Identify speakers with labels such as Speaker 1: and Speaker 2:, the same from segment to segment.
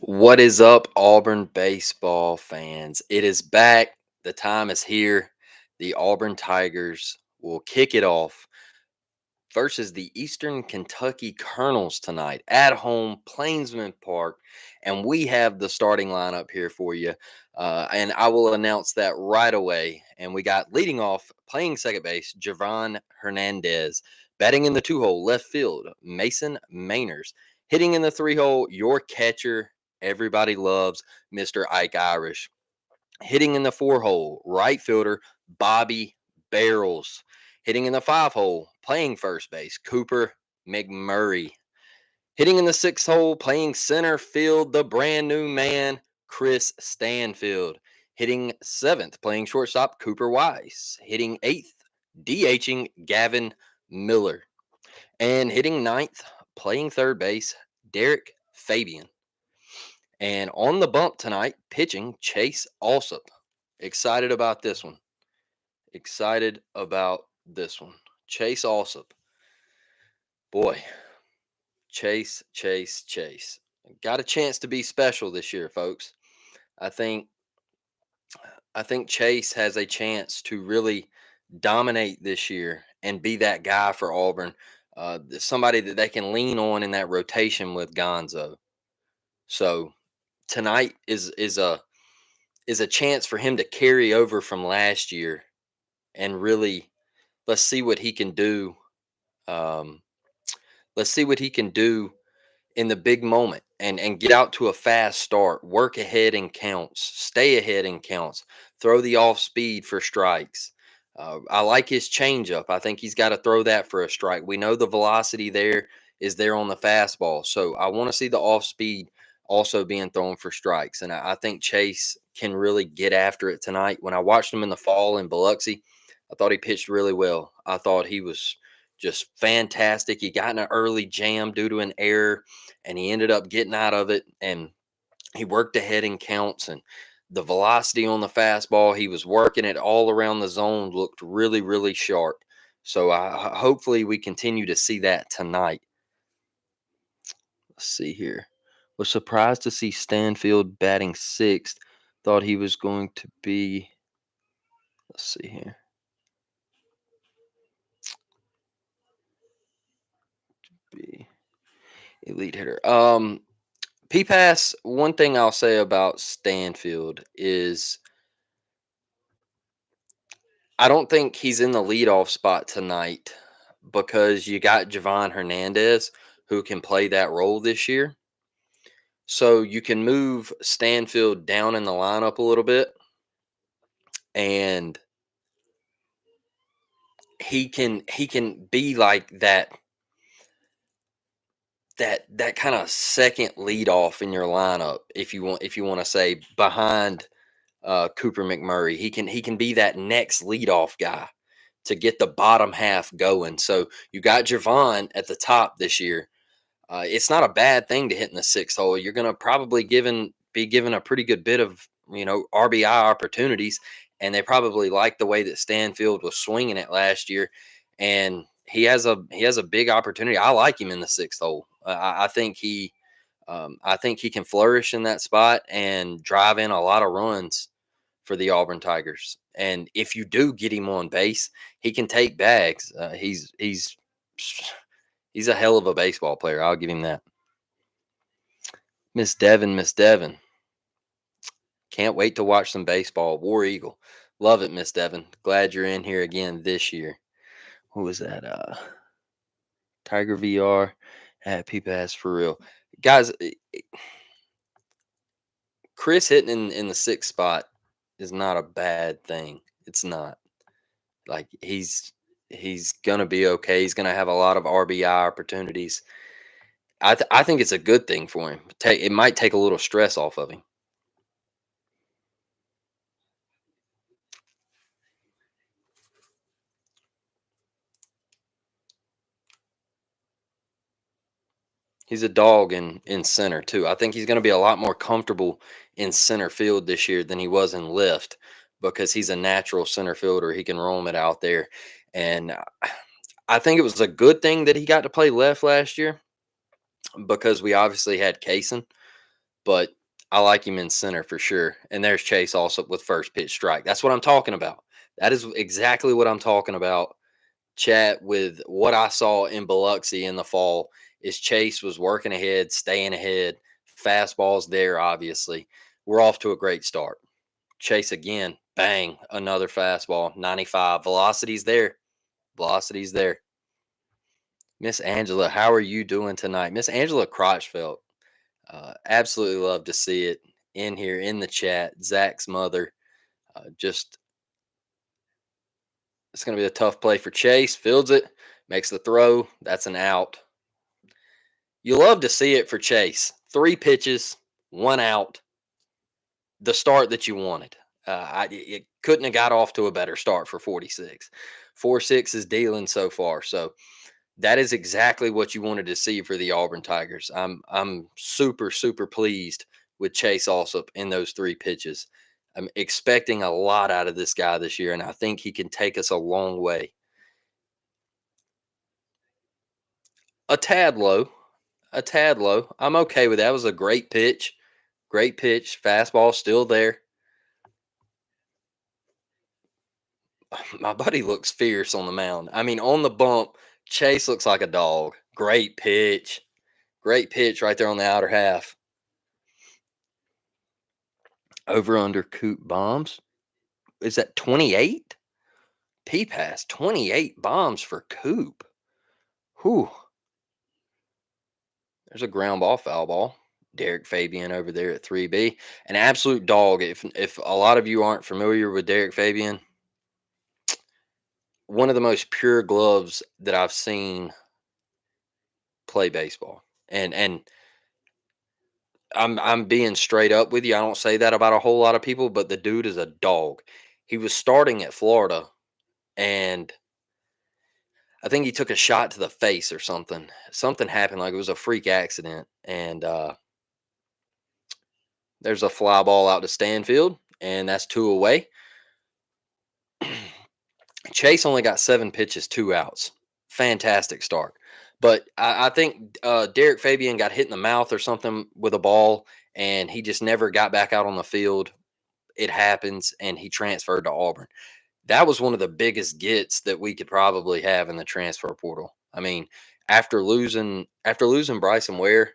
Speaker 1: What is up, Auburn baseball fans? It is back. The time is here. The Auburn Tigers will kick it off versus the Eastern Kentucky Colonels tonight at home, Plainsman Park. And we have the starting lineup here for you. And I will announce that right away. And we got leading off, playing second base, Javon Hernandez. Batting in the two hole, left field, Mason Mainers. Hitting in the three hole, your catcher, everybody loves, Mr. Ike Irish. Hitting in the four hole, right fielder, Bobby Barrels. Hitting in the five hole, playing first base, Cooper McMurray. Hitting in the sixth hole, playing center field, the brand new man, Chris Stanfield. Hitting seventh, playing shortstop, Cooper Wise. Hitting eighth, DHing Gavin Miller. And hitting ninth, playing third base, Derek Fabian. And on the bump tonight, pitching Chase Alsop. Excited about this one. Excited about this one. Chase Alsop. Boy, Chase. Got a chance to be special this year, folks. I think I think Chase has a chance to really dominate this year and be that guy for Auburn. Somebody that they can lean on in that rotation with Gonzo. So tonight is a chance for him to carry over from last year and really let's see what he can do. Um, let's see what he can do in the big moment and get out to a fast start, work ahead in counts, stay ahead in counts, throw the off speed for strikes. I like his changeup. I think he's got to throw that for a strike. We know the velocity there is there on the fastball. So I want to see the off speed also being thrown for strikes. And I think Chase can really get after it tonight. When I watched him in the fall in Biloxi, I thought he pitched really well. I thought he was just fantastic. He got in an early jam due to an error and he ended up getting out of it and he worked ahead in counts and the velocity on the fastball, he was working it all around the zone, looked really sharp. So hopefully we continue to see that tonight. Let's see here. Was surprised to see Stanfield batting sixth. Thought he was going to be, let's see here. Be elite hitter. P-Pass, one thing I'll say about Stanfield is I don't think he's in the leadoff spot tonight because you got Javon Hernandez who can play that role this year. So you can move Stanfield down in the lineup a little bit and he can be like that kind of second leadoff in your lineup if you want to say behind Cooper McMurray. He can be that next leadoff guy to get the bottom half going. So you got Javon at the top this year. It's not a bad thing to hit in the sixth hole. You're going to probably be given a pretty good bit of RBI opportunities, and they probably like the way that Stanfield was swinging it last year, and he has a big opportunity. I like him in the sixth hole. I think he can flourish in that spot and drive in a lot of runs for the Auburn Tigers. And if you do get him on base, he can take bags. He's a hell of a baseball player. I'll give him that. Miss Devon. Can't wait to watch some baseball. War Eagle. Love it, Miss Devon. Glad you're in here again this year. What was that? Tiger VR at P-Pass for real. Guys, Chris hitting in the sixth spot is not a bad thing. It's not. Like he's gonna be okay. He's gonna have a lot of RBI opportunities. I think it's a good thing for him. It might take a little stress off of him. He's a dog in center too. I think he's going to be a lot more comfortable in center field this year than he was in left because he's a natural center fielder. He can roam it out there, and I think it was a good thing that he got to play left last year because we obviously had Kaysen, but I like him in center for sure. And there's Chase also with first pitch strike. That's what I'm talking about. That is exactly what I'm talking about. Chat with what I saw in Biloxi in the fall is Chase was working ahead, staying ahead. Fastballs there, obviously. We're off to a great start. Chase again, bang, another fastball, 95. Velocity's there. Velocity's there. Miss Angela, how are you doing tonight? Miss Angela Crotchfeld, absolutely love to see it in here in the chat. Zach's mother, just it's going to be a tough play for Chase. Fields it, makes the throw. That's an out. You love to see it for Chase. 3 pitches, 1 out, the start that you wanted. It couldn't have got off to a better start for 46. 4-6 is dealing so far. So that is exactly what you wanted to see for the Auburn Tigers. I'm super super pleased with Chase Allsup in those 3 pitches. I'm expecting a lot out of this guy this year, and I think he can take us a long way. A tad low, a tad low. I'm okay with that. It was a great pitch, great pitch. Fastball still there. My buddy looks fierce on the mound. I mean, on the bump, Chase looks like a dog. Great pitch right there on the outer half. Over under Coop bombs. Is that 28? P pass 28 bombs for Coop. Whew. There's a ground ball, foul ball. Derek Fabian over there at 3B. An absolute dog. If a lot of you aren't familiar with Derek Fabian, one of the most pure gloves that I've seen play baseball. And I'm being straight up with you. I don't say that about a whole lot of people, but the dude is a dog. He was starting at Florida, and I think he took a shot to the face or something. Something happened, like it was a freak accident, and there's a fly ball out to Stanfield, and that's 2 away. Chase only got 7 pitches, 2 outs. Fantastic start. But I think Derek Fabian got hit in the mouth or something with a ball, and he just never got back out on the field. It happens, and he transferred to Auburn. That was one of the biggest gets that we could probably have in the transfer portal. I mean, after losing Bryson Ware,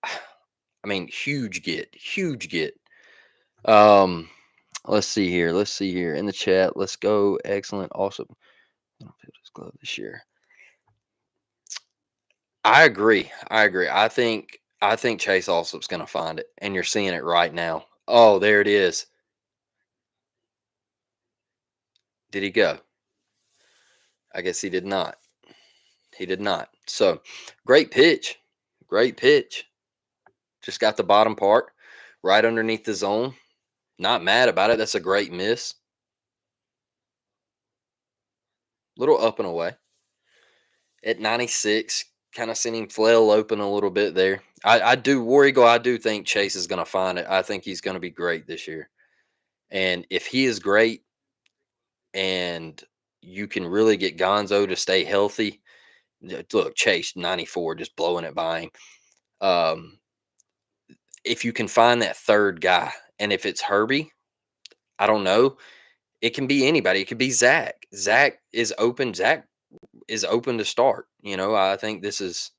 Speaker 1: I mean, huge get, huge get. Um, let's see here. Let's see here in the chat. Let's go. Excellent. Awesome. I don't feel this glove this year. I agree. I agree. I think Chase Allsup's going to find it, and you're seeing it right now. Oh, there it is. Did he go? I guess he did not. He did not. So, great pitch. Great pitch. Just got the bottom part right underneath the zone. Not mad about it. That's a great miss. Little up and away. At 96, kind of seen him flail open a little bit there. I do, War Eagle, I do think Chase is going to find it. I think he's going to be great this year. And if he is great and you can really get Gonzo to stay healthy, look, Chase, 94, just blowing it by him. If you can find that third guy, and if it's Herbie, I don't know. It can be anybody. It could be Zach. Zach is open. Zach is open to start. I think this is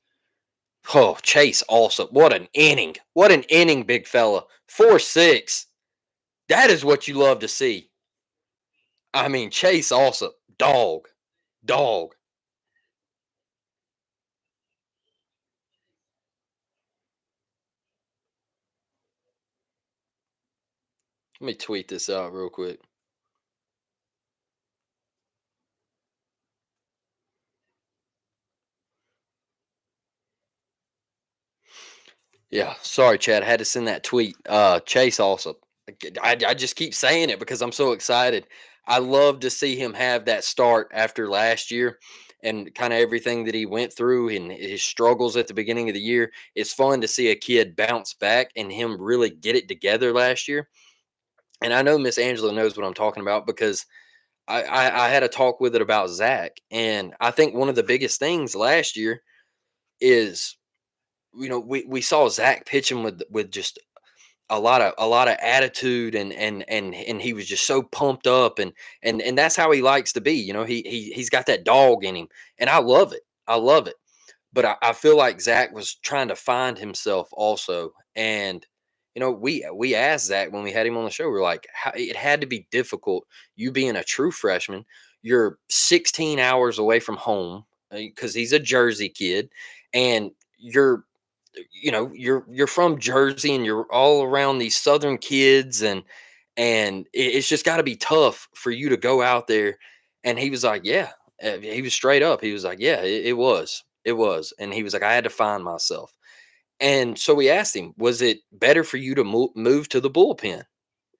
Speaker 1: Chase also. What an inning. What an inning, big fella. 4-6. That is what you love to see. I mean, Chase also. Dog. Dog. Let me tweet this out real quick. Yeah, sorry, Chad. I had to send that tweet. Chase also. I just keep saying it because I'm so excited. I love to see him have that start after last year and kind of everything that he went through and his struggles at the beginning of the year. It's fun to see a kid bounce back and him really get it together last year. And I know Miss Angela knows what I'm talking about because I had a talk with it about Zach. And I think one of the biggest things last year is we saw Zach pitching with just a lot of attitude, and he was just so pumped up, and that's how he likes to be. He's got that dog in him, and I love it. I love it. But I feel like Zach was trying to find himself also. And we asked Zach when we had him on the show, we're like, how, it had to be difficult. You being a true freshman, you're 16 hours away from home because he's a Jersey kid, and you're from Jersey, and you're all around these Southern kids, and it's just got to be tough for you to go out there. And he was like, yeah. He was straight up. He was like, yeah, it was. And he was like, I had to find myself. And so we asked him, was it better for you to move to the bullpen?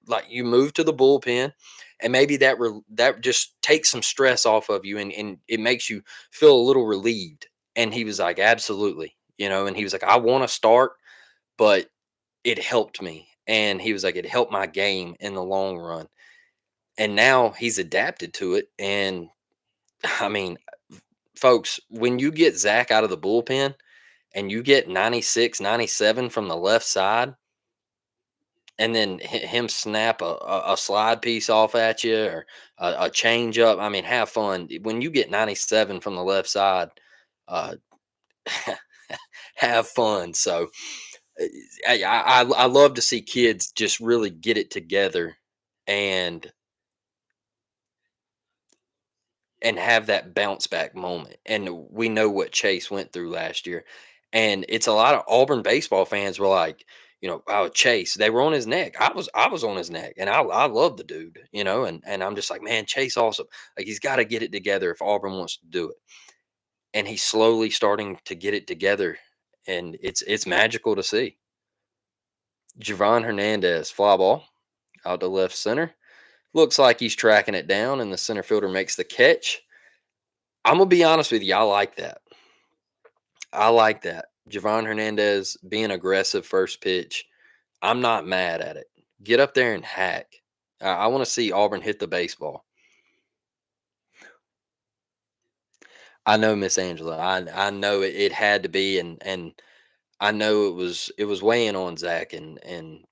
Speaker 1: Like, you move to the bullpen, and maybe that just takes some stress off of you, and it makes you feel a little relieved. And he was like, absolutely. And he was like, I want to start, but it helped me. And he was like, it helped my game in the long run. And now he's adapted to it. And I mean, folks, when you get Zach out of the bullpen and you get 96, 97 from the left side, and then him snap a slide piece off at you, or a change up, I mean, have fun. When you get 97 from the left side, uh, have fun. So uh, I love to see kids just really get it together, and have that bounce back moment. And we know what Chase went through last year. And it's a lot of Auburn baseball fans were like, oh, Chase, they were on his neck. I was on his neck, and I love the dude, and I'm just like, man, Chase also, like, he's got to get it together if Auburn wants to do it. And he's slowly starting to get it together, and it's magical to see. Javon Hernandez, fly ball out to left center. Looks like he's tracking it down, and the center fielder makes the catch. I'm gonna be honest with you. I like that. I like that. Javon Hernandez being aggressive first pitch. I'm not mad at it. Get up there and hack. I want to see Auburn hit the baseball. I know, Miss Angela. I know it had to be, and I know it was weighing on Zach, and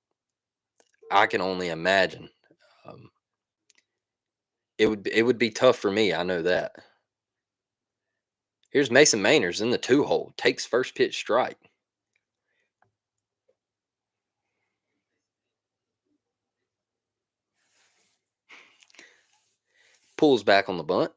Speaker 1: I can only imagine. Um, it would be tough for me. I know that. Here's Mason Mainers in the two hole. Takes first pitch strike. Pulls back on the bunt.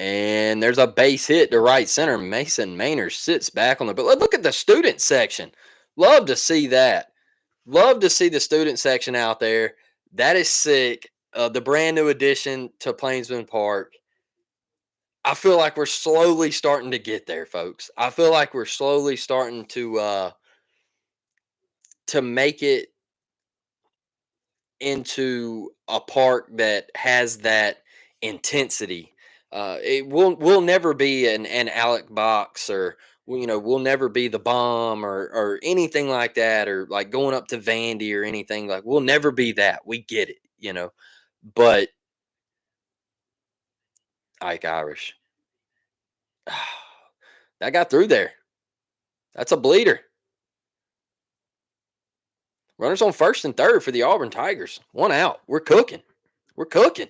Speaker 1: And there's a base hit to right center. Mason Maynard sits back on the. But look at the student section. Love to see that. Love to see the student section out there. That is sick. The brand new addition to Plainsman Park. I feel like we're slowly starting to get there, folks. I feel like we're slowly starting to make it into a park that has that intensity. It will never be an Alec box, or we'll never be the bomb, or anything like that, or like going up to Vandy or anything. Like, we'll never be that. We get it. But Ike Irish, that got through there. That's a bleeder. Runners on first and third for the Auburn Tigers. One out. We're cooking. We're cooking.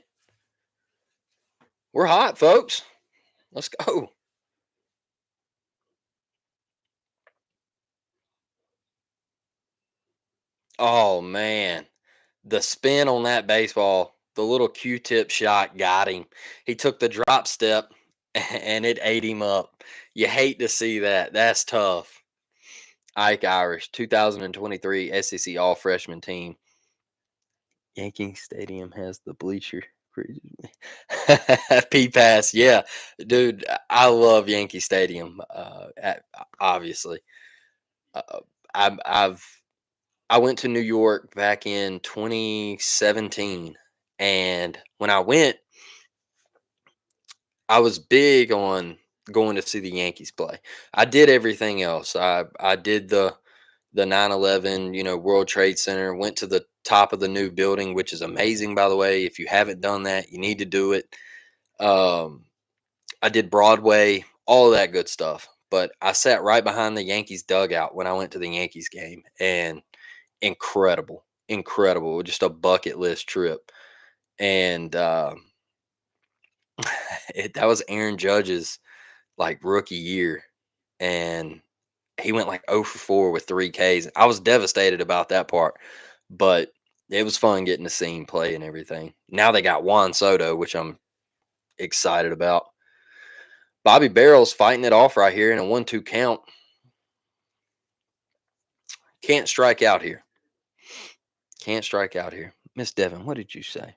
Speaker 1: We're hot, folks. Let's go. Oh man, the spin on that baseball, the little Q-tip shot got him. He took the drop step and it ate him up. You hate to see that. That's tough. Ike Irish, 2023 SEC All Freshman team. Yankee Stadium has the bleacher. P pass, yeah, dude. I love Yankee Stadium. Obviously, uh, I've I went to New York back in 2017, and when I went, I was big on going to see the Yankees play. I did everything else. I did the 9/11, World Trade Center. Went to the top of the new building, which is amazing, by the way. If you haven't done that, you need to do it. Um, I did Broadway, all of that good stuff. But I sat right behind the Yankees dugout when I went to the Yankees game, and incredible, incredible, just a bucket list trip. And that was Aaron Judge's like rookie year, and he went like 0 for 4 with 3 Ks. I was devastated about that part, but it was fun getting to see him play and everything. Now they got Juan Soto, which I'm excited about. Bobby Barrel's fighting it off right here in a 1-2 count. Can't strike out here. Can't strike out here. Miss Devon, what did you say?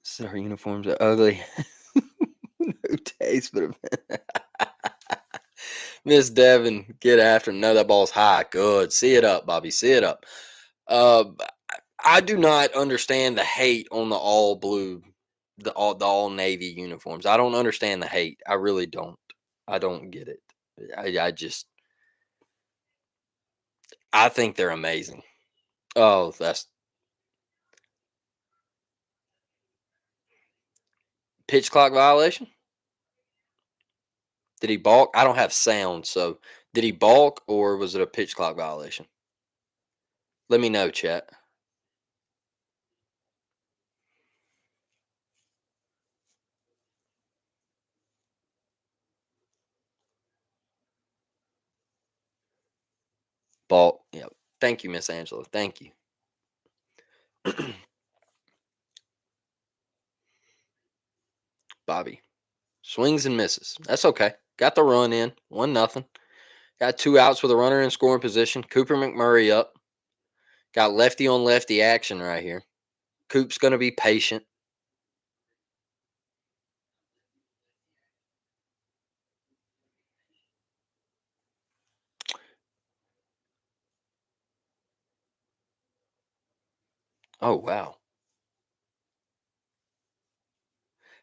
Speaker 1: Said our uniforms are ugly. No taste, but Miss Devon, get after him. No, that ball's high. Good. See it up, Bobby. See it up. Uh, I do not understand the hate on the all blue, the all navy uniforms. I don't understand the hate. I really don't. I don't get it. I think they're amazing. Oh, that's pitch clock violation. Did he balk? I don't have sound, so did he balk or was it a pitch clock violation? Let me know, chat. Balk. Yep. Thank you, Miss Angela. Thank you. Bobby swings and misses. That's okay. Got the run in. 1-0. Got 2 outs with a runner in scoring position. Cooper McMurray up. Got lefty on lefty action right here. Coop's going to be patient. Oh, wow.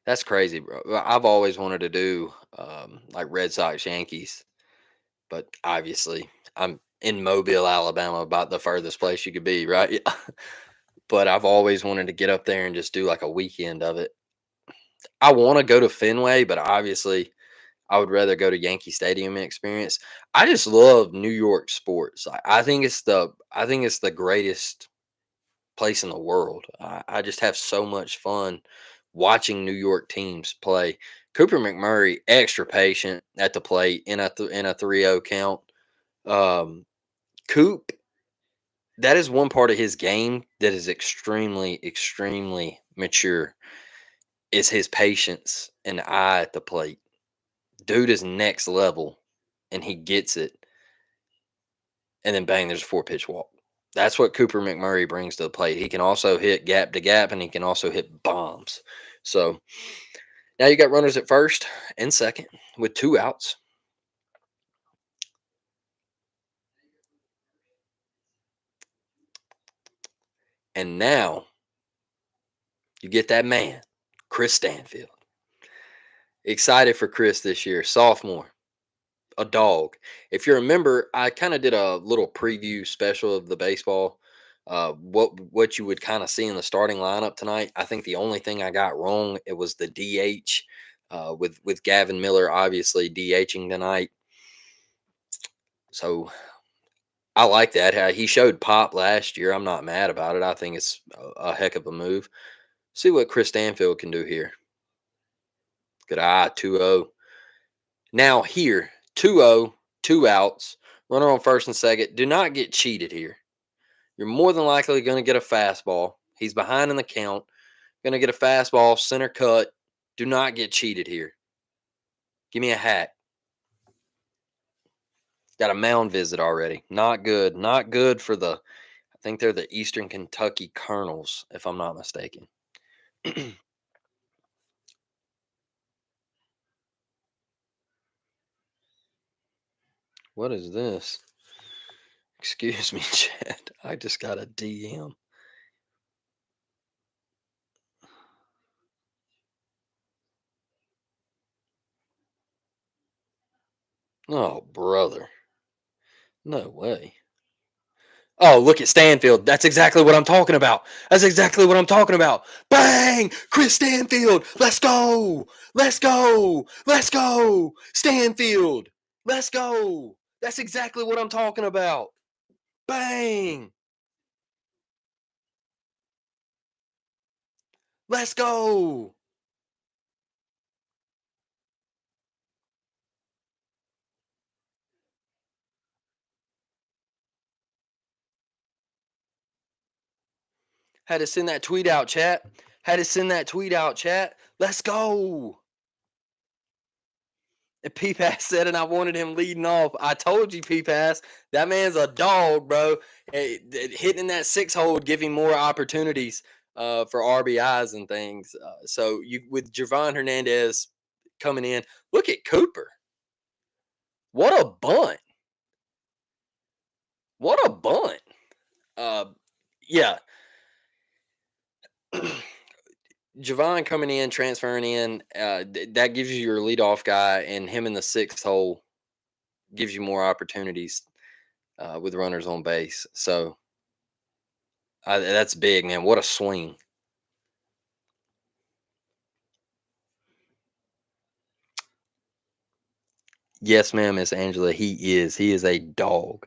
Speaker 1: That's crazy, bro. I've always wanted to do like Red Sox Yankees, but obviously I'm in Mobile, Alabama, about the furthest place you could be, right? But I've always wanted to get up there and just do like a weekend of it. I want to go to Fenway, but obviously I would rather go to Yankee Stadium and experience. I just love New York sports. I think it's the greatest place in the world. I just have so much fun watching New York teams play. Cooper McMurray, extra patient at the plate in a 3-0 count. Um, Coop, that is one part of his game that is extremely, extremely mature. Is his patience and eye at the plate. Dude is next level, and he gets it. And then bang, there's a 4 pitch walk. That's what Cooper McMurray brings to the plate. He can also hit gap to gap, and he can also hit bombs. So now you got runners at first and second with 2 outs. And now you get that man, Chris Stanfield. Excited for Chris this year, sophomore, a dog. If you remember, I kind of did a little preview special of the baseball. What you would kind of see in the starting lineup tonight. I think the only thing I got wrong it was the DH with Gavin Miller obviously DHing tonight. So I like that. He showed pop last year. I'm not mad about it. I think it's a heck of a move. See what Chris Stanfield can do here. Good eye, 2-0. Now here, 2-0, 2 outs, runner on first and second. Do not get cheated here. You're more than likely going to get a fastball. He's behind in the count. Going to get a fastball, center cut. Do not get cheated here. Give me a hat. Got a mound visit already. Not good. Not good for I think they're the Eastern Kentucky Colonels, if I'm not mistaken. What is this? Excuse me, Chad. I just got a DM. Oh, brother. No way. Oh, look at Stanfield. That's exactly what I'm talking about. That's exactly what I'm talking about. Bang! Chris Stanfield. Let's go. Let's go. Let's go. Stanfield. Let's go. That's exactly what I'm talking about. Bang! Let's go. Had to send that tweet out, chat. Had to send that tweet out, chat. Let's go. And P Pass said, and I wanted him leading off. I told you, P Pass, that man's a dog, bro. Hitting that six hole would give him more opportunities for RBIs and things. So you with Javon Hernandez coming in, look at Cooper. What a bunt! What a bunt! Uh, yeah, Javon coming in, transferring in, that gives you your leadoff guy, and him in the sixth hole gives you more opportunities with runners on base. So that's big, man. What a swing. Yes, ma'am, Miss Angela. He is. He is a dog.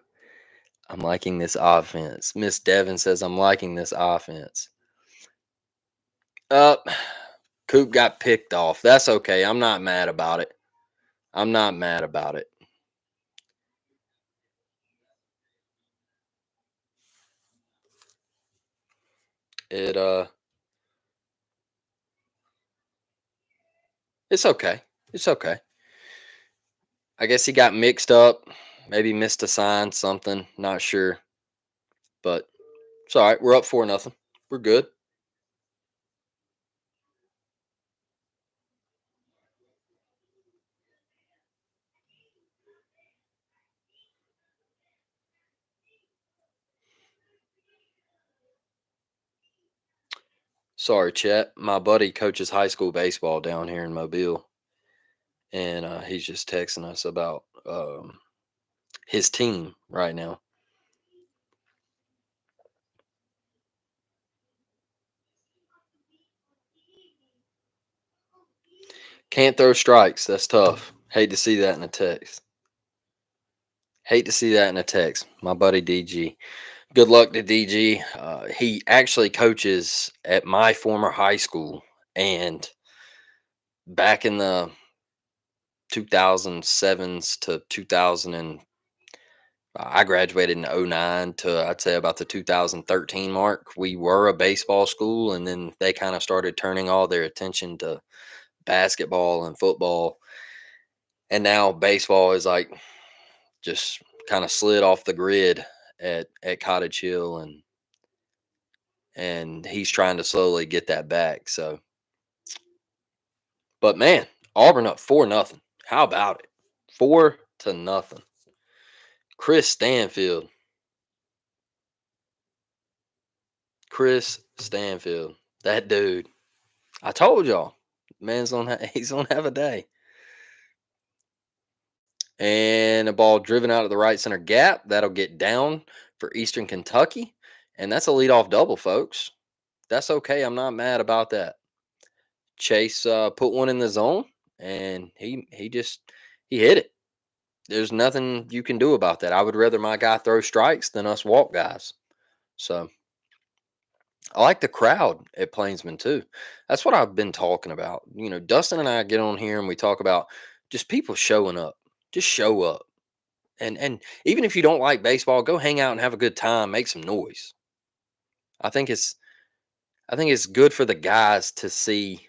Speaker 1: I'm liking this offense. Miss Devon says I'm liking this offense. Up. Coop got picked off. That's okay. I'm not mad about it. I'm not mad about it. It it's okay. It's okay. I guess he got mixed up. Maybe missed a sign, something. Not sure. But it's all right. We're up 4-0. We're good. Sorry, Chet. My buddy coaches high school baseball down here in Mobile, and he's just texting us about his team right now. Can't throw strikes. That's tough. Hate to see that in a text. Hate to see that in a text. My buddy DG. Good luck to DG. He actually coaches at my former high school, and back in the 2007s to 2000 and I graduated in '09 to I'd say about the 2013 mark. We were a baseball school, and then they kind of started turning all their attention to basketball and football. And now baseball is like just kind of slid off the grid at Cottage Hill, and he's trying to slowly get that back. So, but man, Auburn up 4-0. How about it? 4-0. Chris Stanfield. Chris Stanfield. That dude. I told y'all, man's he's gonna have a day. And a ball driven out of the right center gap. That'll get down for Eastern Kentucky. And that's a leadoff double, folks. That's okay. I'm not mad about that. Chase put one in the zone, and he hit it. There's nothing you can do about that. I would rather my guy throw strikes than us walk guys. So I like the crowd at Plainsman too. That's what I've been talking about. Dustin and I get on here and we talk about just people showing up. Just show up. And even if you don't like baseball, go hang out and have a good time, make some noise. I think it's I think it's good for the guys to see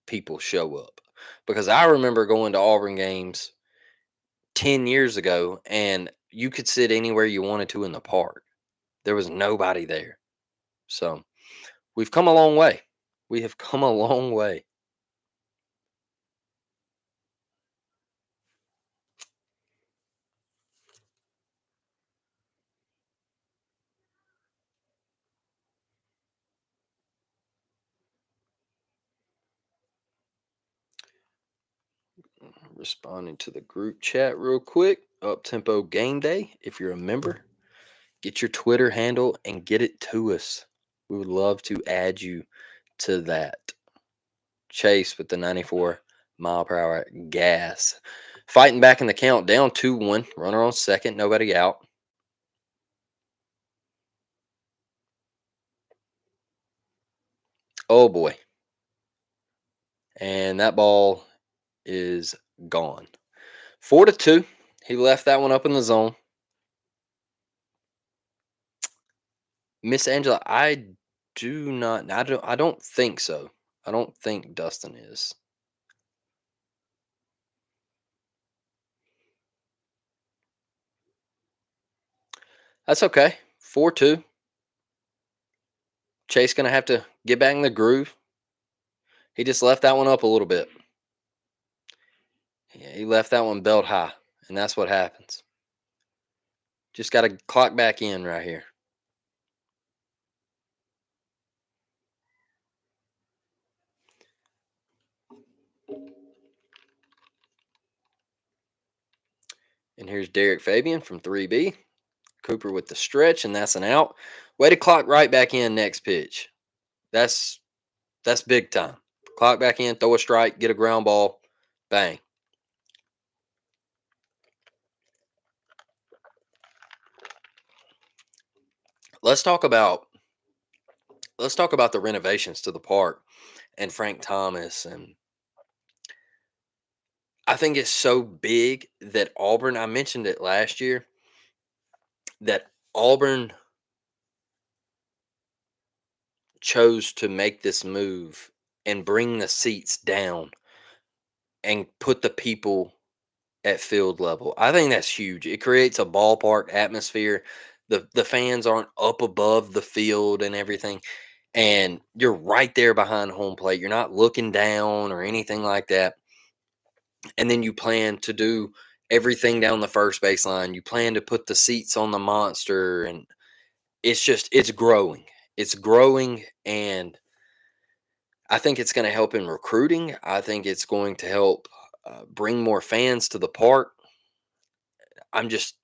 Speaker 1: people show up. Because I remember going to Auburn games 10 years ago and you could sit anywhere you wanted to in the park. There was nobody there. So, we've come a long way. We have come a long way. Responding to the group chat real quick. Up tempo game day. If you're a member, get your Twitter handle and get it to us. We would love to add you to that. Chase with the 94 mph gas. Fighting back in the count, down 2-1. Runner on second, nobody out. Oh boy. And that ball is gone. 4-2. He left that one up in the zone. Miss Angela, I don't think so. I don't think Dustin is. That's okay. 4-2. Chase gonna have to get back in the groove. He just left that one up a little bit. Yeah, he left that one belt high, and that's what happens. Just got to clock back in right here. And here's Derek Fabian from 3B. Cooper with the stretch, and that's an out. Way to clock right back in next pitch. That's big time. Clock back in, throw a strike, get a ground ball, bang. Let's talk about the renovations to the park and Frank Thomas, and I think it's so big that Auburn, I mentioned it last year, that Auburn chose to make this move and bring the seats down and put the people at field level. I think that's huge. It creates a ballpark atmosphere. The fans aren't up above the field and everything. And you're right there behind home plate. You're not looking down or anything like that. And then you plan to do everything down the first baseline. You plan to put the seats on the monster, and it's growing. It's growing, and I think it's going to help in recruiting. I think it's going to help bring more fans to the park. I'm just,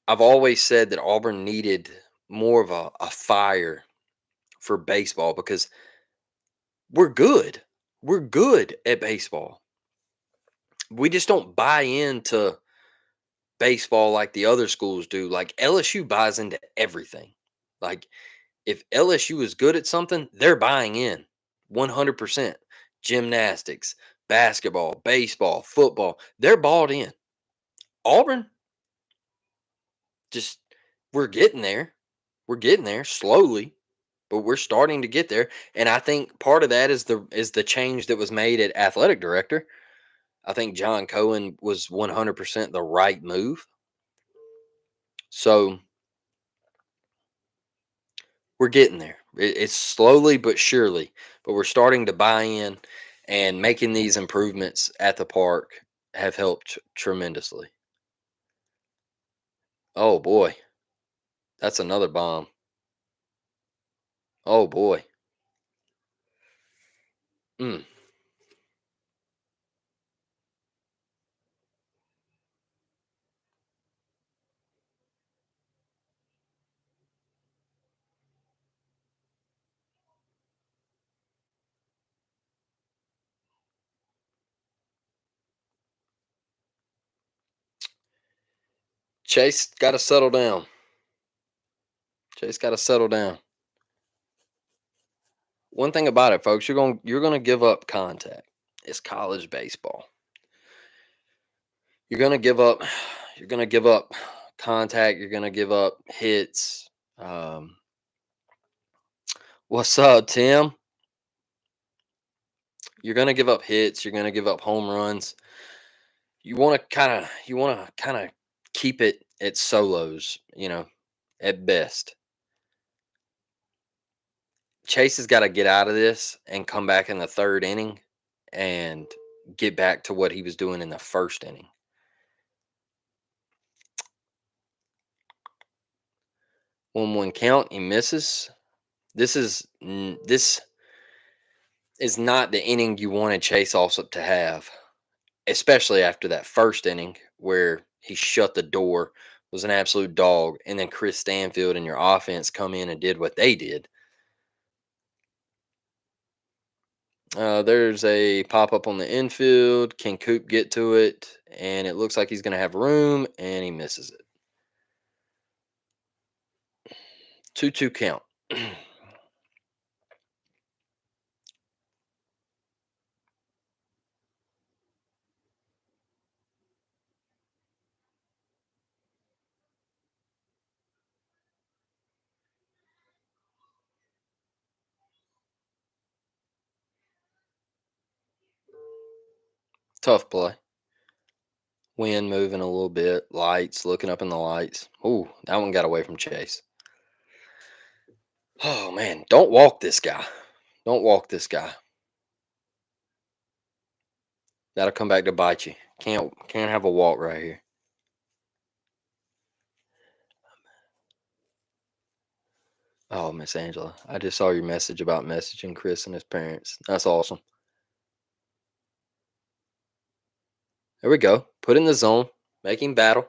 Speaker 1: I've always said that Auburn needed more of a fire for baseball because we're good. We're good at baseball. We just don't buy into baseball like the other schools do. Like LSU buys into everything. Like if LSU is good at something, they're buying in 100%. Gymnastics, basketball, baseball, football, they're bought in. Auburn, just we're getting there. We're getting there slowly, but we're starting to get there. And I think part of that is the change that was made at athletic director. I think John Cohen was 100% the right move. So we're getting there. It's slowly but surely, but we're starting to buy in, and making these improvements at the park have helped tremendously. Oh boy, that's another bomb. Oh boy. Mm. Chase got to settle down. Chase got to settle down. One thing about it, folks, you're going to give up contact. It's college baseball. You're going to give up you're going to give up contact, you're going to give up hits. Um what's up, Tim? You're going to give up hits, you're going to give up home runs. You want to kind of keep it at solos, at best. Chase has got to get out of this and come back in the third inning and get back to what he was doing in the first inning. 1-1 count, he misses. This is not the inning you wanted Chase also to have. especially after that first inning where he shut the door, was an absolute dog, and then Chris Stanfield and your offense come in and did what they did. There's a pop up on the infield. Can Coop get to it? And it looks like he's going to have room, and he misses it. 2-2 count. Tough play. Wind moving a little bit. Lights, looking up in the lights. Ooh, that one got away from Chase. Oh, man. Don't walk this guy. Don't walk this guy. That'll come back to bite you. Can't have a walk right here. Oh, Miss Angela, I just saw your message about messaging Chris and his parents. That's awesome. There we go. Put in the zone. Making battle.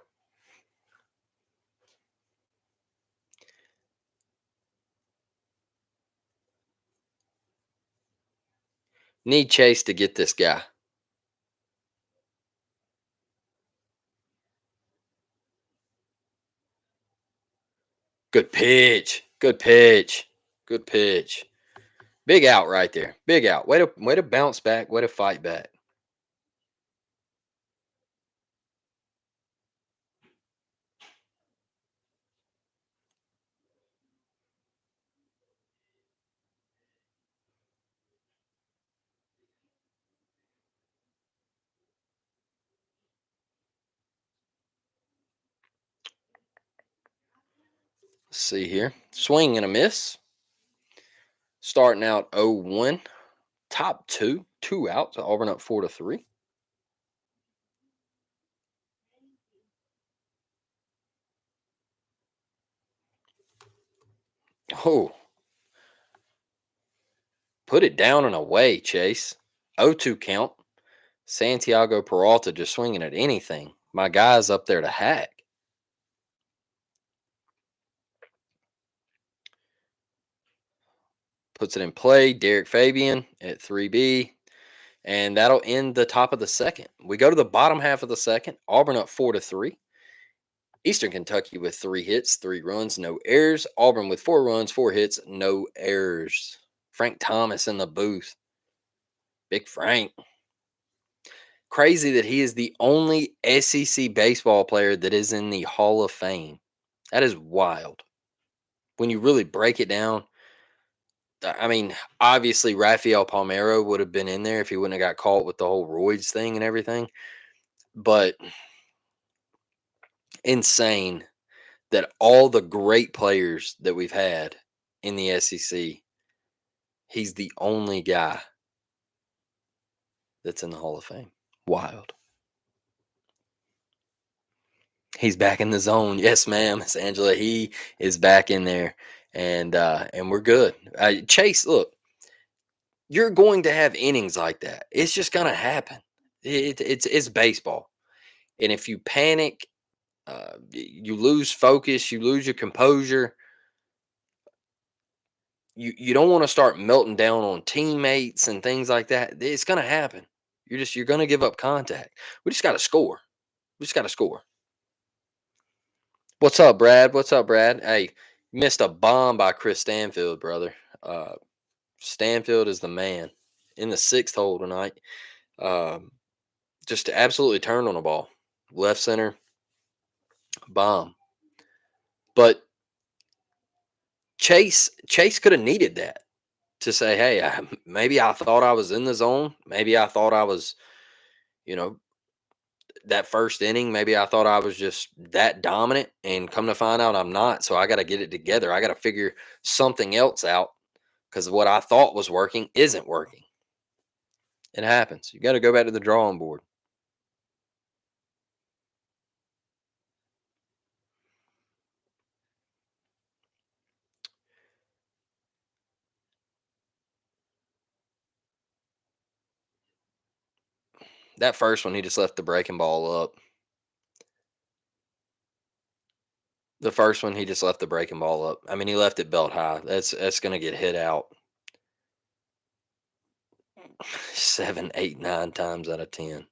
Speaker 1: Need Chase to get this guy. Good pitch. Good pitch. Good pitch. Big out right there. Big out. Way to bounce back. Way to fight back. Let's see here. Swing and a miss. Starting out 0-1. Top two. Two outs. Auburn up 4-3. Oh, put it down and away, Chase. 0-2 count. Santiago Peralta just swinging at anything. My guy's up there to hack. Puts it in play. Derek Fabian at 3B. And that'll end the top of the second. We go to the bottom half of the second. Auburn up 4-3. Eastern Kentucky with 3 hits, 3 runs, no errors. Auburn with 4 runs, 4 hits, no errors. Frank Thomas in the booth. Big Frank. Crazy that he is the only SEC baseball player that is in the Hall of Fame. That is wild. When you really break it down, I mean, obviously Rafael Palmeiro would have been in there if he wouldn't have got caught with the whole roids thing and everything. But insane that all the great players that we've had in the SEC, he's the only guy that's in the Hall of Fame. Wild. He's back in the zone. Yes, ma'am, Miss Angela. He is back in there, and we're good. Chase, look, you're going to have innings like that. It's just gonna happen. It's baseball, and if you panic, you lose focus, you lose your composure. You don't want to start melting down on teammates and things like that. It's gonna happen. You're gonna give up contact. We just got to score. We just got to score. What's up, Brad? What's up, Brad? Hey, missed a bomb by Chris Stanfield, brother. Uh, Stanfield is the man in the sixth hole tonight. Um, just absolutely turned on the ball, left center bomb. But Chase could have needed that to say, hey, maybe I thought I was in the zone. Maybe I thought I was, you know, that first inning. Maybe I thought I was just that dominant, and come to find out I'm not. So I got to get it together. I got to figure something else out because what I thought was working isn't working. It happens. You got to go back to the drawing board. That first one, he just left the breaking ball up. The first one, he just left the breaking ball up. I mean, he left it belt high. That's gonna get hit out 7, 8, 9 times out of 10.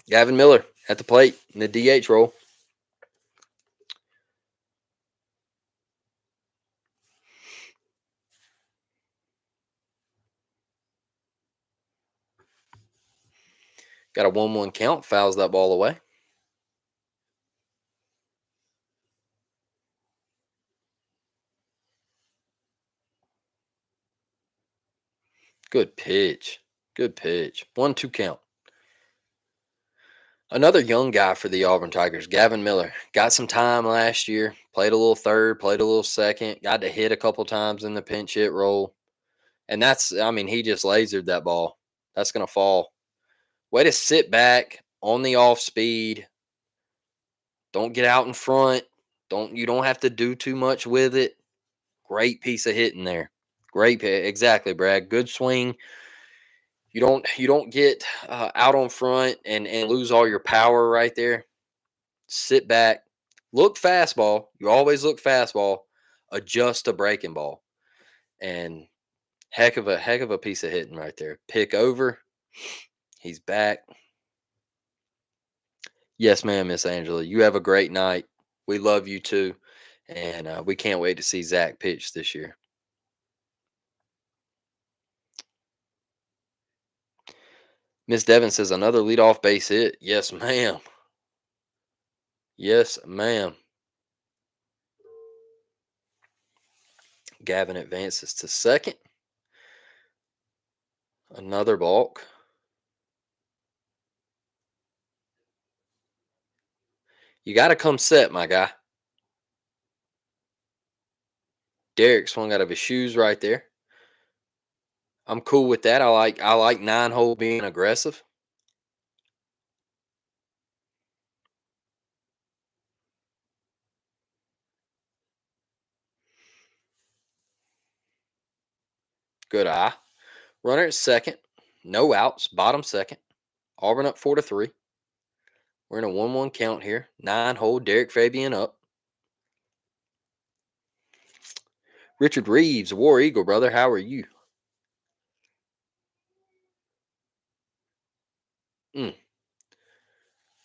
Speaker 1: Gavin Miller at the plate in the DH role. Got a 1-1 count. Fouls that ball away. Good pitch. Good pitch. 1-2 count. Another young guy for the Auburn Tigers, Gavin Miller. Got some time last year. Played a little third, played a little second. Got to hit a couple times in the pinch hit role. And I mean, he just lasered that ball. That's going to fall. Way to sit back on the off speed. Don't get out in front. You don't have to do too much with it. Great piece of hitting there. Exactly, Brad. Good swing. You don't get out on front and lose all your power right there. Sit back, look fastball. You always look fastball. Adjust to breaking ball, and heck of a piece of hitting right there. Pick over. He's back. Yes, ma'am, Miss Angela. You have a great night. We love you too, and we can't wait to see Zach pitch this year. Miss Devon says another leadoff base hit. Yes, ma'am. Yes, ma'am. Gavin advances to second. Another balk. You got to come set, my guy. Derek swung out of his shoes right there. I'm cool with that. I like 9-hole being aggressive. Good eye. Runner at second. No outs. Bottom second. Auburn up 4-3. We're in a 1-1 count here. 9-hole. Derek Fabian up. Richard Reeves, War Eagle, brother. How are you? Mm.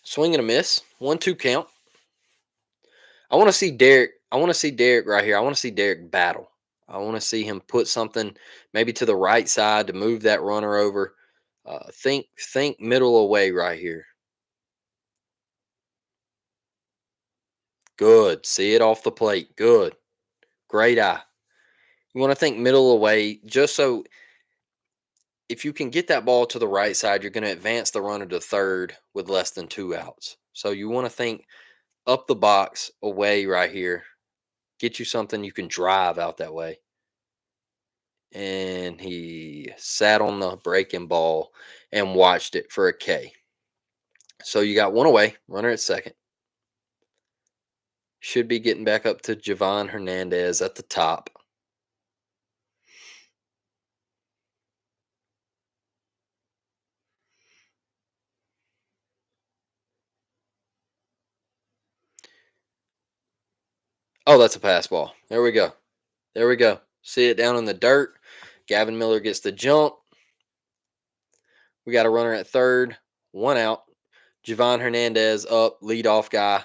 Speaker 1: Swing and a miss. 1-2 count. I want to see Derek. I want to see Derek right here. I want to see Derek battle. I want to see him put something maybe to the right side to move that runner over. Think middle away right here. Good. See it off the plate. Good. Great eye. You want to think middle away just so if you can get that ball to the right side, you're going to advance the runner to third with less than 2 outs. So you want to think up the box away right here. Get you something you can drive out that way. And he sat on the breaking ball and watched it for a K. So you got one away, runner at second. Should be getting back up to Javon Hernandez at the top. Oh, that's a pass ball. There we go. There we go. See it down in the dirt. Gavin Miller gets the jump. We got a runner at third, 1 out. Javon Hernandez up, leadoff guy.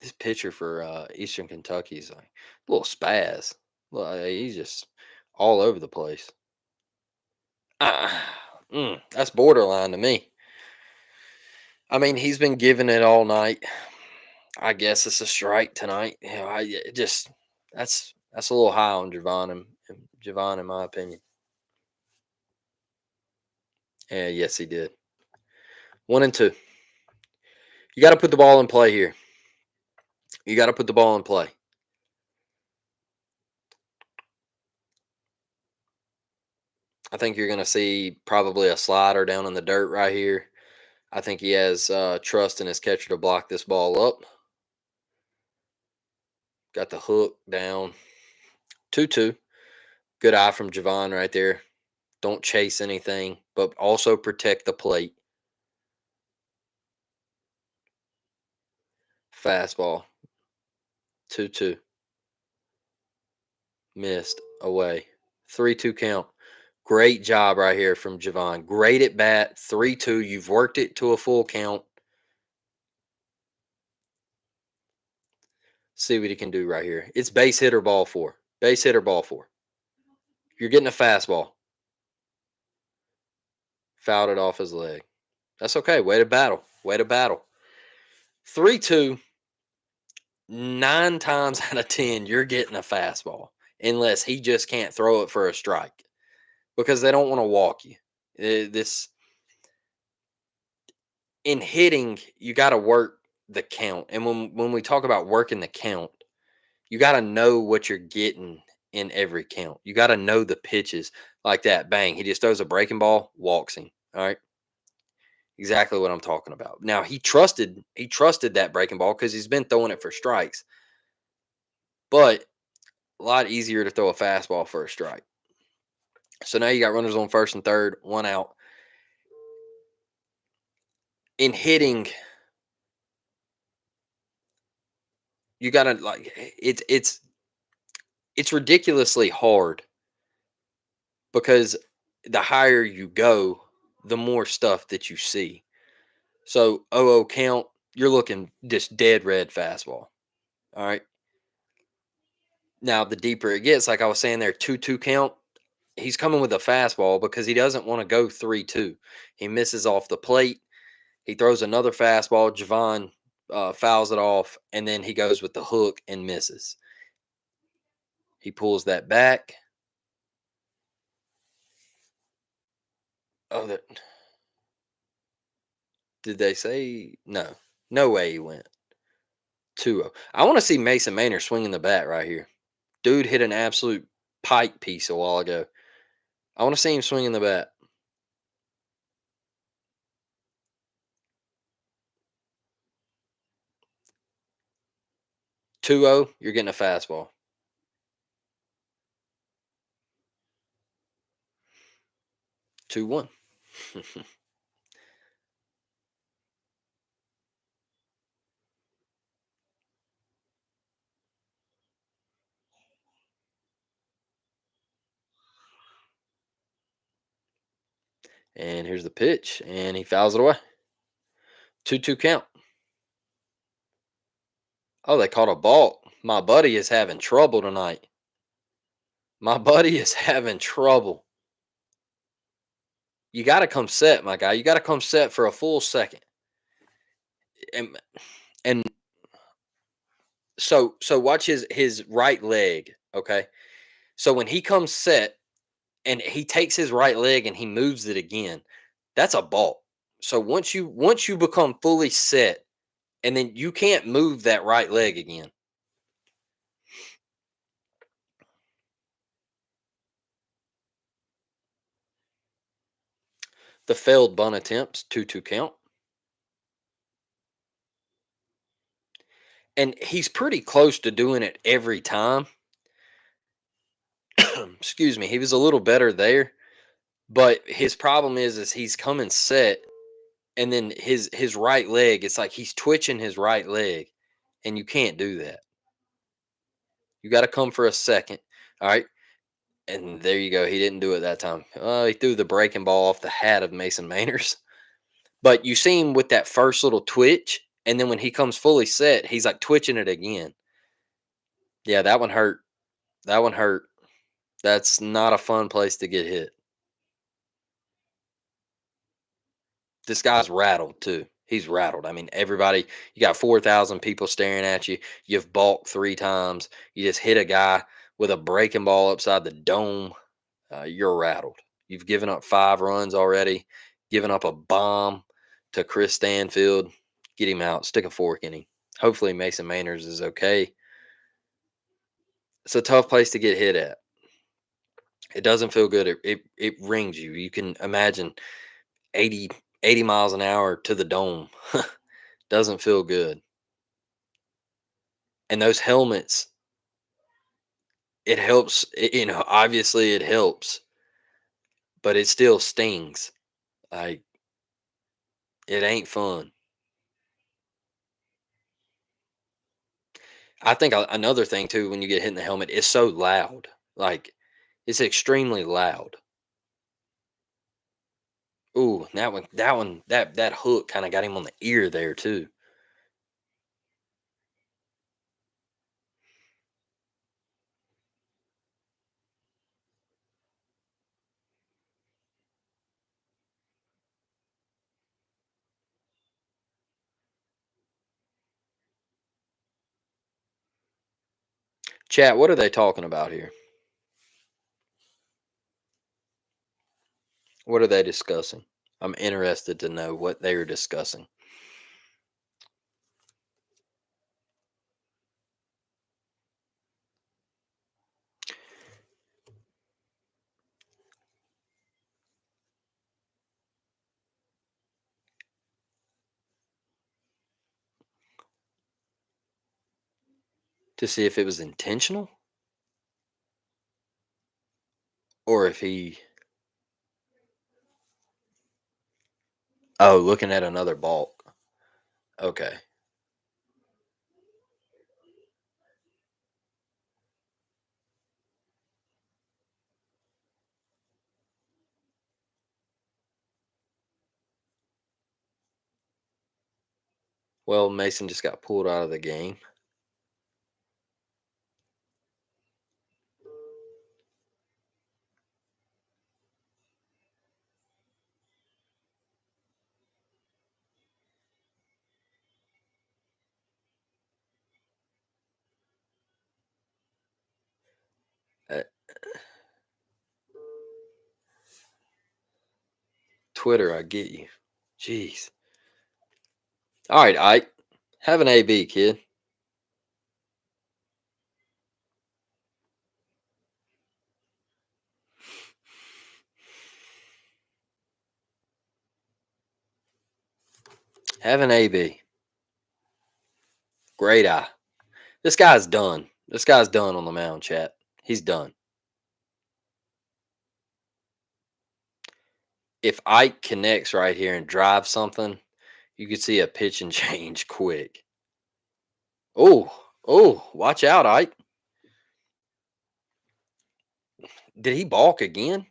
Speaker 1: This pitcher for Eastern Kentucky is like a little spaz. He's just all over the place. That's borderline to me. I mean, he's been giving it all night. I guess it's a strike tonight. That's a little high on Javon in my opinion. Yeah, yes, he did. 1-2. You got to put the ball in play here. You got to put the ball in play. I think you're going to see probably a slider down in the dirt right here. I think he has trust in his catcher to block this ball up. Got the hook down. 2-2. Good eye from Javon right there. Don't chase anything, but also protect the plate. Fastball. 2-2. Missed. Away. 3-2 count. Great job right here from Javon. Great at bat. 3-2. You've worked it to a full count. See what he can do right here. It's base hit or ball four. Base hit or ball four. You're getting a fastball. Fouled it off his leg. That's okay. Way to battle. Way to battle. 3-2. 9 times out of 10, you're getting a fastball unless he just can't throw it for a strike because they don't want to walk you. This in hitting, you got to work the count. And when we talk about working the count, you got to know what you're getting in every count. You got to know the pitches like that. Bang, he just throws a breaking ball, walks him. All right. Exactly what I'm talking about. Now he trusted that breaking ball because he's been throwing it for strikes. But a lot easier to throw a fastball for a strike. So now you got runners on first and third, one out. In hitting, you gotta like it's ridiculously hard because the higher you go, the more stuff that you see. So 0 count, you're looking just dead red fastball. All right. Now the deeper it gets, like I was saying there, 2-2 count, he's coming with a fastball because he doesn't want to go 3-2. He misses off the plate. He throws another fastball. Javon fouls it off, and then he goes with the hook and misses. He pulls that back. Oh, did they say no? No way he went 2-0. I want to see Mason Maynard swinging the bat right here. Dude hit an absolute pike piece a while ago. I want to see him swinging the bat. 2-0, you're getting a fastball. 2-1. And here's the pitch, and he fouls it away. 2-2 count. Oh, they caught a ball. My buddy is having trouble tonight. My buddy is having trouble. You got to come set, my guy. You got to come set for a full second. And and so watch his right leg, okay? So when he comes set and he takes his right leg and he moves it again, that's a ball. So once you become fully set and then you can't move that right leg again. The failed bunt attempts, 2-2 count. And he's pretty close to doing it every time. Excuse me. He was a little better there, but his problem is he's coming set and then his right leg, it's like he's twitching his right leg and you can't do that. You got to come for a second. All right. And there you go. He didn't do it that time. He threw the breaking ball off the hat of Mason Mainers. But you see him with that first little twitch. And then when he comes fully set, he's like twitching it again. Yeah, that one hurt. That one hurt. That's not a fun place to get hit. This guy's rattled too. He's rattled. I mean, everybody, you got 4,000 people staring at you. You've balked 3 times. You just hit a guy with a breaking ball upside the dome. You're rattled. You've given up 5 runs already, given up a bomb to Chris Stanfield. Get him out. Stick a fork in him. Hopefully, Mason Manners is okay. It's a tough place to get hit at. It doesn't feel good. It rings you. You can imagine 80 miles an hour to the dome. Doesn't feel good. And those helmets, it helps. Obviously it helps, but it still stings. Like, it ain't fun. I think another thing too, when you get hit in the helmet, it's so loud. Like, it's extremely loud. Ooh, that hook kind of got him on the ear there too. Chat, what are they talking about here? What are they discussing? I'm interested to know what they are discussing. To see if it was intentional or if he. Oh, looking at another balk. Okay. Well, Mason just got pulled out of the game. Uh, Twitter, I get you. Jeez. All right, Ike. Have an AB, kid. Have an AB. Great eye. This guy's done. This guy's done on the mound, chat. He's done. If Ike connects right here and drives something, you could see a pitch and change quick. Oh, watch out, Ike. Did he balk again?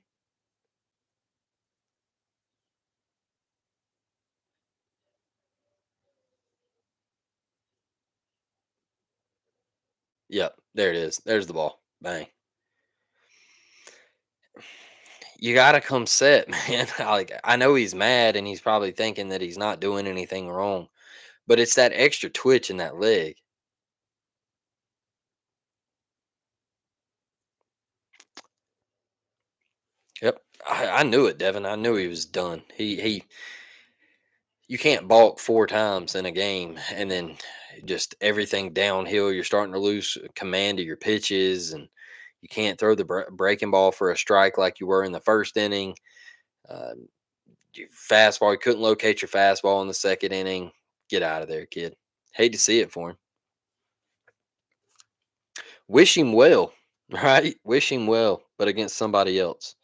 Speaker 1: Yep, there it is. There's the ball. Bang. You gotta come set, man. Like, I know he's mad and he's probably thinking that he's not doing anything wrong, but it's that extra twitch in that leg. Yep, I knew it, Devin. I knew he was done. He. You can't balk 4 times in a game and then just everything downhill. You're starting to lose command of your pitches, and you can't throw the breaking ball for a strike like you were in the first inning. Uh, your fastball, you couldn't locate your fastball in the second inning. Get out of there, kid. Hate to see it for him. Wish him well, right? Wish him well, but against somebody else.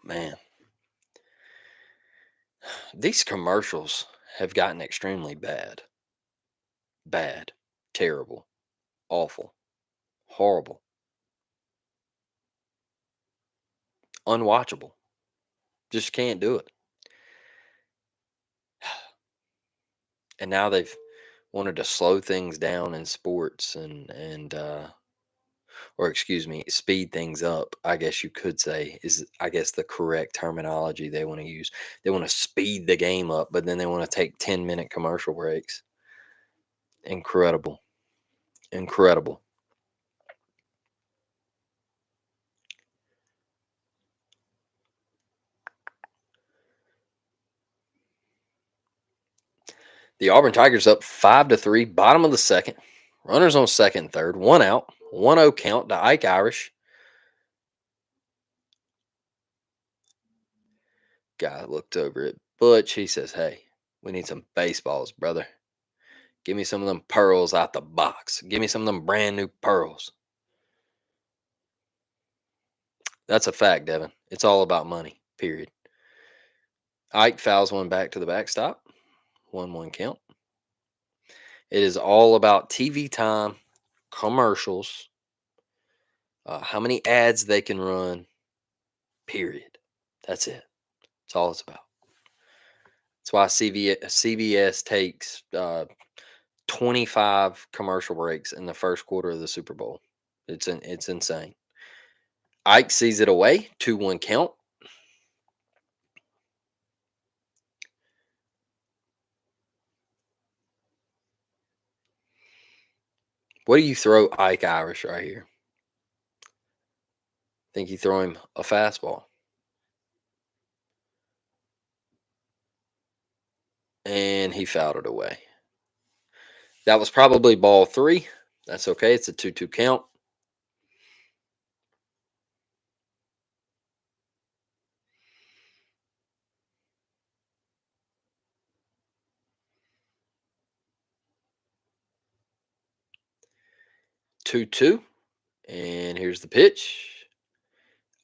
Speaker 1: Man, these commercials have gotten extremely bad. Bad. Terrible. Awful. Horrible. Unwatchable. Just can't do it. And now they've wanted to slow things down in sports or excuse me, speed things up, I guess you could say, is I guess the correct terminology they want to use. They want to speed the game up, but then they want to take 10-minute commercial breaks. Incredible. Incredible. The Auburn Tigers up 5-3, bottom of the second. Runners on second and third, one out, 1-0 count to Ike Irish. Guy looked over at Butch. He says, "Hey, we need some baseballs, brother. Give me some of them pearls out the box. Give me some of them brand new pearls." That's a fact, Devin. It's all about money, period. Ike fouls one back to the backstop. 1-1 count. It is all about TV time, commercials, how many ads they can run, period. That's it. That's all it's about. That's why CBS takes 25 commercial breaks in the first quarter of the Super Bowl. It's insane. Ike sees it away, 2-1 count. What do you throw Ike Irish right here? Think you throw him a fastball. And he fouled it away. That was probably ball three. That's okay. It's a 2-2 count. Two. And here's the pitch.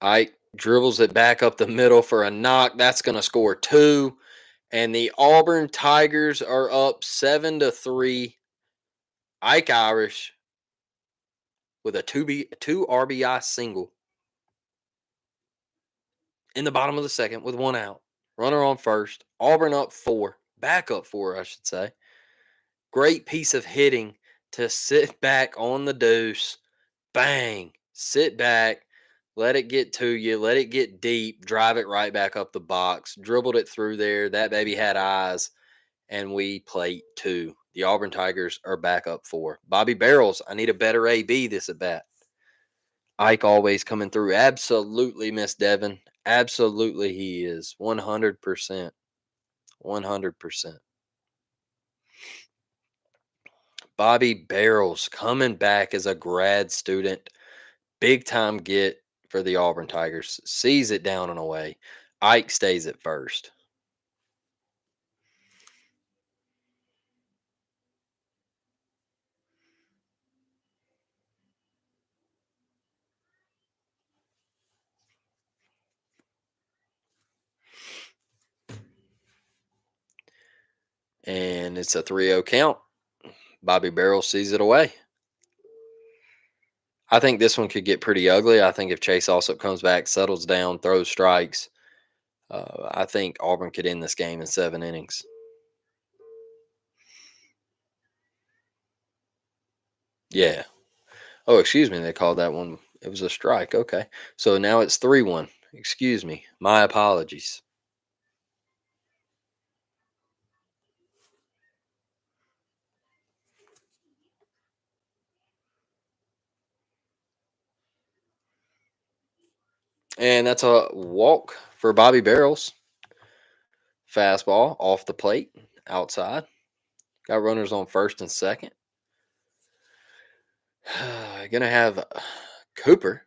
Speaker 1: Ike dribbles it back up the middle for a knock. That's going to score two. And the Auburn Tigers are up 7-3. Ike Irish with a two RBI single in the bottom of the second with one out. Runner on first. Auburn up four. Back up four, I should say. Great piece of hitting to sit back on the deuce. Bang. Sit back. Let it get to you. Let it get deep. Drive it right back up the box. Dribbled it through there. That baby had eyes. And we plate two. The Auburn Tigers are back up four. Bobby Barrels, I need a better AB this at bat. Ike always coming through. Absolutely, Miss Devon. Absolutely, he is. 100%. 100%. Bobby Barrels coming back as a grad student. Big time get for the Auburn Tigers. Sees it down and away. Ike stays at first. And it's a 3-0 count. Bobby Barrels sees it away. I think this one could get pretty ugly. I think if Chase also comes back, settles down, throws strikes, I think Auburn could end this game in 7 innings. Yeah. Oh, excuse me. They called that one. It was a strike. Okay. So now it's 3-1. Excuse me. My apologies. And that's a walk for Bobby Barrels. Fastball off the plate, outside. Got runners on first and second. Gonna have Cooper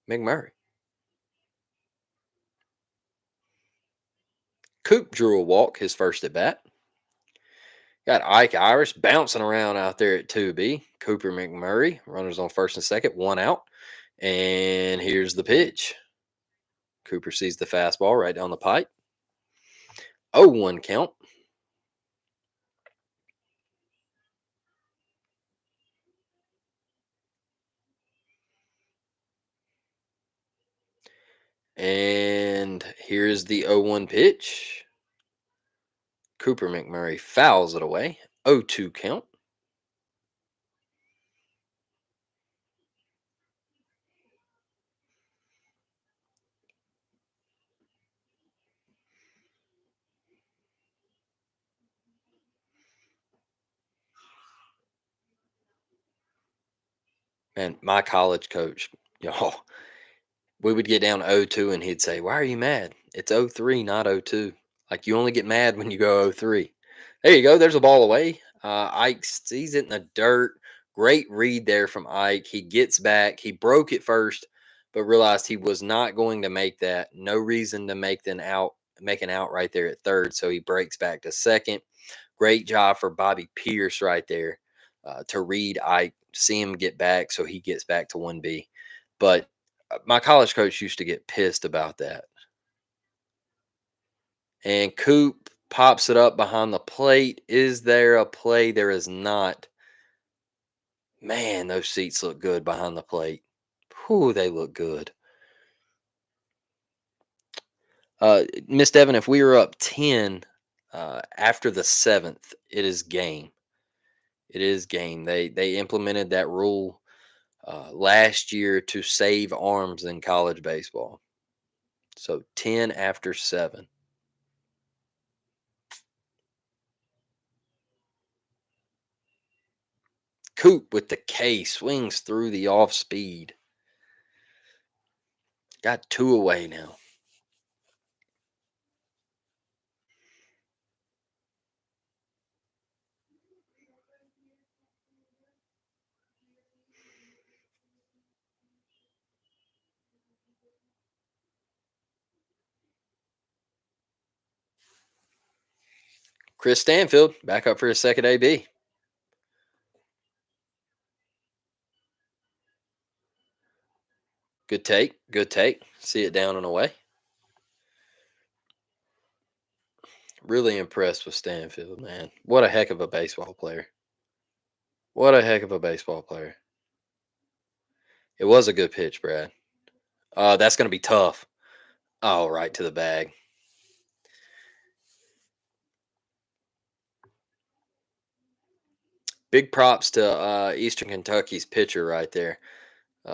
Speaker 1: McMurray. Coop drew a walk his first at bat. Got Ike Irish bouncing around out there at 2B. Cooper McMurray, runners on first and second, one out. And here's the pitch. Cooper sees the fastball right down the pipe. 0-1 count. And here's the 0-1 pitch. Cooper McMurray fouls it away. 0-2 count. Man, my college coach, y'all, we would get down 0-2 and he'd say, "Why are you mad? It's 0-3, not 0-2. Like you only get mad when you go 0-3." There you go. There's a ball away. Ike sees it in the dirt. Great read there from Ike. He gets back. He broke it first, but realized he was not going to make that. No reason to make an out right there at third. So he breaks back to second. Great job for Bobby Pierce right there to read Ike, see him get back, so he gets back to 1B. But my college coach used to get pissed about that. And Coop pops it up behind the plate. Is there a play? There is not. Man, those seats look good behind the plate. Whew, they look good. Miss Devon, if we were up 10 after the seventh, it is game. It is game. They implemented that rule last year to save arms in college baseball. So 10 after 7. Coop with the K swings through the off speed. Got two away now. Chris Stanfield back up for his second AB. Good take. Good take. See it down and away. Really impressed with Stanfield, man. What a heck of a baseball player. What a heck of a baseball player. It was a good pitch, Brad. That's going to be tough. Oh, right to the bag. Big props to Eastern Kentucky's pitcher right there.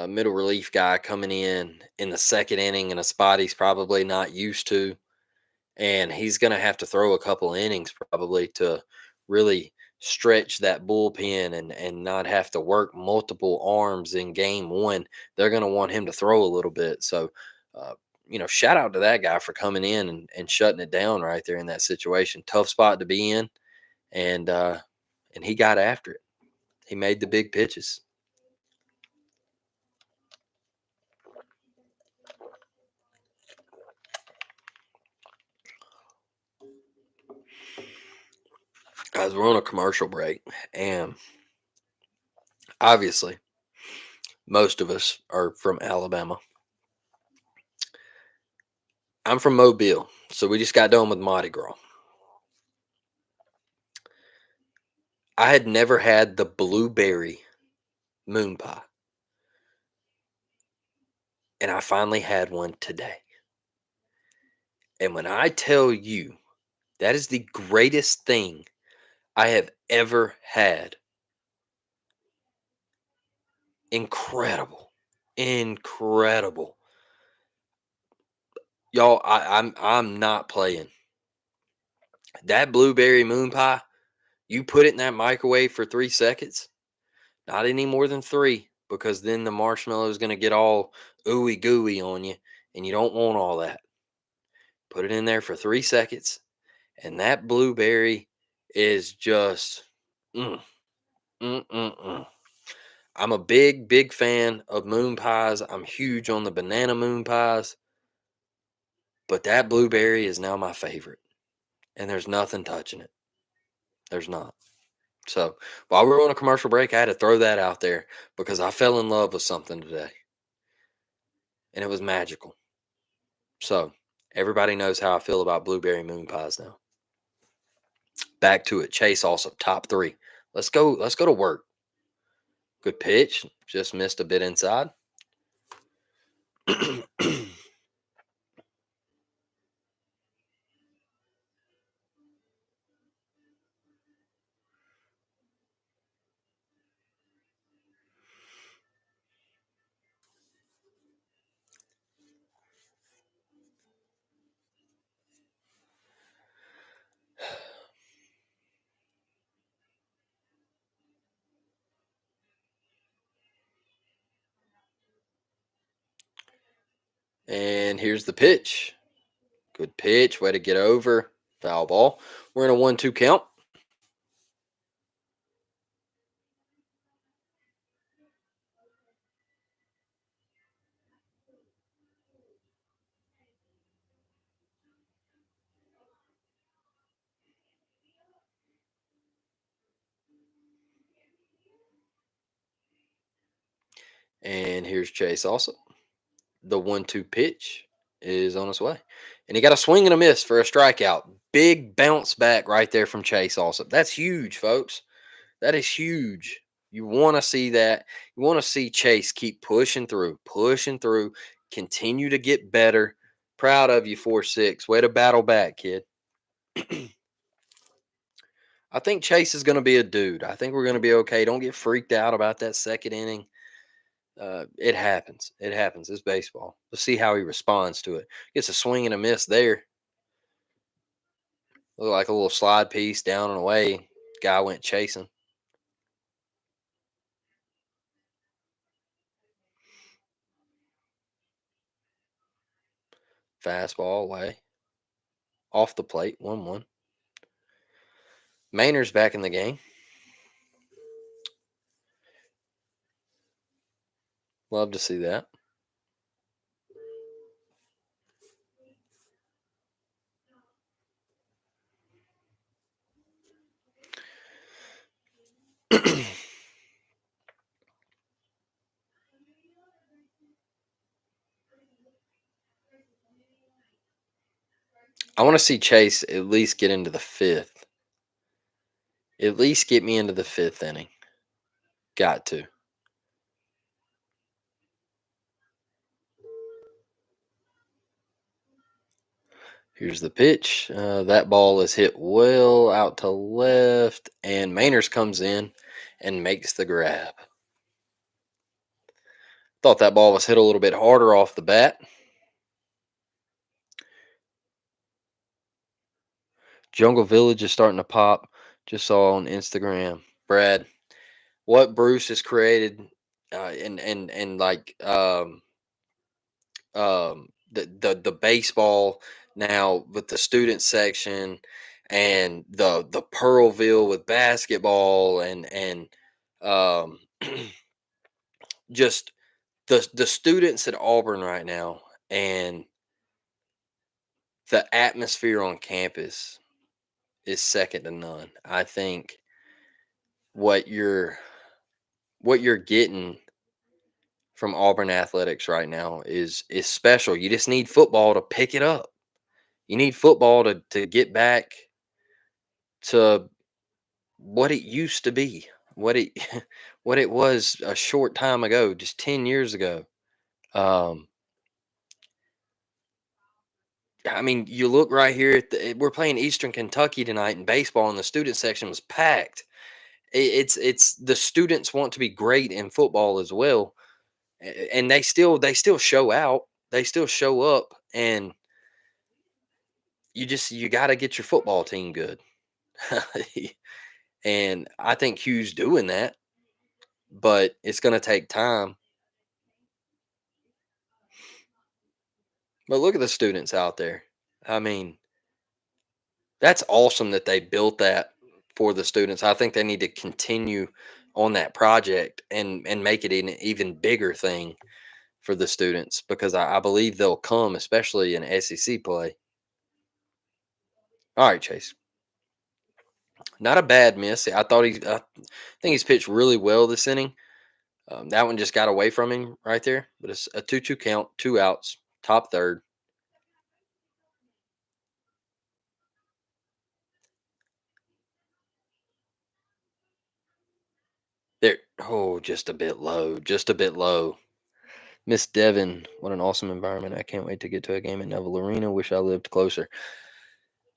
Speaker 1: Middle relief guy coming in the second inning in a spot he's probably not used to. And he's going to have to throw a couple innings probably to really stretch that bullpen and not have to work multiple arms in game one. They're going to want him to throw a little bit. So, uh, shout out to that guy for coming in and shutting it down right there in that situation. Tough spot to be in, and he got after it. He made the big pitches. Guys, we're on a commercial break, and obviously, most of us are from Alabama. I'm from Mobile, so we just got done with Mardi Gras. I had never had the blueberry moon pie, and I finally had one today. And when I tell you that is the greatest thing I have ever had, incredible, incredible, y'all. I'm not playing. That blueberry moon pie, you put it in that microwave for 3 seconds, not any more than three, because then the marshmallow is going to get all ooey gooey on you, and you don't want all that. Put it in there for 3 seconds, and that blueberry is just mm, mm, mm, mm. I'm a big fan of moon pies. I'm huge on the banana moon pies, but that blueberry is now my favorite, and there's nothing touching it. There's not. So while we were on a commercial break, I had to throw that out there because I fell in love with something today, and it was magical. So everybody knows how I feel about blueberry moon pies now. Back to it. Chase also top three. Let's go. Let's go to work. Good pitch. Just missed a bit inside. And here's the pitch. Good pitch. Way to get over. Foul ball. We're in a 1-2 count. And here's Chase also. The 1-2 pitch is on its way. And he got a swing and a miss for a strikeout. Big bounce back right there from Chase also. That's huge, folks. That is huge. You want to see that. You want to see Chase keep pushing through, continue to get better. Proud of you, 4-6. Way to battle back, kid. I think Chase is going to be a dude. I think we're going to be okay. Don't get freaked out about that second inning. It happens. It happens. It's baseball. Let's see how he responds to it. Gets a swing and a miss there. Looked like a little slide piece down and away. Guy went chasing. Fastball away. Off the plate. 1-1. Mainer's back in the game. Love to see that. I want to see Chase at least get into the fifth. At least get me into the fifth inning. Got to. Here's the pitch. That ball is hit well out to left, and Mainers comes in and makes the grab. Thought that ball was hit a little bit harder off the bat. Jungle Village is starting to pop. Just saw on Instagram. Brad, what Bruce has created, and like the baseball now with the student section and the Pearlville with basketball and um just the students at Auburn right now and the atmosphere on campus is second to none. I think what you're what you're getting from Auburn athletics right now is special. You just need football to pick it up. You need football to get back to what it used to be, what it what it was a short time ago, just 10 years ago. Um, I mean, you look right here we're playing Eastern Kentucky tonight in baseball, and the student section was packed. It's the students want to be great in football as well, and they still show out, they still show up, and you got to get your football team good. And I think Hugh's doing that, but it's going to take time. But look at the students out there. I mean, that's awesome that they built that for the students. I think they need to continue on that project and make it an even bigger thing for the students because I believe they'll come, especially in SEC play. All right, Chase. Not a bad miss. I think he's pitched really well this inning. That one just got away from him right there, but it's a 2-2 count, 2 outs, top third. There, oh, just a bit low, just a bit low. Miss Devon, what an awesome environment. I can't wait to get to a game at Neville Arena. Wish I lived closer.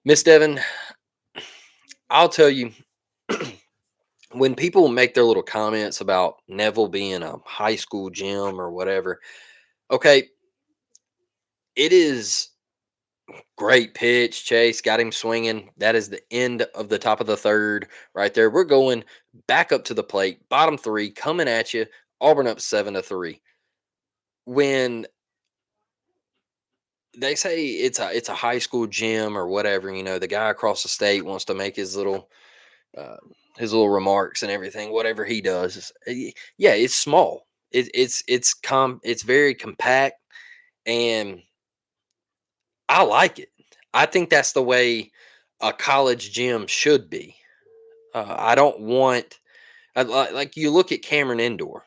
Speaker 1: Miss Devon, I'll tell you, when people make their little comments about Neville being a high school gym or whatever, okay, it is great pitch. Chase got him swinging. That is the end of the top of the third right there. We're going back up to the plate, bottom three coming at you. Auburn up 7-3. When they say it's a high school gym or whatever. The guy across the state wants to make uh, his little remarks and everything. Whatever he does, yeah, it's small. It's very compact, and I like it. I think that's the way a college gym should be. I don't want like you look at Cameron Indoor,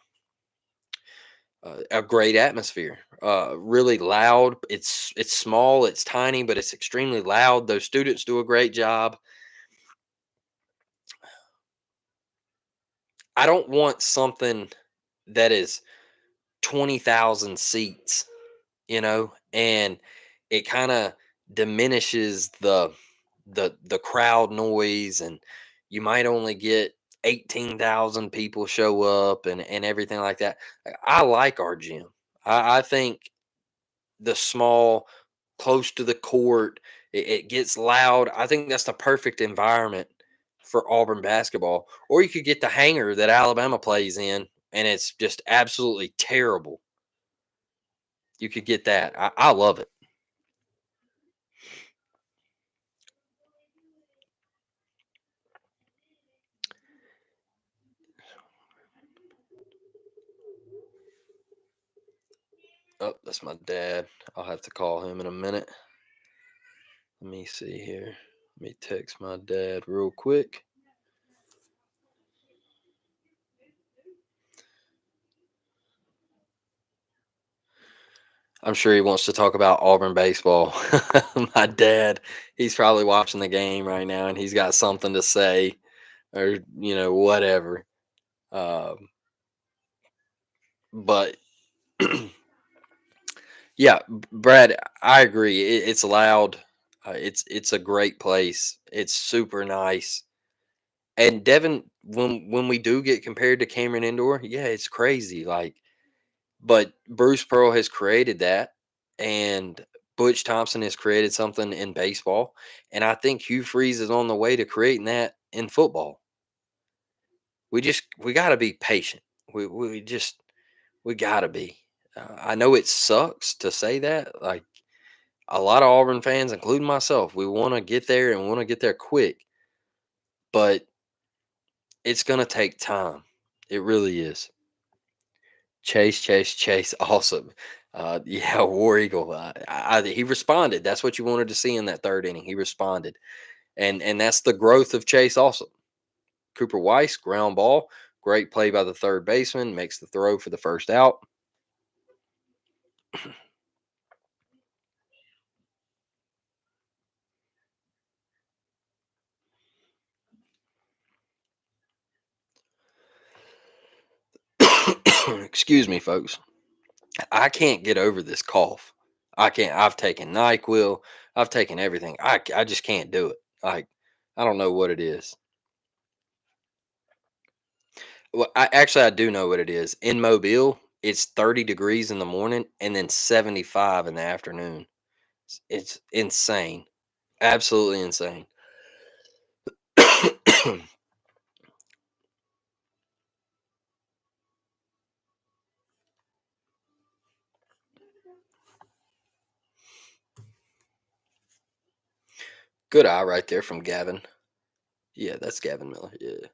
Speaker 1: a great atmosphere, really loud. It's small, it's tiny, but it's extremely loud. Those students do a great job. I don't want something that is 20,000 seats, and it kind of diminishes the crowd noise, and you might only get 18,000 people show up and everything like that. I like our gym. I think the small, close to the court, it gets loud. I think that's the perfect environment for Auburn basketball. Or you could get the hangar that Alabama plays in, and it's just absolutely terrible. You could get that. I love it. Oh, that's my dad. I'll have to call him in a minute. Let me see here. Let me text my dad real quick. I'm sure he wants to talk about Auburn baseball. My dad, he's probably watching the game right now, and he's got something to say, or whatever. Um, but yeah, Brad, I agree. It's loud. It's a great place. It's super nice. And Devin, when we do get compared to Cameron Indoor, yeah, it's crazy. But Bruce Pearl has created that, and Butch Thompson has created something in baseball, and I think Hugh Freeze is on the way to creating that in football. We got to be patient. We got to be. I know it sucks to say that. Like a lot of Auburn fans, including myself, we want to get there and want to get there quick, but it's gonna take time. It really is. Chase, Chase, Chase, awesome. Yeah, War Eagle. He responded. That's what you wanted to see in that third inning. He responded, and that's the growth of Chase. Also, Cooper Weiss, ground ball, great play by the third baseman, makes the throw for the first out. Excuse me, folks. I can't get over this cough. I can't. I've taken Nyquil. I've taken everything. I just can't do it. Like I don't know what it is. Well, I do know what it is. In Mobile, it's 30 degrees in the morning and then 75 in the afternoon. It's insane. Absolutely insane. Good eye right there from Gavin. Yeah, that's Gavin Miller. Yeah.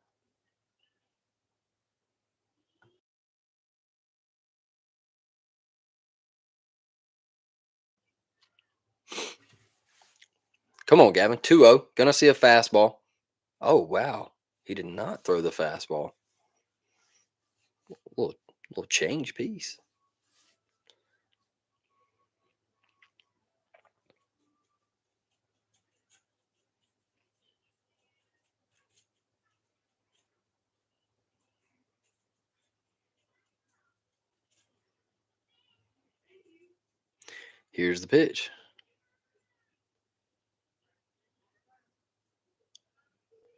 Speaker 1: Come on, Gavin. 2-0. Gonna see a fastball. Oh, wow. He did not throw the fastball. Little, little change piece. Here's the pitch.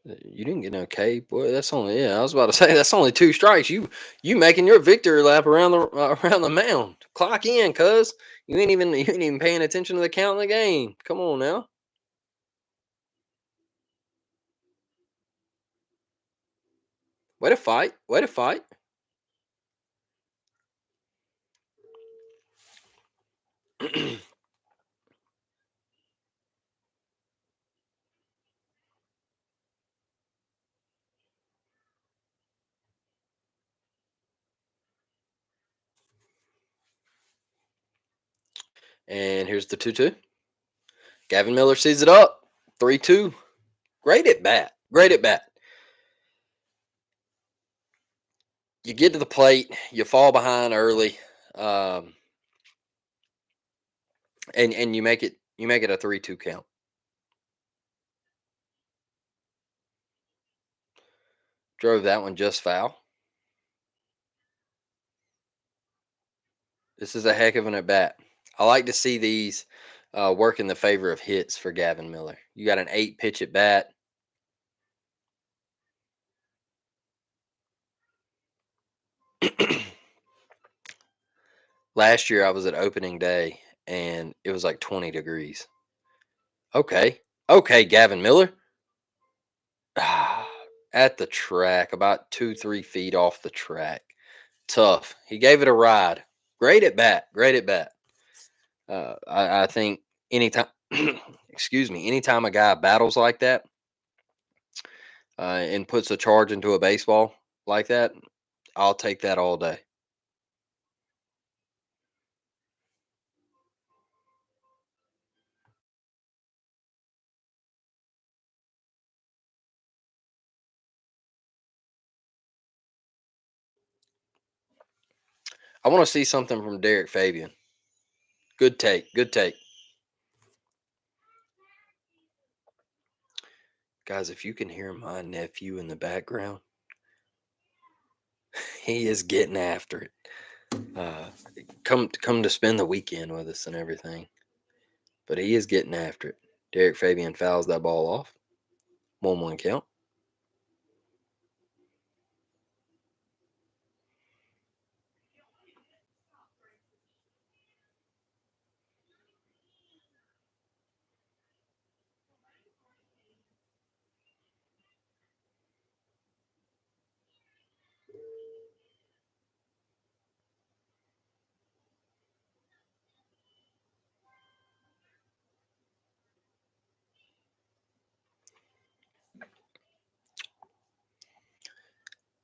Speaker 1: You didn't get no K, boy. That's only yeah. I was about to say that's only two strikes. You making your victory lap around the mound. Clock in, cuz you ain't even paying attention to the count in the game. Come on now. Way to fight. Way to fight. And here's the 2-2. Gavin Miller sees it up. 3-2. Great at bat. Great at bat. You get to the plate, you fall behind early, um, and you make it a 3-2 count. Drove that one just foul. This is a heck of an at bat. I like to see these work in the favor of hits for Gavin Miller. You got an 8 pitch at bat. Last year I was at opening day and it was like 20 degrees. Okay. Okay, Gavin Miller. At the track, about 2, 3 feet off the track. Tough. He gave it a ride. Great at bat. Great at bat. I think anytime, excuse me, anytime a guy battles like that and puts a charge into a baseball like that, I'll take that all day. I want to see something from Derek Fabian. Good take. Good take. Guys, if you can hear my nephew in the background, he is getting after it. Uh, come to spend the weekend with us and everything, but he is getting after it. Derek Fabian fouls that ball off. 1-1 count.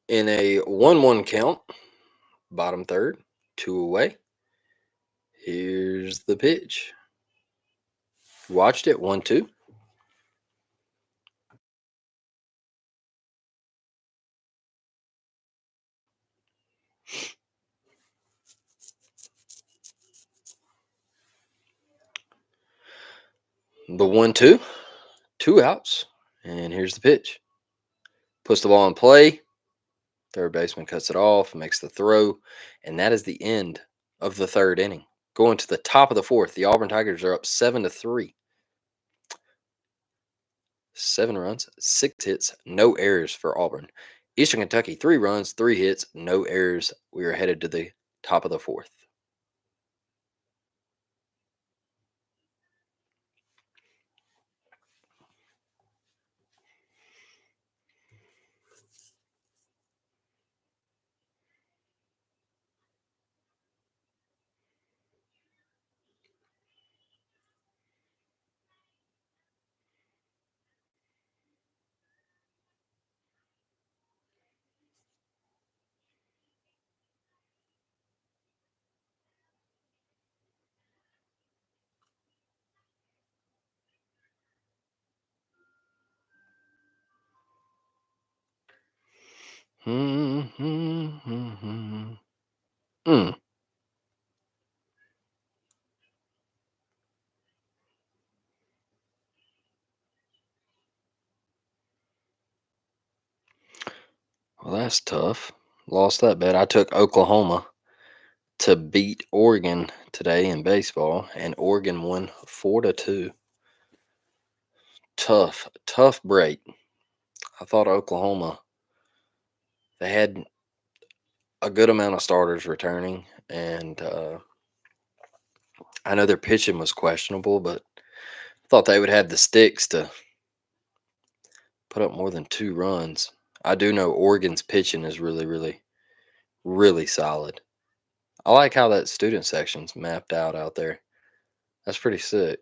Speaker 1: In a 1-1 count, bottom third, 2 away. Here's the pitch. Watched it. 1-2. The 1-2. 2 outs. And here's the pitch. Puts the ball in play. Third baseman cuts it off, makes the throw, and that is the end of the third inning. Going to the top of the fourth, the Auburn Tigers are up 7-3. 7 runs, 6 hits, no errors for Auburn. Eastern Kentucky, 3 runs, 3 hits, no errors. We are headed to the top of the fourth. Mm. Well, that's tough. Lost that bet. I took Oklahoma to beat Oregon today in baseball, and Oregon won 4-2. Tough break. I thought Oklahoma, they had a good amount of starters returning, and I know their pitching was questionable, but I thought they would have the sticks to put up more than 2 runs. I do know Oregon's pitching is really, really, really solid. I like how that student section's mapped out there. That's pretty sick.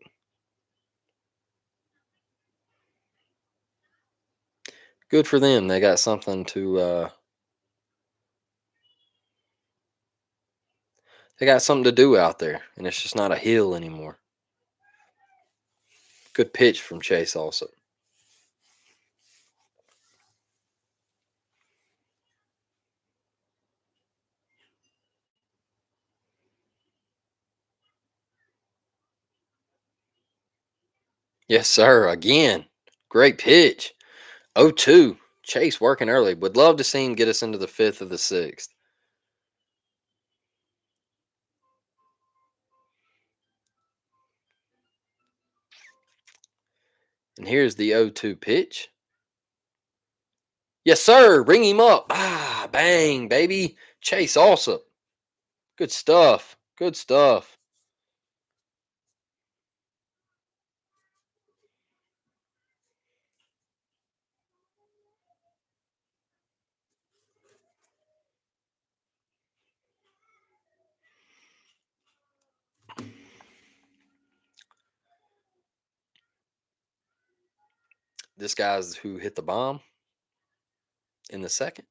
Speaker 1: Good for them. They got something to They got something to do out there, and it's just not a hill anymore. Good pitch from Chase also. Yes, sir. Again, great pitch. 0-2. Chase working early. Would love to see him get us into the fifth of the sixth. And here's the 0-2 pitch. Yes, sir. Ring him up. Ah, bang, baby. Chase also. Good stuff. Good stuff. This guy's who hit the bomb in the second.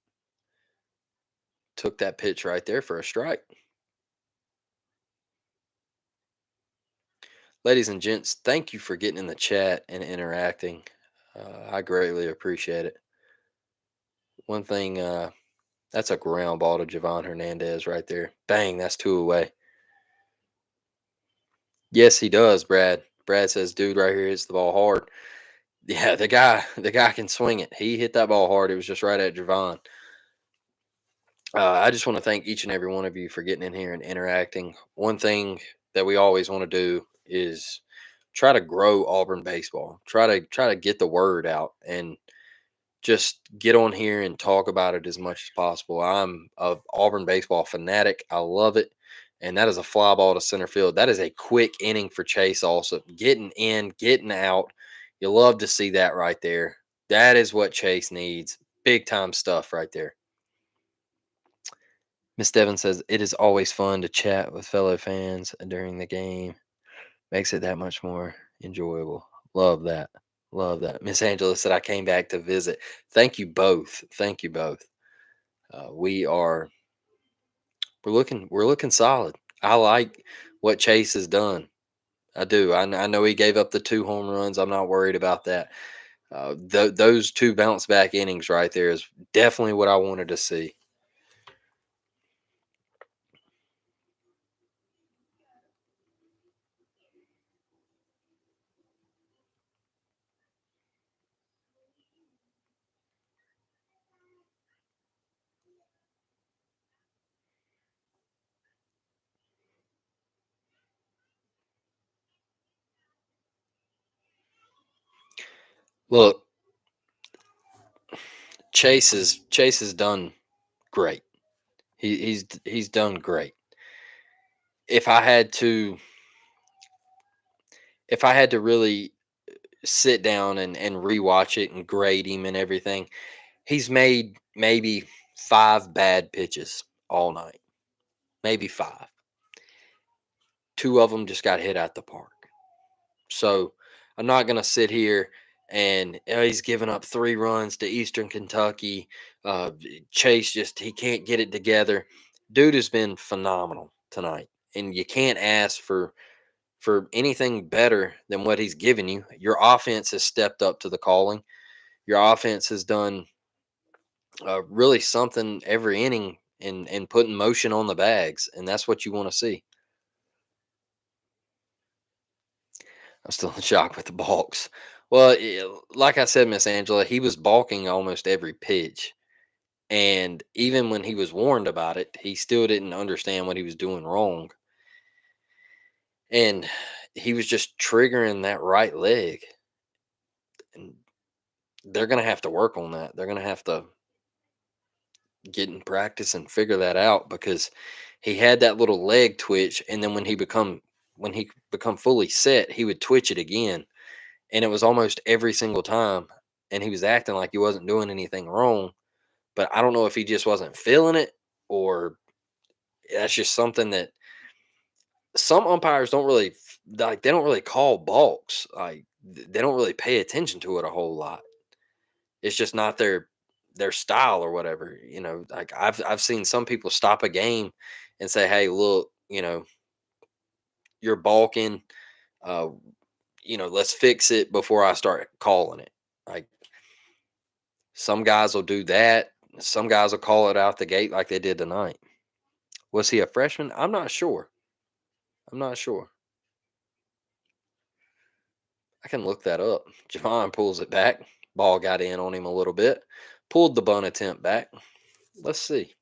Speaker 1: Took that pitch right there for a strike. Ladies and gents, thank you for getting in the chat and interacting. I greatly appreciate it. One thing, that's a ground ball to Javon Hernandez right there. Bang, that's two away. Yes, he does, Brad. Brad says, dude right here hits the ball hard. Yeah, the guy can swing it. He hit that ball hard. It was just right at Javon. I just want to thank each and every one of you for getting in here and interacting. One thing that we always want to do is try to grow Auburn baseball. Try to get the word out and just get on here and talk about it as much as possible. I'm a Auburn baseball fanatic. I love it. And that is a fly ball to center field. That is a quick inning for Chase also. Getting in, getting out. You love to see that right there. That is what Chase needs. Big time stuff right there. Miss Devon says it is always fun to chat with fellow fans during the game. Makes it that much more enjoyable. Love that. Love that. Miss Angela said I came back to visit. Thank you both. Thank you both. We're looking solid. I like what Chase has done. I do. I know he gave up the two home runs. I'm not worried about that. Those two bounce back innings right there is definitely what I wanted to see. Look, Chase has done great. He's done great. If I had to if I had to really sit down and rewatch it and grade him and everything, he's made maybe five bad pitches all night. Maybe five. Two of them just got hit at the park. So I'm not gonna sit here and he's given up 3 runs to Eastern Kentucky. Chase just he can't get it together. Dude has been phenomenal tonight, and you can't ask for anything better than what he's given you. Your offense has stepped up to the calling. Your offense has done really something every inning and putting motion on the bags, and that's what you want to see. I'm still in shock with the balks. Well, like I said, Miss Angela, he was balking almost every pitch. And even when he was warned about it, he still didn't understand what he was doing wrong. And he was just triggering that right leg. And they're going to have to work on that. They're going to have to get in practice and figure that out because he had that little leg twitch. And then when he become fully set, he would twitch it again. And it was almost every single time. And he was acting like he wasn't doing anything wrong. But I don't know if he just wasn't feeling it or that's just something that some umpires don't really like. They don't really call balks. Like they don't really pay attention to it a whole lot. It's just not their style or whatever. Like I've seen some people stop a game and say, "Hey, look." you know, you're balking. Uh, let's fix it before I start calling it. Like some guys will do that. Some guys will call it out the gate like they did tonight. Was he a freshman? I'm not sure. I'm not sure. I can look that up. Javon pulls it back. Ball got in on him a little bit. Pulled the bunt attempt back. Let's see.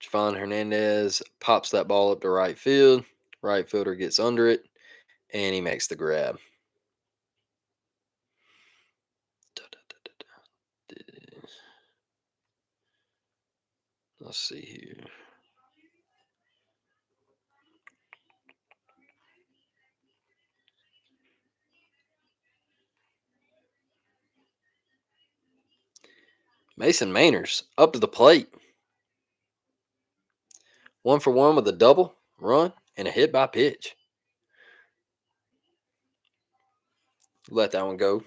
Speaker 1: Javon Hernandez pops that ball up to right field. Right fielder gets under it, and he makes the grab. Let's see here. Mason Mainers up to the plate. 1 for 1 with a double, run, and a hit by pitch. Let that one go.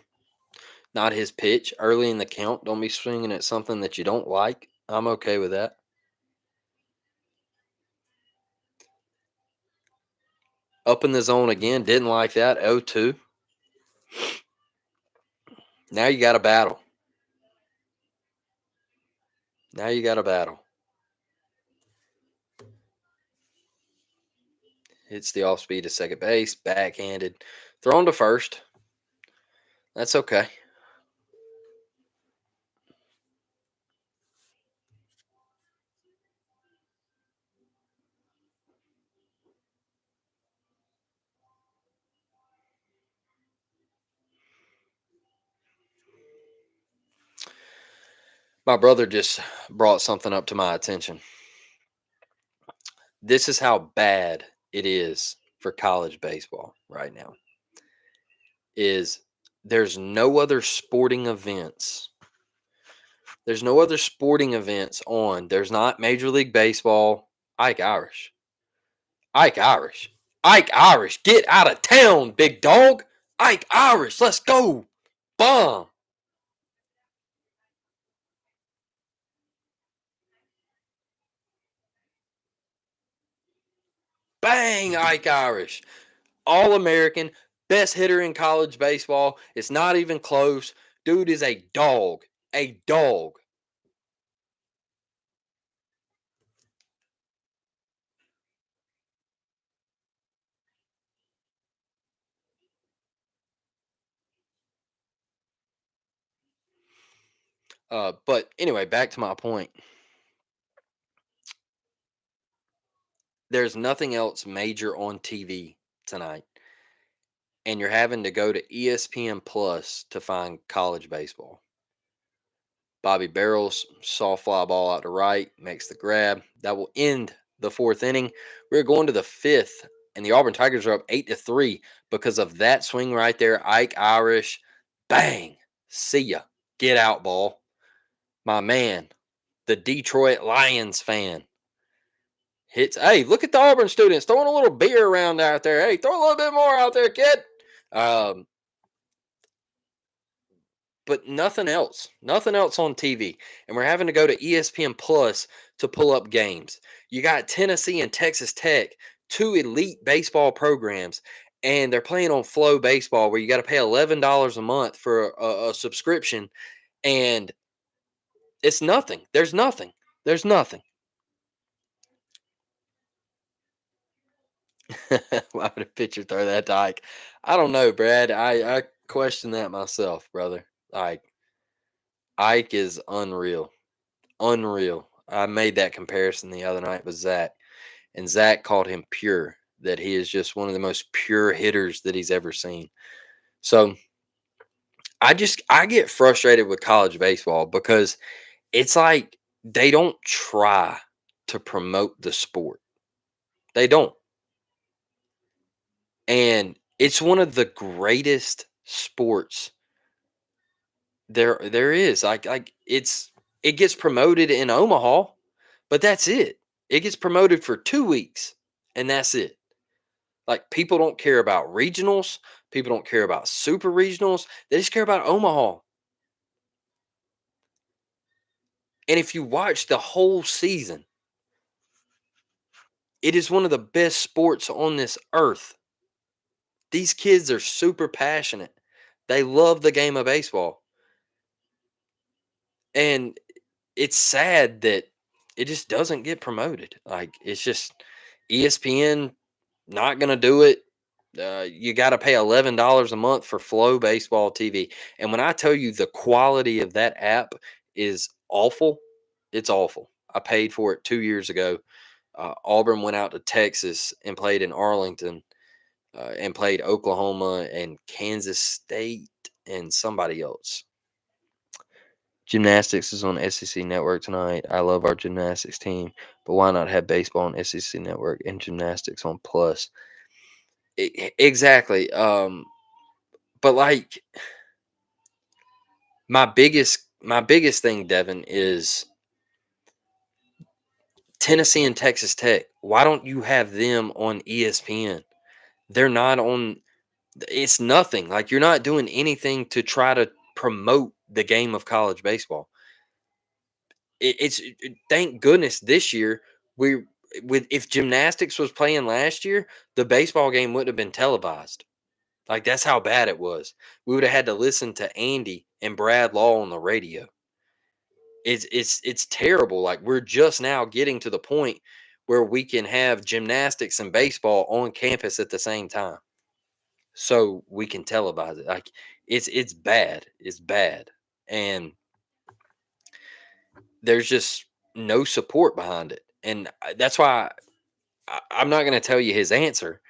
Speaker 1: Not his pitch. Early in the count, don't be swinging at something that you don't like. I'm okay with that. Up in the zone again. Didn't like that. 0-2. Now you got a battle. Now you got a battle. Hits the off speed to second base. Backhanded. Thrown to first. That's okay. My brother just brought something up to my attention. This is how bad it is for college baseball right now. Is there's no other sporting events. There's no other sporting events on. There's not Major League Baseball. Ike Irish. Ike Irish. Ike Irish. Get out of town, big dog. Ike Irish. Let's go. Bomb. Bang, Ike Irish. All American. Best hitter in college baseball. It's not even close. Dude is a dog. A dog. But anyway, back to my point. There's nothing else major on TV tonight, and you're having to go to ESPN Plus to find college baseball. Bobby Barrels, soft fly ball out to right, makes the grab. That will end the fourth inning. We're going to the fifth, and the Auburn Tigers are up 8-3 because of that swing right there. Ike Irish, bang, see ya, get out, ball. My man, the Detroit Lions fan, hits. Hey, look at the Auburn students throwing a little beer around out there. Hey, throw a little bit more out there, kid. Um, but nothing else on TV. And we're having to go to ESPN Plus to pull up games. You got Tennessee and Texas Tech, two elite baseball programs, and they're playing on Flow Baseball where you got to pay $11 a month for a subscription. And it's nothing. There's nothing. There's nothing. Why would a pitcher throw that to Ike? I don't know, Brad. I question that myself, brother. Like Ike is unreal. Unreal. I made that comparison the other night with Zach, and Zach called him pure, that he is just one of the most pure hitters that he's ever seen. So I get frustrated with college baseball because it's like they don't try to promote the sport. They don't. And it's one of the greatest sports there is. Like it gets promoted in Omaha, but that's it. It gets promoted for 2 weeks, and that's it. Like, people don't care about regionals, people don't care about super regionals, they just care about Omaha. And if you watch the whole season, it is one of the best sports on this earth. These kids are super passionate. They love the game of baseball. And it's sad that it just doesn't get promoted. Like, it's just ESPN not going to do it. You got to pay $11 a month for Flow Baseball TV. And when I tell you the quality of that app is awful, it's awful. I paid for it 2 years ago. Auburn went out to Texas and played in Arlington, and played Oklahoma and Kansas State and somebody else. Gymnastics is on SEC Network tonight. I love our gymnastics team, but why not have baseball on SEC Network and gymnastics on Plus? Exactly. But like, my biggest thing, Devin, is Tennessee and Texas Tech. Why don't you have them on ESPN? They're not on. It's nothing. Like, you're not doing anything to try to promote the game of college baseball. Thank goodness this year we with if gymnastics was playing last year, the baseball game wouldn't have been televised. Like, that's how bad it was. We would have had to listen to Andy and Brad Law on the radio. It's terrible. Like, we're just now getting to the point where we can have gymnastics and baseball on campus at the same time, so we can televise it. Like, it's bad. It's bad, and there's just no support behind it. And that's why I'm not going to tell you his answer,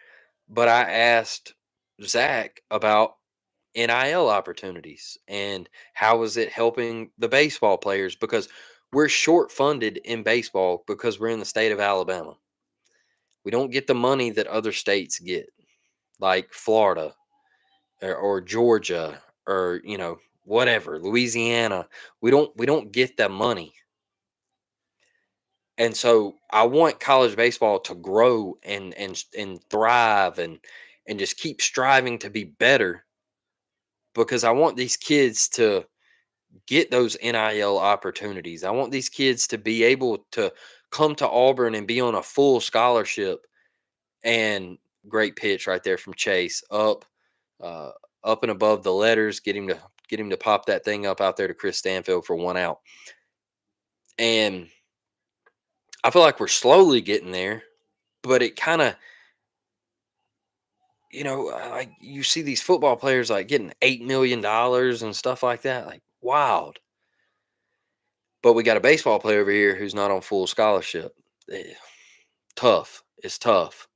Speaker 1: but I asked Zach about NIL opportunities and how is it helping the baseball players, because we're short funded in baseball because we're in the state of Alabama. We don't get the money that other states get, like Florida or Georgia, or whatever, Louisiana. We don't get that money. And so I want college baseball to grow and thrive and just keep striving to be better, because I want these kids to get those NIL opportunities. I want these kids to be able to come to Auburn and be on a full scholarship. And great pitch right there from Chase, uh, up and above the letters. Get him to pop that thing up out there to Chris Stanfield for one out. And I feel like we're slowly getting there, but it kind of, like, you see these football players like getting $8 million and stuff like that, like, wild. But we got a baseball player over here who's not on full scholarship. Eh, Tough. It's tough.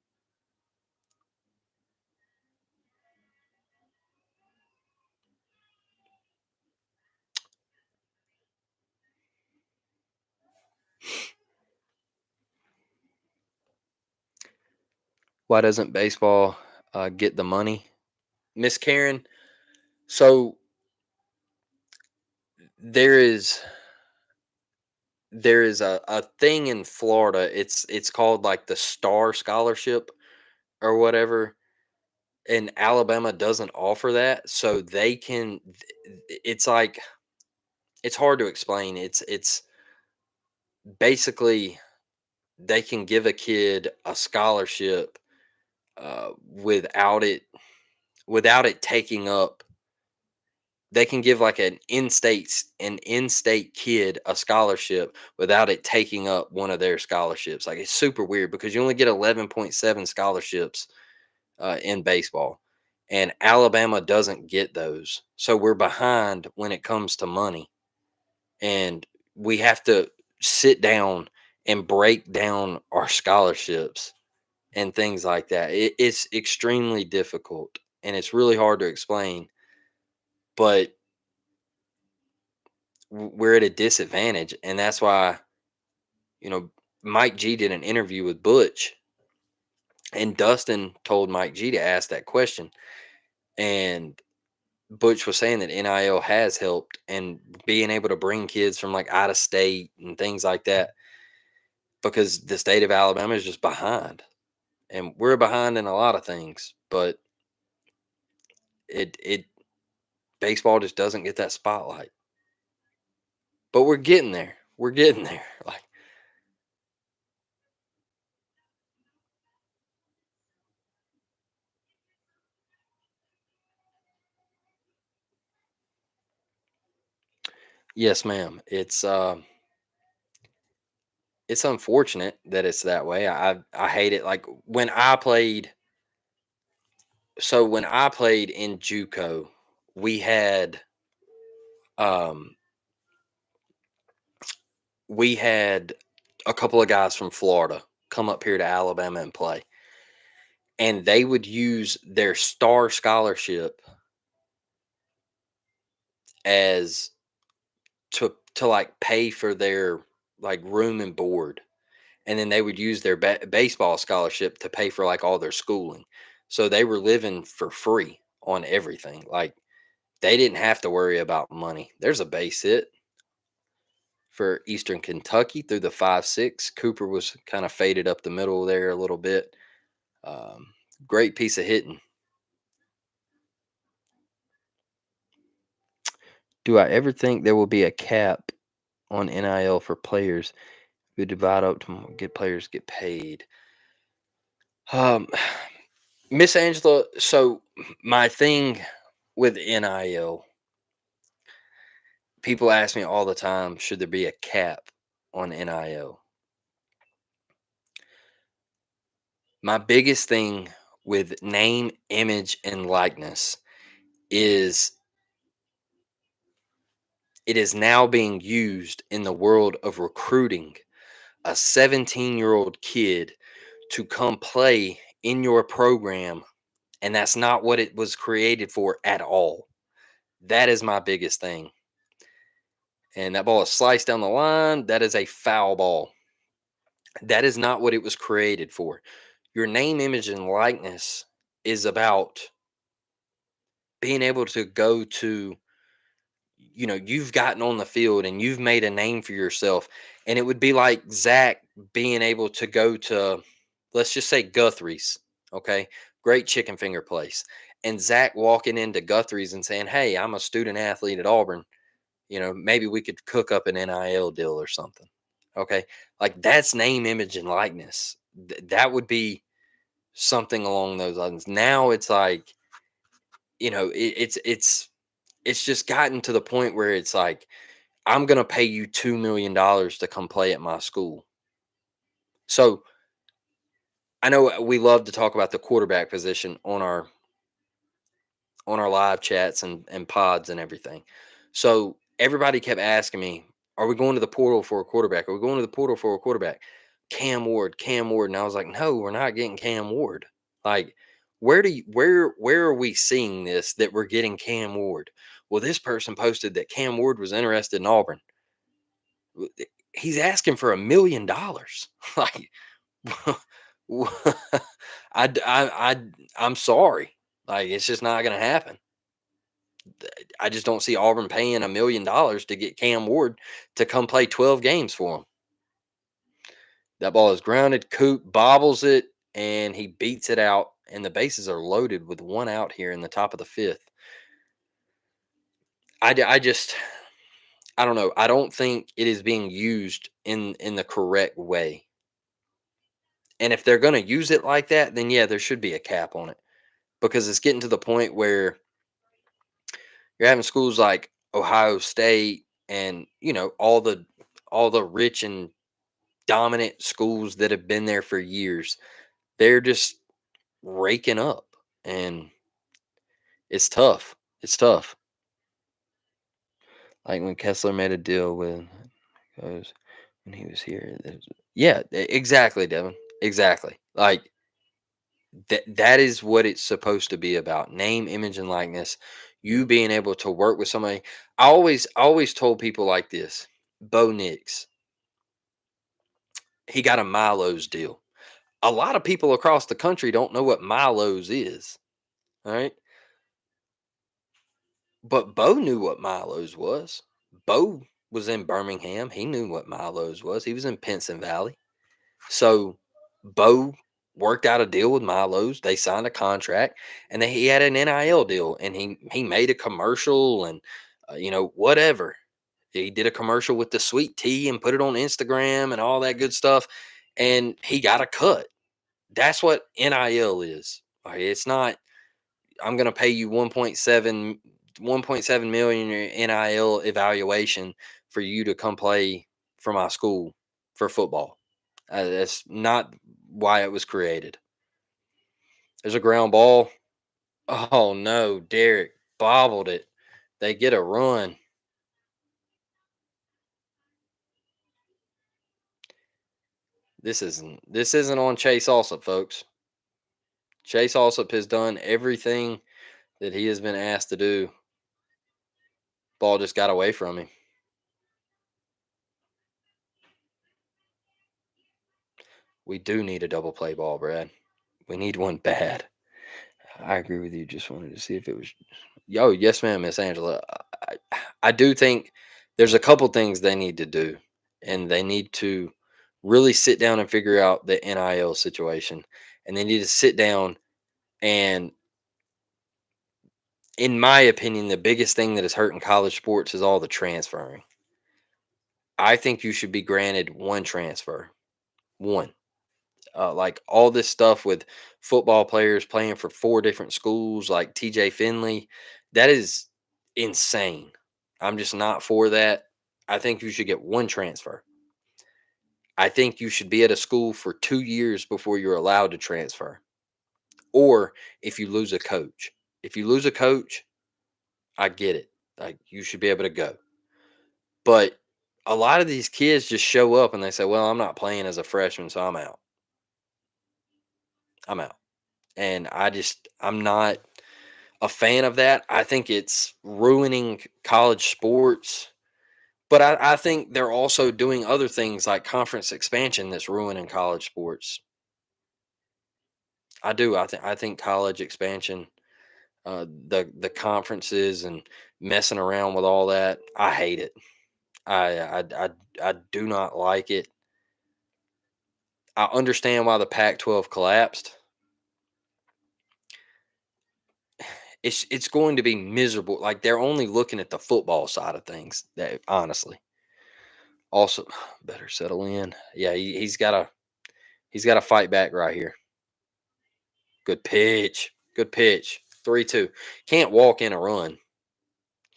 Speaker 1: Why doesn't baseball get the money, Miss Karen? So there is there is a thing in Florida. It's called like the Star Scholarship or whatever. And Alabama doesn't offer that, so they can. It's like, it's hard to explain. It's basically, they can give a kid a scholarship, without it taking up. They can give like an in-state kid a scholarship without it taking up one of their scholarships. Like, it's super weird because you only get 11.7 scholarships in baseball, and Alabama doesn't get those. So we're behind when it comes to money, and we have to sit down and break down our scholarships and things like that. It's extremely difficult and it's really hard to explain, but we're at a disadvantage. And that's why, you know, Mike G did an interview with Butch, and Dustin told Mike G to ask that question. And Butch was saying that NIL has helped, and being able to bring kids from like out of state and things like that, because the state of Alabama is just behind. and we're behind in a lot of things, but it baseball just doesn't get that spotlight. But we're getting there. We're getting there. Like, yes, ma'am. It's unfortunate that it's that way. I hate it. Like when I played in JUCO, we had um we had a couple of guys from Florida come up here to Alabama and play. And they would use their star scholarship as to like pay for their like room and board, and then they would use their baseball scholarship to pay for like all their schooling. So they were living for free on everything. Like, they didn't have to worry about money. There's a base hit for Eastern Kentucky through the 5-6. Cooper was kind of faded up the middle there a little bit. Um, Great piece of hitting. Do I ever think there will be a cap on NIL for players who divide up to get players get paid? Um, Miss Angela, so my thing with NIL, people ask me all the time, should there be a cap on NIL? My biggest thing with name, image, and likeness is it is now being used in the world of recruiting a 17-year-old kid to come play in your program, and that's not what it was created for at all. That is my biggest thing. And that ball is sliced down the line. That is a foul ball. That is not what it was created for. Your name, image, and likeness is about being able to go to, you've gotten on the field and you've made a name for yourself. And it would be like Zach being able to go to, let's just say Guthrie's, okay? Great chicken finger place. And Zach walking into Guthrie's and saying, "Hey, I'm a student athlete at Auburn. Maybe we could cook up an NIL deal or something." Okay. Like, that's name, image, and likeness. That would be something along those lines. Now it's like, it's just gotten to the point where it's like, I'm gonna pay you $2 million to come play at my school. So I know we love to talk about the quarterback position on our live chats and pods and everything. So everybody kept asking me, "Are we going to the portal for a quarterback? Are we going to the portal for a quarterback?" Cam Ward, Cam Ward, and I was like, "No, we're not getting Cam Ward." Like, where are we seeing this that we're getting Cam Ward? Well, this person posted that Cam Ward was interested in Auburn. He's asking for $1 million. Like, I'm sorry. Like, it's just not going to happen. I just don't see Auburn paying $1 million to get Cam Ward to come play 12 games for him. That ball is grounded. Coop bobbles it, and he beats it out. And the bases are loaded with one out here in the top of the fifth. I just, I don't know. I don't think it is being used in the correct way. And if they're going to use it like that, then yeah, there should be a cap on it, because it's getting to the point where you're having schools like Ohio State and all the rich and dominant schools that have been there for years. They're just raking up, and it's tough. It's tough. Like when Kessler made a deal with goes when he was here. Yeah, exactly, Devin. Exactly. Like, that is what it's supposed to be about. Name, image, and likeness. You being able to work with somebody. I always told people like this. Bo Nix, he got a Milo's deal. A lot of people across the country don't know what Milo's is. All right. But Bo knew what Milo's was. Bo was in Birmingham. He knew what Milo's was. He was in Pinson Valley. So Bo worked out a deal with Milo's. They signed a contract, and then he had an NIL deal, and he made a commercial, and whatever. He did a commercial with the sweet tea and put it on Instagram and all that good stuff, and he got a cut. That's what NIL is. Like, it's not, I'm going to pay you 1.7 million in NIL evaluation for you to come play for my school for football. That's not why it was created. There's a ground ball. Oh no, Derek bobbled it. They get a run. This isn't on Chase Allsup, folks. Chase Allsup has done everything that he has been asked to do. Ball just got away from him. We do need a double play ball, Brad. We need one bad. I agree with you. Just wanted to see if it was. Yo, yes, ma'am, Miss Angela. I do think there's a couple things they need to do, and they need to really sit down and figure out the NIL situation, and they need to sit down and, in my opinion, the biggest thing that is hurting college sports is all the transferring. I think you should be granted one transfer, one. Like all this stuff with football players playing for four different schools, like TJ Finley, that is insane. I'm just not for that. I think you should get one transfer. I think you should be at a school for 2 years before you're allowed to transfer. Or if you lose a coach. If you lose a coach, I get it. Like, you should be able to go. But a lot of these kids just show up and they say, "Well, I'm not playing as a freshman, so I'm out. I'm out." And I'm not a fan of that. I think it's ruining college sports. But I think they're also doing other things like conference expansion that's ruining college sports. I do. I think college expansion, the conferences and messing around with all that, I hate it. I do not like it. I understand why the Pac-12 collapsed. It's going to be miserable. Like, they're only looking at the football side of things. That, honestly, also better settle in. Yeah, he's got to fight back right here. Good pitch. Good pitch. 3-2. Can't walk in a run.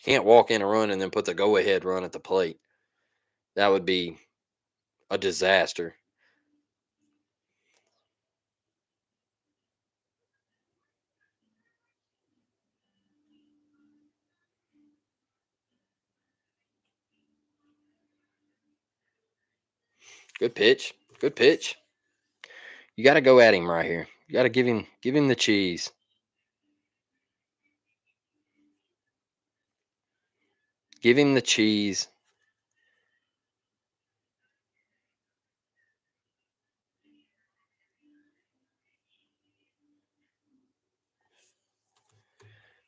Speaker 1: Can't walk in a run and then put the go ahead run at the plate. That would be a disaster. Good pitch. Good pitch. You got to go at him right here. You got to give him the cheese. Give him the cheese.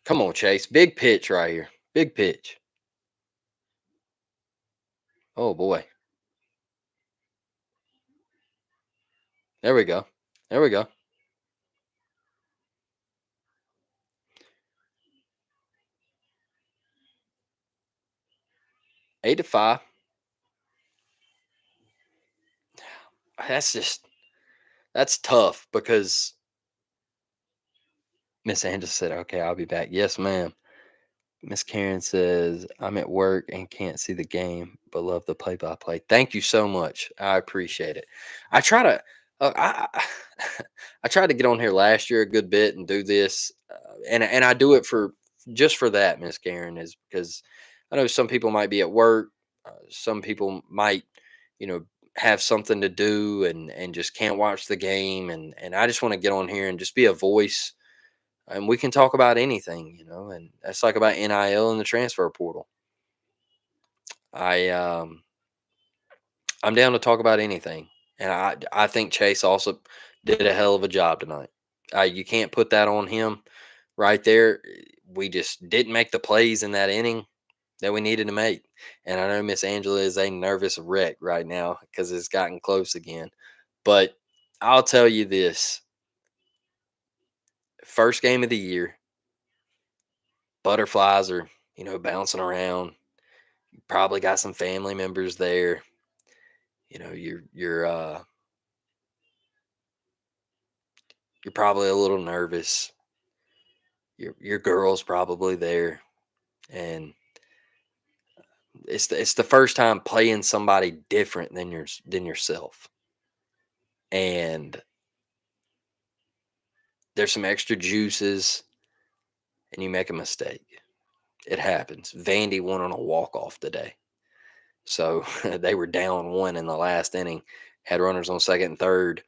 Speaker 1: Come on, Chase. Big pitch right here. Big pitch. Oh boy. There we go. There we go. 8-5. That's tough because Miss Angela said, "Okay, I'll be back." Yes, ma'am. Miss Karen says, "I'm at work and can't see the game, but love the play-by-play." Thank you so much. I appreciate it. I try to, I tried to get on here last year a good bit and do this, and I do it for just for that, Miss Karen, is because I know some people might be at work, some people might, you know, have something to do and just can't watch the game, and I just want to get on here and just be a voice, and we can talk about anything, and that's like about NIL and the transfer portal. I I'm down to talk about anything, and I think Chase also did a hell of a job tonight. You can't put that on him right there. We just didn't make the plays in that inning that we needed to make, and I know Miss Angela is a nervous wreck right now because it's gotten close again, but I'll tell you this: first game of the year, butterflies are bouncing around. You probably got some family members there. You're probably a little nervous. Your girl's probably there, and it's the first time playing somebody different than yourself, and there's some extra juices, and you make a mistake. It happens. Vandy won on a walk off today, so they were down one in the last inning, had runners on second and third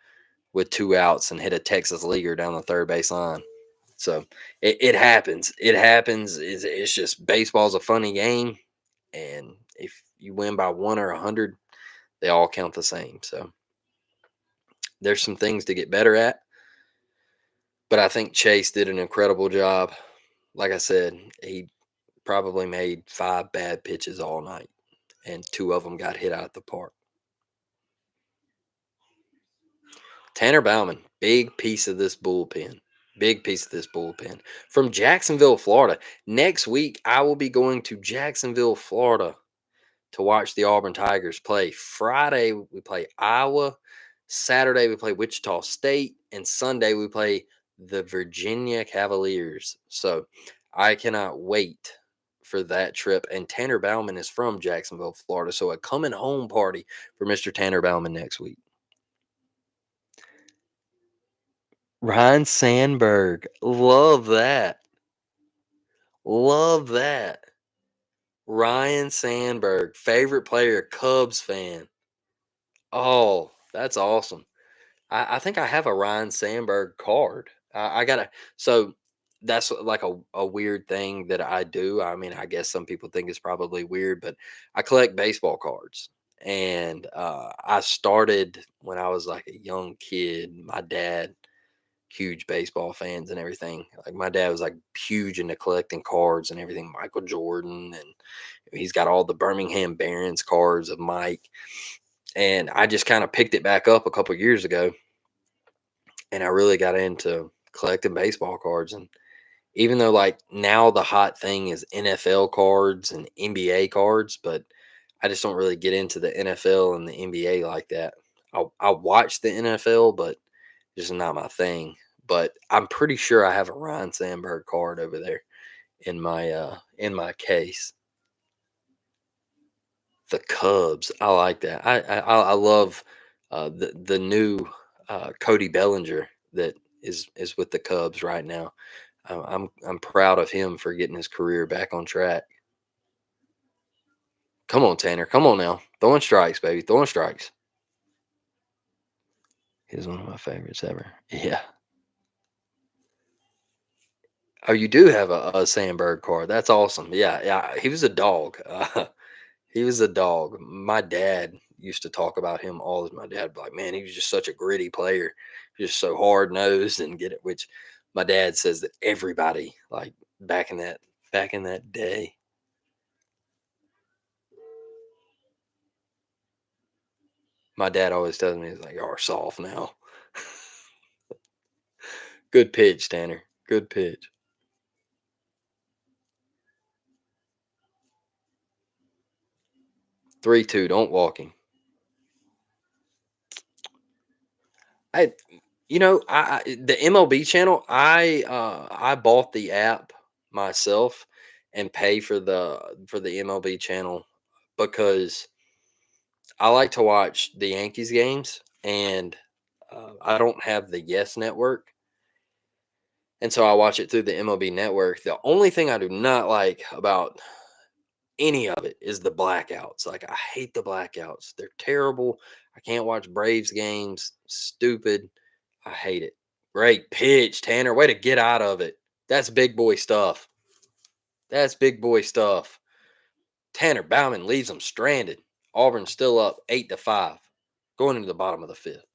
Speaker 1: with two outs, and hit a Texas leaguer down the third base line. So it happens. It happens. It's just baseball's a funny game, and if you win by one or 100, they all count the same. So there's some things to get better at, but I think Chase did an incredible job. Like I said, he probably made five bad pitches all night, and two of them got hit out the park. Tanner Bauman, big piece of this bullpen. Big piece of this bullpen from Jacksonville, Florida. Next week, I will be going to Jacksonville, Florida to watch the Auburn Tigers play. Friday, we play Iowa. Saturday, we play Wichita State. And Sunday, we play the Virginia Cavaliers. So I cannot wait for that trip. And Tanner Bauman is from Jacksonville, Florida. So a coming home party for Mr. Tanner Bauman next week. Ryan Sandberg. Love that. Love that. Ryan Sandberg, favorite player, Cubs fan. Oh, that's awesome. I think I have a Ryan Sandberg card. I gotta. So that's like a weird thing that I do. I mean, I guess some people think it's probably weird, but I collect baseball cards. And I started when I was like a young kid. My dad, huge baseball fans and everything. Like my dad was like huge into collecting cards and everything. Michael Jordan, and he's got all the Birmingham Barons cards of Mike. And I just kind of picked it back up a couple years ago, and I really got into collecting baseball cards. And even though like now the hot thing is NFL cards and NBA cards, but I just don't really get into the NFL and the NBA like that. I watch the NFL, but it's just not my thing. But I'm pretty sure I have a Ryan Sandberg card over there in my case. The Cubs, I like that. I love the new Cody Bellinger that is with the Cubs right now. I'm proud of him for getting his career back on track. Come on, Tanner. Come on now. Throwing strikes, baby. Throwing strikes. He's one of my favorites ever. Yeah. Oh, you do have a Sandberg card. That's awesome. Yeah, yeah. He was a dog. He was a dog. My dad used to talk about him all. My dad would be like, man, he was just such a gritty player, just so hard nosed and get it. Which my dad says that everybody like back in that day. My dad always tells me he's like, "You're soft now." Good pitch, Tanner. Good pitch. 3-2. Don't walk him. I the MLB channel, I bought the app myself and pay for the MLB channel because I like to watch the Yankees games, and I don't have the Yes Network, and so I watch it through the MLB Network. The only thing I do not like about any of it is the blackouts. Like I hate the blackouts. They're terrible. I can't watch Braves games. Stupid. I hate it. Great pitch, Tanner. Way to get out of it. That's big boy stuff. That's big boy stuff. Tanner Bauman leaves them stranded. Auburn's still up 8-5, going into the bottom of the fifth.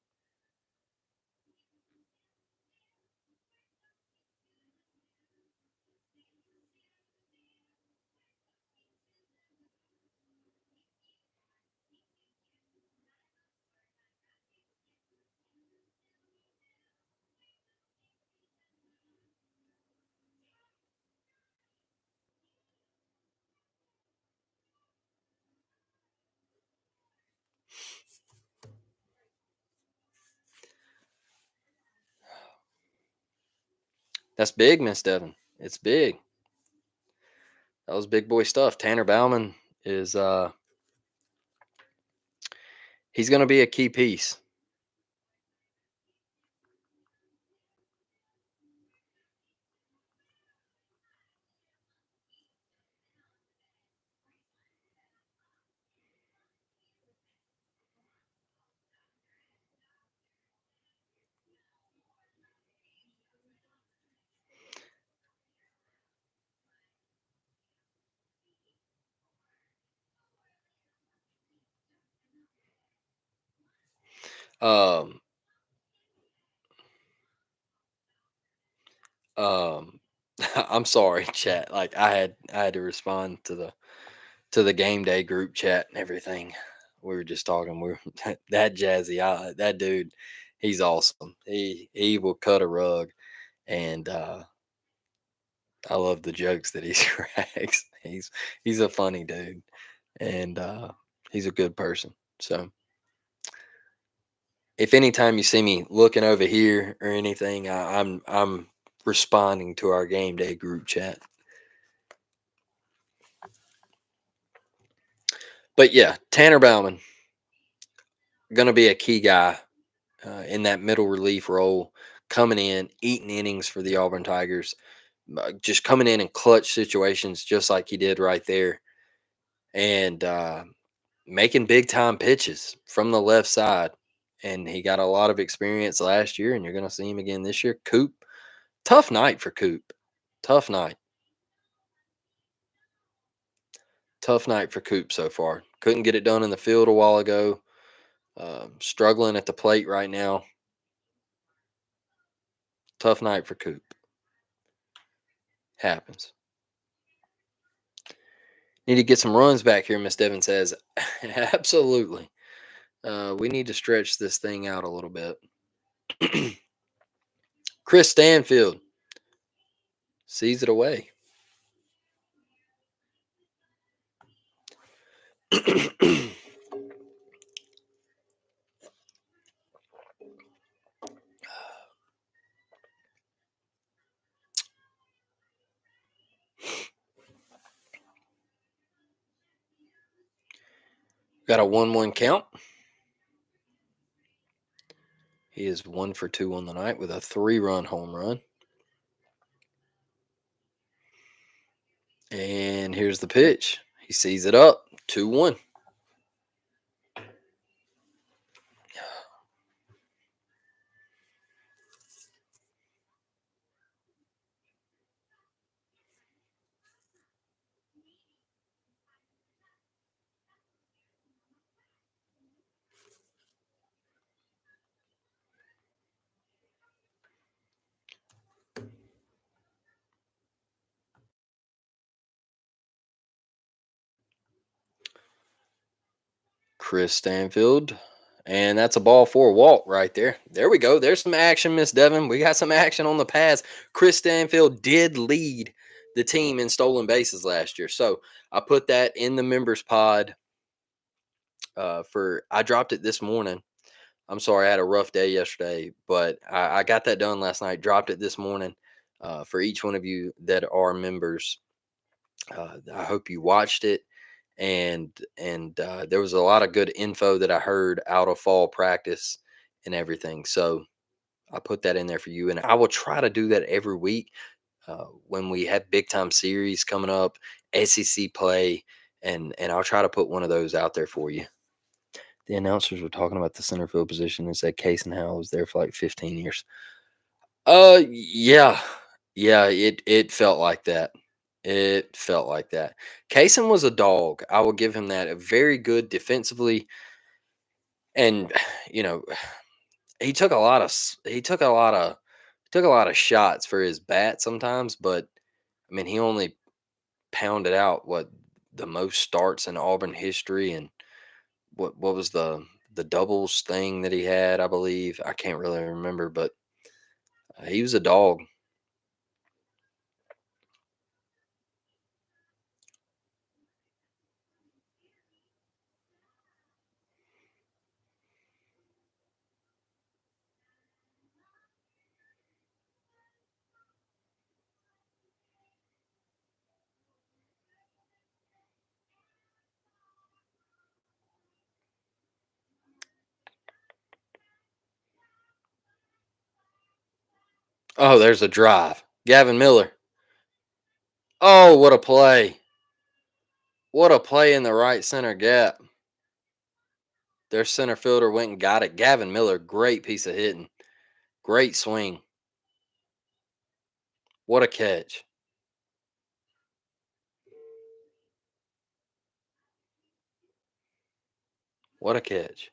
Speaker 1: That's big, Miss Devon. It's big. That was big boy stuff. Tanner Bauman is he's going to be a key piece. Um, um, I'm sorry, chat. Like I had to respond to the game day group chat and everything. We were just talking. We were that jazzy. That dude, he's awesome. He will cut a rug, and I love the jokes that he cracks. He's a funny dude, and he's a good person. So if anytime you see me looking over here or anything, I'm responding to our game day group chat. But yeah, Tanner Bauman gonna be a key guy in that middle relief role, coming in, eating innings for the Auburn Tigers, just coming in clutch situations, just like he did right there, and making big time pitches from the left side. And he got a lot of experience last year, and you're gonna see him again this year. Coop, tough night for Coop. Tough night. Tough night for Coop so far. Couldn't get it done in the field a while ago. Struggling at the plate right now. Tough night for Coop. Happens. Need to get some runs back here, Miss Devon says. Absolutely. We need to stretch this thing out a little bit. Chris Stanfield sees it away. Got a 1-1 count. He is 1 for 2 on the night with a 3-run home run. And here's the pitch. He sees it up. 2-1. Chris Stanfield. And that's a ball for a walk right there. There we go. There's some action, Miss Devon. We got some action on the pass. Chris Stanfield did lead the team in stolen bases last year. So I put that in the members pod I dropped it this morning. I'm sorry, I had a rough day yesterday, but I got that done last night, dropped it this morning for each one of you that are members. I hope you watched it, and there was a lot of good info that I heard out of fall practice and everything. So I put that in there for you, and I will try to do that every week when we have big time series coming up, SEC play, and I'll try to put one of those out there for you. The announcers were talking about the center field position and said Case and Howell was there for like 15 years. Yeah, yeah. It felt like that. It felt like that. Kaysen was a dog. I will give him that. A very good defensively, and you know he took a lot of took a lot of shots for his bat sometimes. But I mean, he only pounded out what the most starts in Auburn history, and what was the doubles thing that he had? I believe I can't really remember, but he was a dog. Oh, there's a drive. Gavin Miller. Oh, what a play. What a play in the right center gap. Their center fielder went and got it. Gavin Miller, great piece of hitting. Great swing. What a catch. What a catch.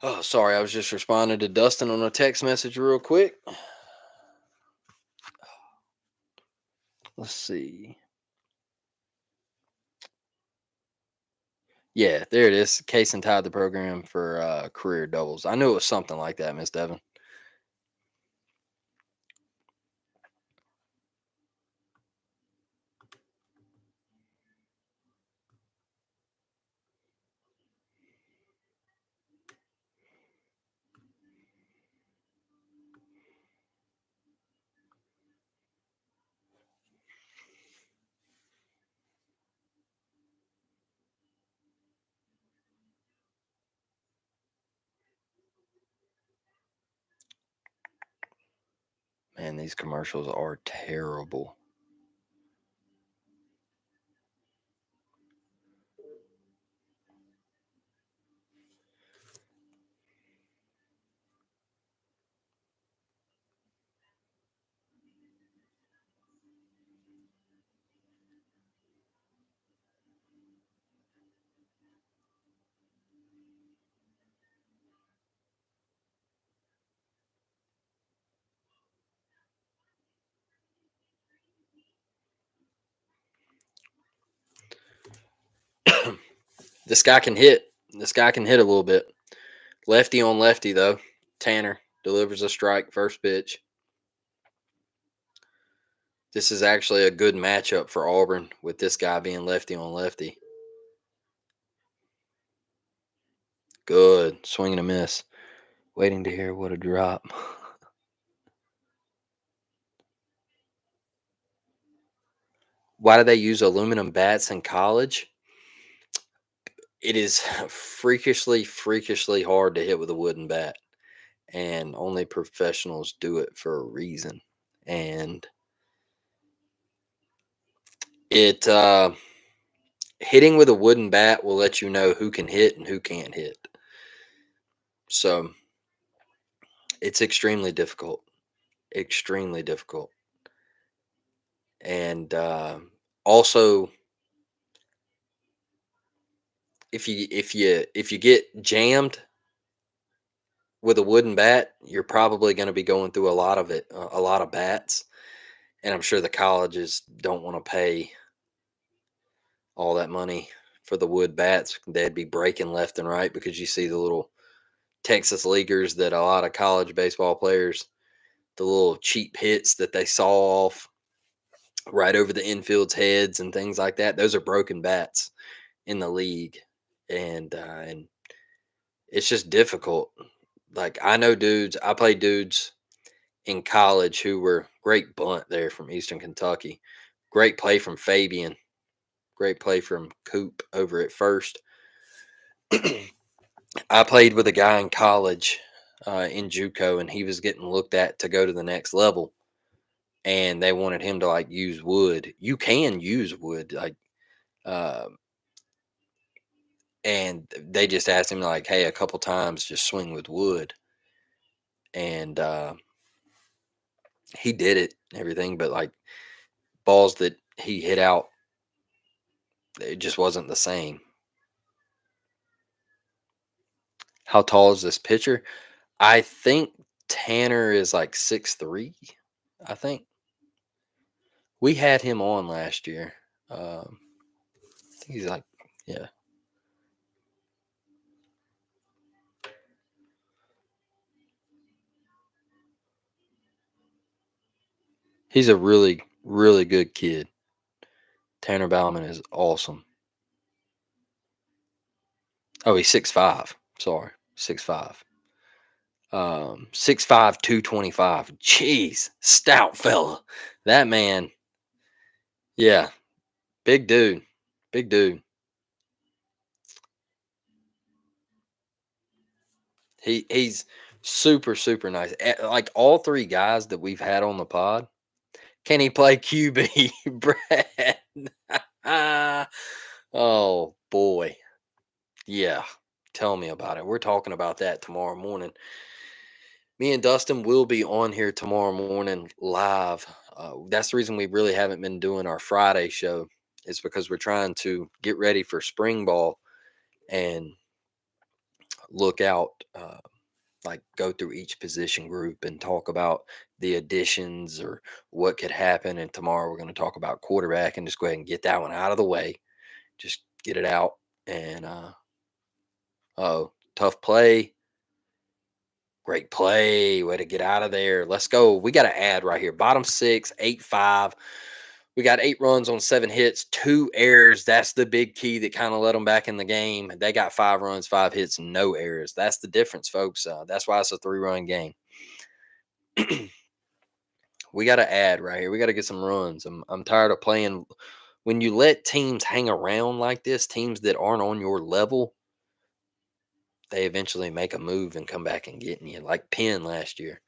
Speaker 1: Oh, sorry. I was just responding to Dustin on a text message real quick. Let's see. Yeah, there it is. Kaysen tied the program for career doubles. I knew it was something like that, Miss Devon. Man, these commercials are terrible. This guy can hit. This guy can hit a little bit. Lefty on lefty, though. Tanner delivers a strike, first pitch. This is actually a good matchup for Auburn with this guy being lefty on lefty. Good. Swing and a miss. Waiting to hear what a drop. Why do they use aluminum bats in college? It is freakishly hard to hit with a wooden bat, and only professionals do it for a reason. And it hitting with a wooden bat will let you know who can hit and who can't hit. So it's extremely difficult, extremely difficult. And also, if you get jammed with a wooden bat, you're probably going to be going through a lot of it, a lot of bats. And I'm sure the colleges don't want to pay all that money for the wood bats. They'd be breaking left and right because you see the little Texas leaguers that a lot of college baseball players, the little cheap hits that they saw off right over the infield's heads and things like that. Those are broken bats in the league, and it's just difficult. Like I know dudes, I played dudes in college who were great bunt there from Eastern Kentucky, great play from Fabian, great play from Coop over at first. I played with a guy in college in JUCO, and he was getting looked at to go to the next level, and they wanted him to like use wood. You can use wood, like, uh, and they just asked him like, "Hey, a couple times, just swing with wood," and he did it, and everything, but like balls that he hit out, it just wasn't the same. How tall is this pitcher? I think Tanner is like 6'3". I think. We had him on last year. I think he's like, yeah, he's a really, really good kid. Tanner Bauman is awesome. Oh, he's 6'5". Sorry, 6'5". 6'5", 225. Jeez, stout fella. That man, yeah, big dude, big dude. He's super, super nice. Like all three guys that we've had on the pod, can he play QB, Brad? Oh boy, yeah. Tell me about it. We're talking about that tomorrow morning. Me and Dustin will be on here tomorrow morning live. That's the reason we really haven't been doing our Friday show. Is because we're trying to get ready for spring ball and look out. Like go through each position group and talk about the additions or what could happen. And tomorrow we're going to talk about quarterback and just go ahead and get that one out of the way. Just get it out. And oh, tough play, great play, way to get out of there. Let's go. We got to add right here. Bottom six, 8-5. We got 8 runs on 7 hits, 2 errors. That's the big key that kind of let them back in the game. They got 5 runs, 5 hits, no errors. That's the difference, folks. That's why it's a 3-run game. We got to add right here. We got to get some runs. I'm tired of playing when you let teams hang around like this, teams that aren't on your level, they eventually make a move and come back and get you. Like Penn last year.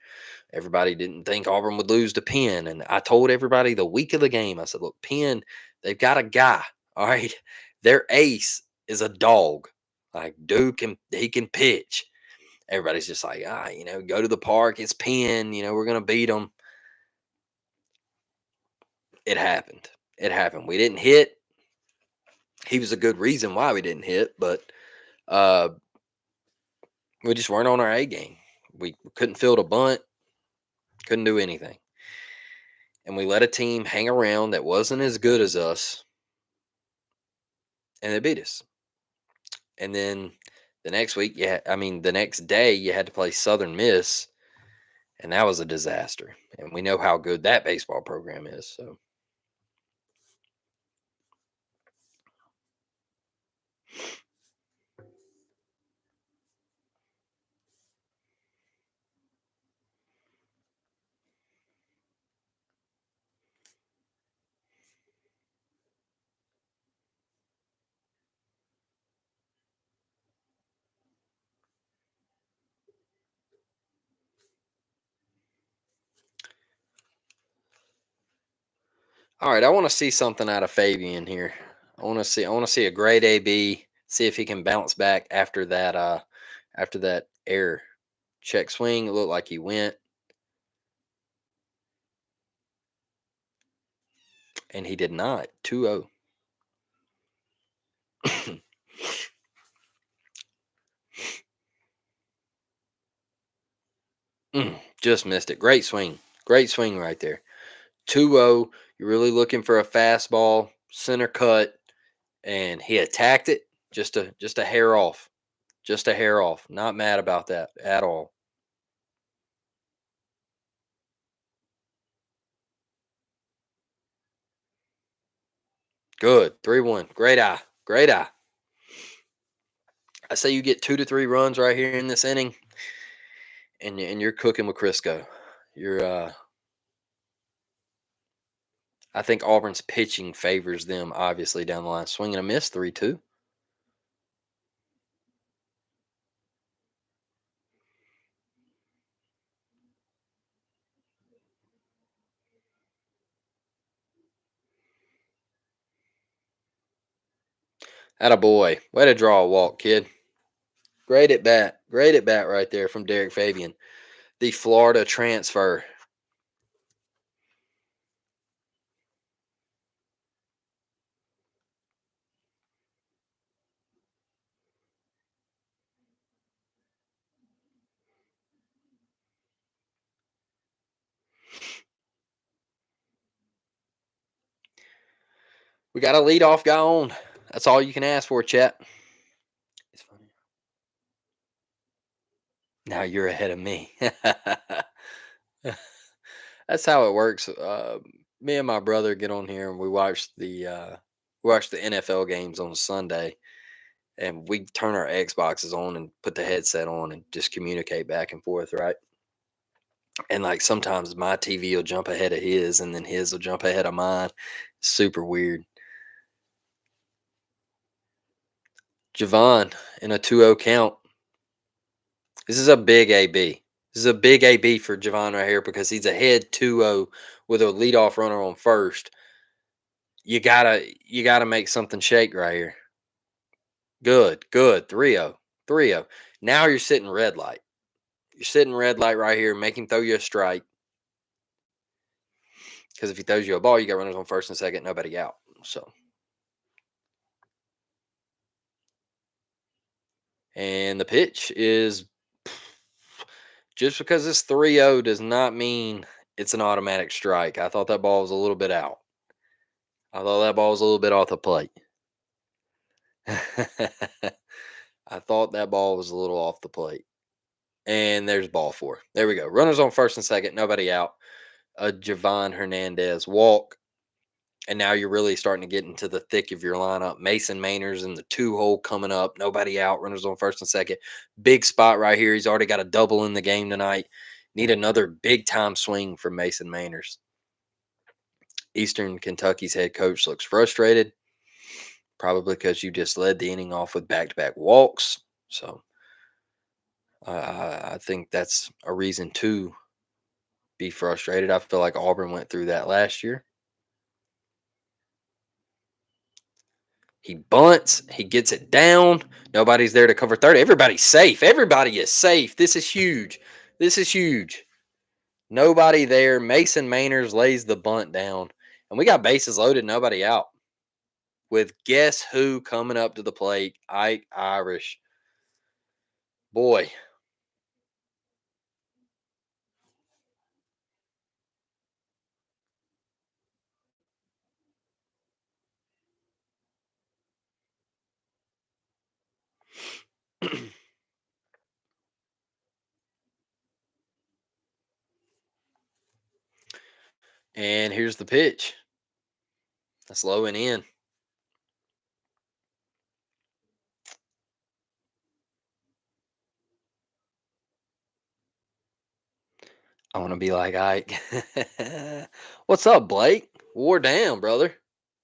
Speaker 1: Everybody didn't think Auburn would lose to Penn. And I told everybody the week of the game, I said, look, Penn, they've got a guy. All right. Their ace is a dog. Like dude he can pitch. Everybody's just like, go to the park. It's Penn. We're gonna beat them. It happened. It happened. We didn't hit. He was a good reason why we didn't hit, but uh, we just weren't on our A game. We couldn't field a bunt, couldn't do anything. And we let a team hang around that wasn't as good as us, and they beat us. And then the next week, the next day, you had to play Southern Miss, and that was a disaster. And we know how good that baseball program is. So, all right, I want to see something out of Fabian here. I want to see a great AB. See if he can bounce back after that error. Check swing. It looked like he went, and he did not. 2-0. Just missed it. Great swing. Great swing right there. 2-0. You're really looking for a fastball, center cut, and he attacked it just a hair off. Just a hair off. Not mad about that at all. Good. 3-1. Great eye. Great eye. I say you get 2 to 3 runs right here in this inning, and you're cooking with Crisco. You're I think Auburn's pitching favors them obviously down the line. Swing and a miss, 3-2. Atta boy. Way to draw a walk, kid. Great at bat. Great at bat right there from Derek Fabian. The Florida transfer. We got a leadoff guy on. That's all you can ask for, chat. It's funny. Now you're ahead of me. That's how it works. Me and my brother get on here and we watch the NFL games on Sunday, and we turn our Xboxes on and put the headset on and just communicate back and forth, right? And like sometimes my TV will jump ahead of his, and then his will jump ahead of mine. Super weird. Javon in a 2-0 count. This is a big AB. This is a big AB for Javon right here because he's ahead 2-0 with a leadoff runner on first. You gotta make something shake right here. Good. 3-0. 3-0. Now you're sitting red light. You're sitting red light right here. Make him throw you a strike. Because if he throws you a ball, you got runners on first and second, nobody out. So, and the pitch is just because it's 3-0 does not mean it's an automatic strike. I thought that ball was a little bit out. I thought that ball was a little bit off the plate. I thought that ball was a little off the plate. And there's ball four. There we go. Runners on first and second, nobody out. A Javon Hernandez walk. And now you're really starting to get into the thick of your lineup. Mason Mainers in the 2 hole coming up. Nobody out. Runners on first and second. Big spot right here. He's already got a double in the game tonight. Need another big time swing from Mason Mainers. Eastern Kentucky's head coach looks frustrated. Probably because you just led the inning off with back-to-back walks. So I think that's a reason to be frustrated. I feel like Auburn went through that last year. He bunts. He gets it down. Nobody's there to cover third. Everybody's safe. Everybody is safe. This is huge. This is huge. Nobody there. Mason Mainers lays the bunt down. And we got bases loaded. Nobody out. With guess who coming up to the plate? Ike Irish. Boy. And here's the pitch. That's low and in. I want to be like Ike. What's up, Blake? War down, brother.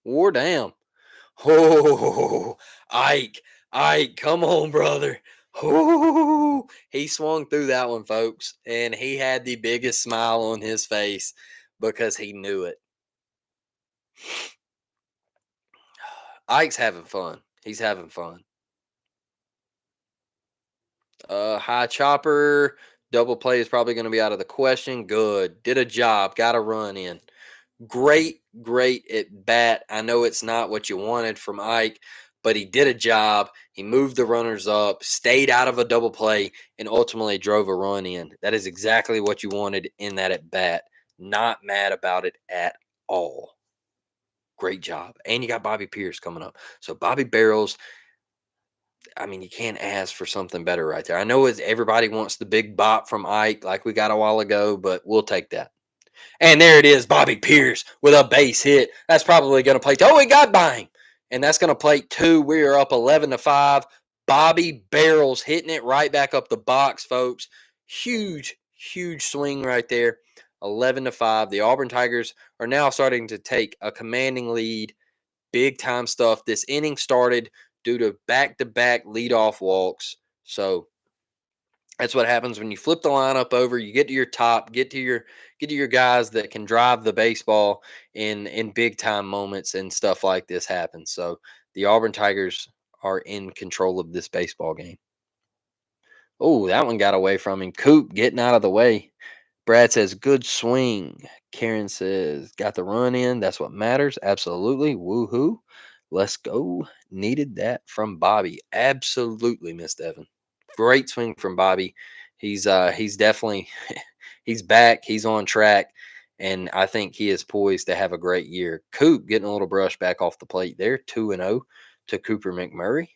Speaker 1: War down. Oh, Ike, come on, brother. Oh, he swung through that one, folks, and he had the biggest smile on his face because he knew it. Ike's having fun. He's having fun. High chopper, double play is probably going to be out of the question. Good. Did a job. Got a run in. Great at bat. I know it's not what you wanted from Ike, but he did a job. He moved the runners up, stayed out of a double play, and ultimately drove a run in. That is exactly what you wanted in that at bat. Not mad about it at all. Great job. And you got Bobby Pierce coming up. So Bobby Barrels, I mean, you can't ask for something better right there. I know everybody wants the big bop from Ike like we got a while ago, but we'll take that. And there it is, Bobby Pierce with a base hit. That's probably going to play. Oh, he got by him. And that's going to play 2. We are up 11-5. Bobby Barrels hitting it right back up the box, folks. Huge swing right there. 11-5. The Auburn Tigers are now starting to take a commanding lead. Big time stuff. This inning started due to back-to-back leadoff walks. So that's what happens when you flip the lineup over. You get to your top, get to your guys that can drive the baseball in big time moments, and stuff like this happens. So the Auburn Tigers are in control of this baseball game. Oh, that one got away from him. Coop getting out of the way. Brad says, good swing. Karen says, got the run in. That's what matters. Absolutely. Woohoo. Let's go. Needed that from Bobby. Absolutely, Miss Devon. Great swing from Bobby. He's definitely he's back. He's on track. and I think he is poised to have a great year. Coop getting a little brush back off the plate there, 2-0 to Cooper McMurray.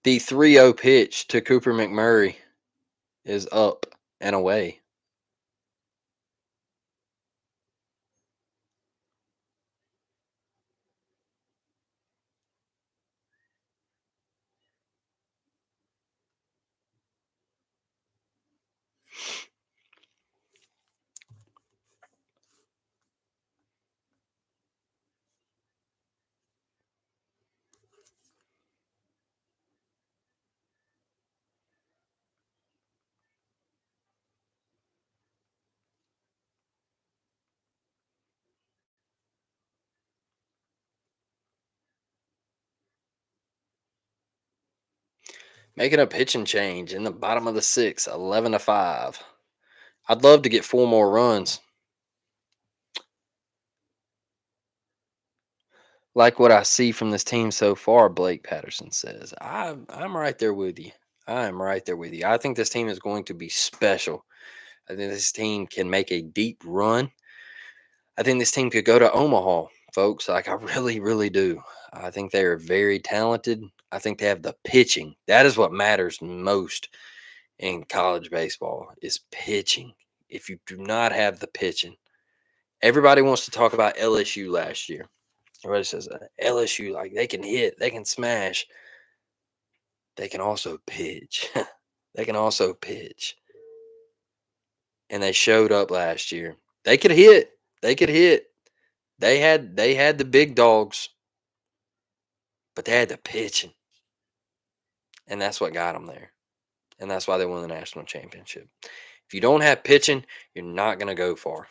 Speaker 1: The 3-0 pitch to Cooper McMurray is up and away. Making a pitching change in the bottom of the sixth, 11-5. I'd love to get 4 more runs. Like what I see from this team so far, Blake Patterson says. I'm right there with you. I'm right there with you. I think this team is going to be special. I think this team can make a deep run. I think this team could go to Omaha, folks. Like I really, really do. I think they are very talented. I think they have the pitching. That is what matters most in college baseball is pitching. If you do not have the pitching, everybody wants to talk about LSU last year. Everybody says LSU, like they can hit, they can smash, they can also pitch. They can also pitch. And they showed up last year. They could hit. They could hit. They had the big dogs, but they had the pitching. And that's what got them there. And that's why they won the national championship. If you don't have pitching, you're not going to go far.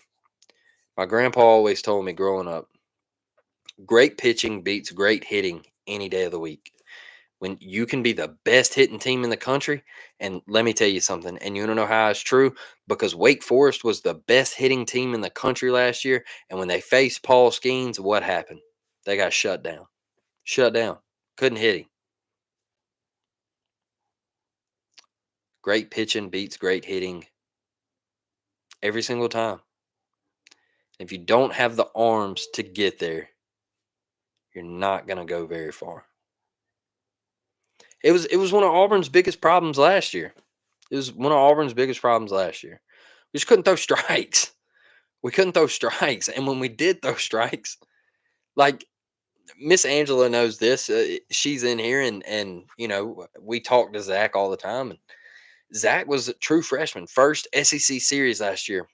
Speaker 1: My grandpa always told me growing up, great pitching beats great hitting any day of the week. When you can be the best hitting team in the country, and let me tell you something, and you don't know how it's true, because Wake Forest was the best hitting team in the country last year, and when they faced Paul Skeens, what happened? They got shut down. Shut down. Couldn't hit him. Great pitching beats great hitting every single time. If you don't have the arms to get there, you're not going to go very far. It was one of Auburn's biggest problems last year. It was one of Auburn's biggest problems last year. We just couldn't throw strikes. We couldn't throw strikes, and when we did throw strikes, like Miss Angela knows this. She's in here, and we talk to Zach all the time. And Zach was a true freshman, first SEC series last year.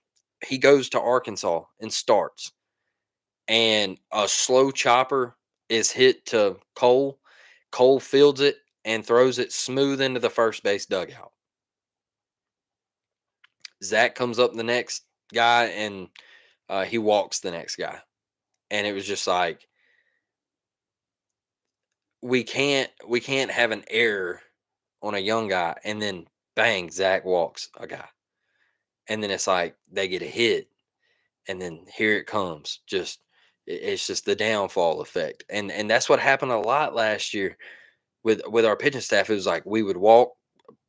Speaker 1: He goes to Arkansas and starts, and a slow chopper is hit to Cole. Cole fields it and throws it smooth into the first base dugout. Zach comes up the next guy and he walks the next guy. And it was just like we can't have an error on a young guy and then bang, Zach walks a guy. And then it's like they get a hit and then here it comes. It's just the downfall effect. And that's what happened a lot last year with our pitching staff. It was like we would walk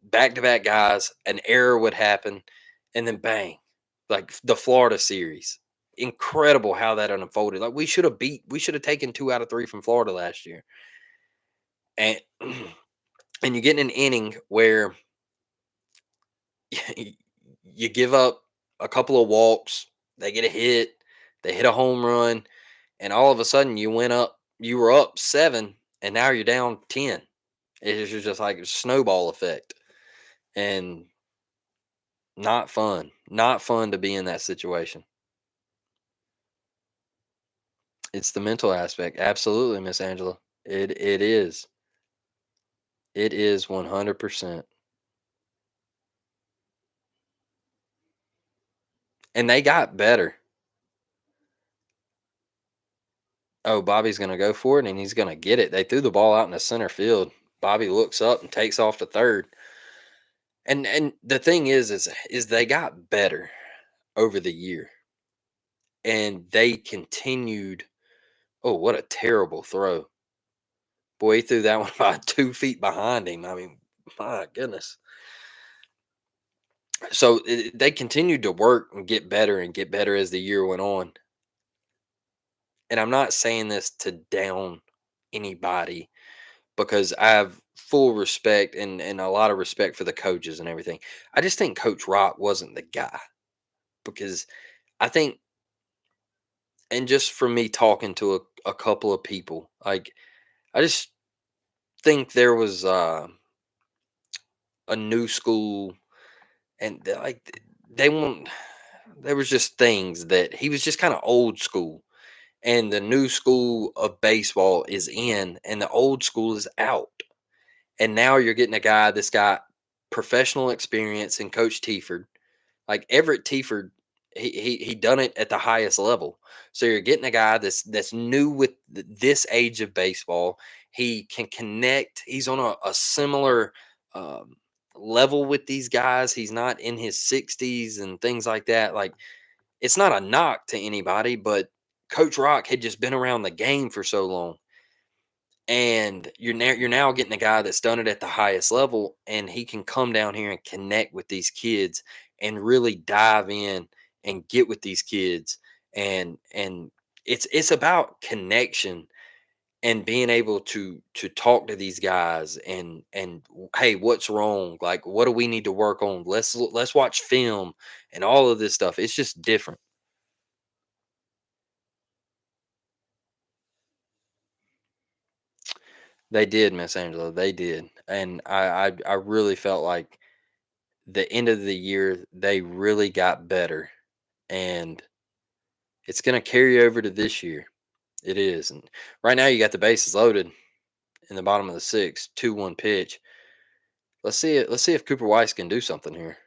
Speaker 1: back to back guys, an error would happen, and then bang, like the Florida series. Incredible how that unfolded. Like we should have taken 2 out of 3 from Florida last year. And and you get in an inning where you give up a couple of walks, they get a hit, they hit a home run, and all of a sudden you were up 7, and now you're down 10. It's just like a snowball effect. And not fun. Not fun to be in that situation. It's the mental aspect. Absolutely, Miss Angela. It is. It is 100%. And they got better. Oh, Bobby's gonna go for it and he's gonna get it. They threw the ball out in the center field. Bobby looks up and takes off to third. And the thing is they got better over the year. And they continued. Oh, what a terrible throw. Boy, he threw that one about 2 feet behind him. I mean, my goodness. So they continued to work and get better as the year went on. And I'm not saying this to down anybody because I have full respect and a lot of respect for the coaches and everything. I just think Coach Rock wasn't the guy because I think, and just from me talking to a couple of people, like I just think there was a new school and they won't. There was just things that he was just kind of old school, and the new school of baseball is in, and the old school is out. And now you're getting a guy that's got professional experience in Coach Tiford. Like Everett Tiford, he done it at the highest level. So you're getting a guy that's new with this age of baseball. He can connect. He's on a similar um, level with these guys. He's not in his 60s and things like that. Like it's not a knock to anybody, but Coach Rock had just been around the game for so long, and you're now getting a guy that's done it at the highest level, and he can come down here and connect with these kids and really dive in and get with these kids, and it's about connection and being able to talk to these guys and hey, what's wrong, like what do we need to work on, let's watch film and all of this stuff. It's just different. They did, Miss Angela. They did, and I really felt like the end of the year they really got better, and it's going to carry over to this year. It is, and right now you got the bases loaded in the bottom of the sixth, 2-1 pitch. Let's see it. Let's see if Cooper Weiss can do something here.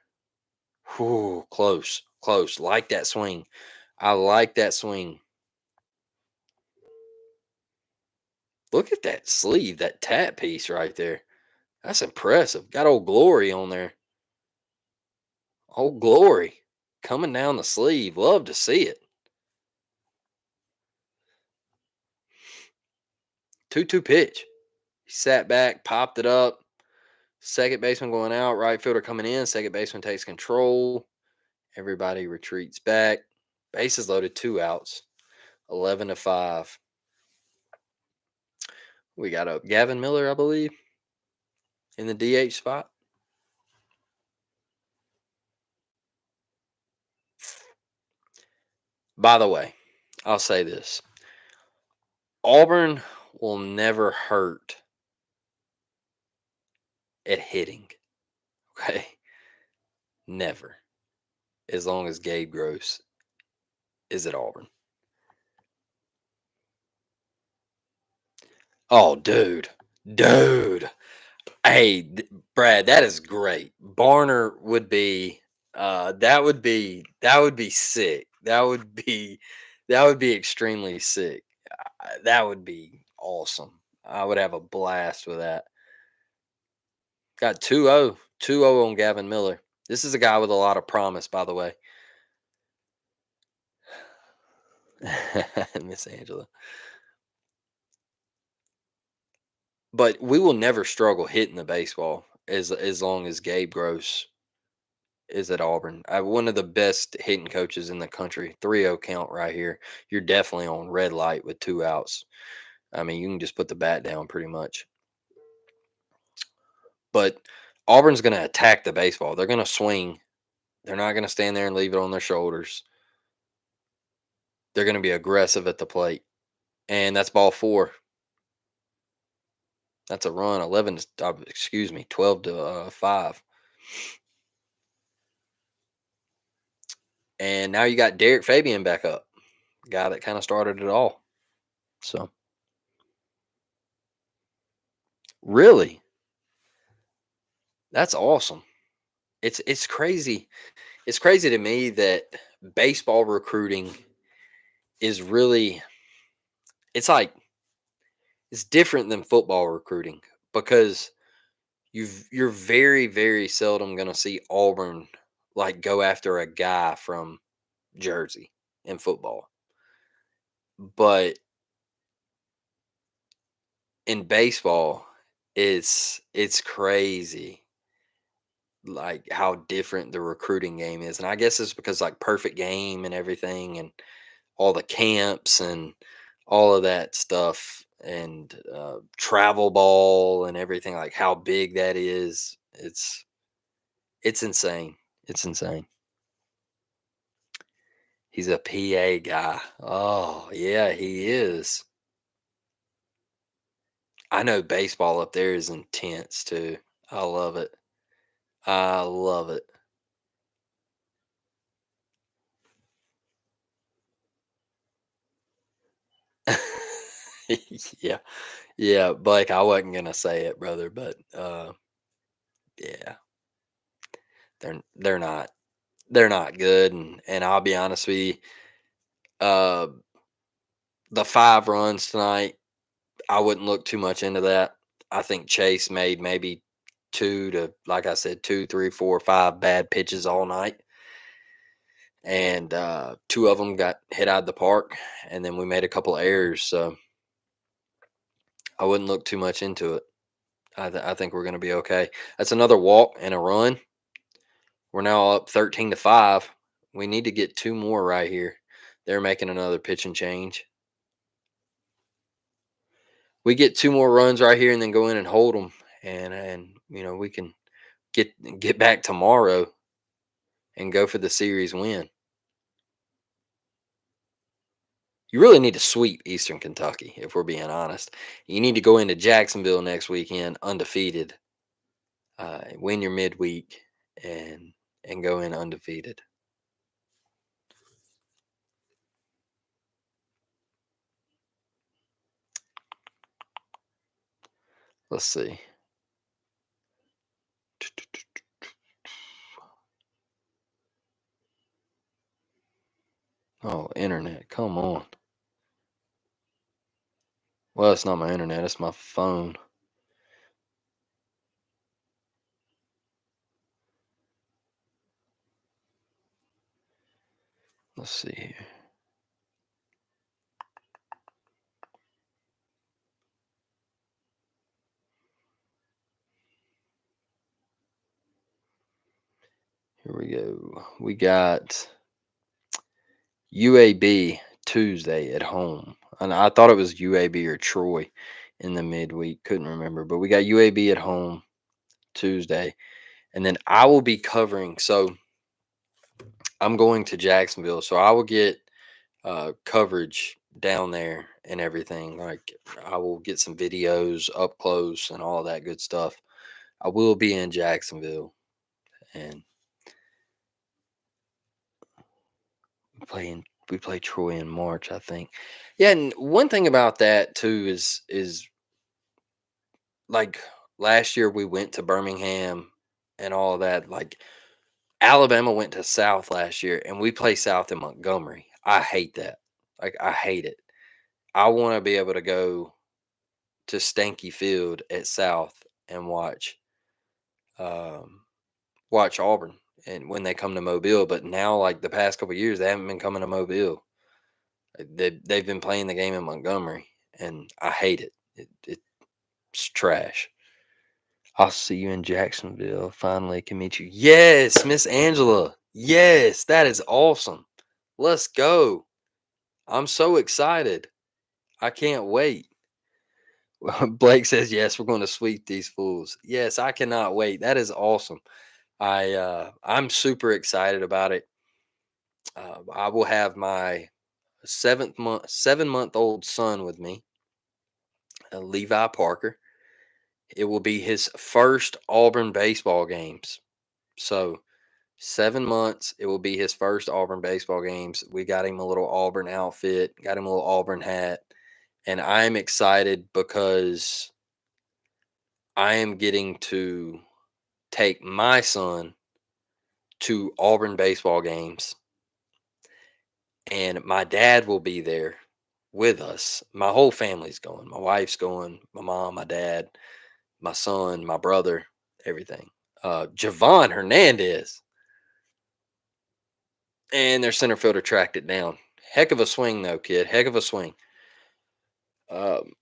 Speaker 1: Whew, close, close. Like that swing. I like that swing. Look at that sleeve, that tap piece right there. That's impressive. Got old Glory on there. Old Glory coming down the sleeve. Love to see it. 2-2 pitch. He sat back, popped it up. Second baseman going out, right fielder coming in. Second baseman takes control. Everybody retreats back. Bases loaded, 2 outs. 11-5. We got a Gavin Miller, I believe, in the DH spot. By the way, I'll say this: Auburn will never hurt at hitting. Okay, never. As long as Gabe Gross is at Auburn. Oh, dude. Hey, Brad, that is great. Barner would be that would be sick. That would be extremely sick. That would be awesome. I would have a blast with that. Got 2-0, 2-0 on Gavin Miller. This is a guy with a lot of promise, by the way. Miss Angela. But we will never struggle hitting the baseball as long as Gabe Gross is at Auburn. One of the best hitting coaches in the country. 3-0 count right here. You're definitely on red light with 2 outs. I mean, you can just put the bat down pretty much. But Auburn's going to attack the baseball. They're going to swing. They're not going to stand there and leave it on their shoulders. They're going to be aggressive at the plate. And that's ball four. That's a run. 12 to 5. And now you got Derek Fabian back up, guy that kind of started it all. So, really, that's awesome. It's crazy. It's crazy to me that baseball recruiting is really it's like it's different than football recruiting because you're very, very seldom gonna see Auburn like go after a guy from Jersey in football. But in baseball, it's crazy like how different the recruiting game is. And I guess it's because like perfect game and everything and all the camps and all of that stuff and travel ball and everything like how big that is. It's insane. It's insane. He's a PA guy. Oh, yeah, he is. I know baseball up there is intense too. I love it. I love it. Yeah. Yeah, Blake, I wasn't gonna say it, brother, but yeah, they're not they're not good and I'll be honest with you, uh the 5 runs tonight, I wouldn't look too much into that. I think Chase made maybe two to, like I said, two, three, four, five bad pitches all night. And two of them got hit out of the park. And then we made a couple errors. So I wouldn't look too much into it. I think we're going to be okay. That's another walk and a run. We're now up 13-5. We need to get two more right here. They're making another pitching change. We get two more runs right here and then go in and hold them. And we can get back tomorrow and go for the series win. You really need to sweep Eastern Kentucky, if we're being honest. You need to go into Jacksonville next weekend undefeated, win your midweek, and go in undefeated. Let's see. Oh, internet, come on. Well, it's not my internet, it's my phone. Let's see here. Here we go. We got UAB Tuesday at home. And I thought it was UAB or Troy in the midweek. Couldn't remember. But we got UAB at home Tuesday. And then I will be covering. So I'm going to Jacksonville. So I will get coverage down there and everything. Like I will get some videos up close and all that good stuff. I will be in Jacksonville and we play Troy in March, I think. Yeah, and one thing about that too is like last year we went to Birmingham and all of that. Like Alabama went to South last year and we play South in Montgomery. I hate that. Like I hate it. I want to be able to go to Stanky Field at South and um watch Auburn and when they come to Mobile. But now like the past couple years they haven't been coming to Mobile. They've been playing the game in Montgomery and I hate it. It's trash. I'll see you in Jacksonville. Finally can meet you. Yes, Miss Angela. Yes, that is awesome. Let's go. I'm so excited. I can't wait. Blake says, yes, we're going to sweep these fools. Yes, I cannot wait. That is awesome. I'm super excited about it. I will have my 7-month old son with me, Levi Parker. It will be his first Auburn baseball games. So 7 months, it will be his first Auburn baseball games. We got him a little Auburn outfit, got him a little Auburn hat, and I'm excited because I am getting to take my son to Auburn baseball games, and my dad will be there. with us. My whole family's going. My wife's going. My mom, my dad, my son, my brother, everything. Javon Hernandez and their center fielder tracked it down. Heck of a swing, though, kid. Heck of a swing. Um,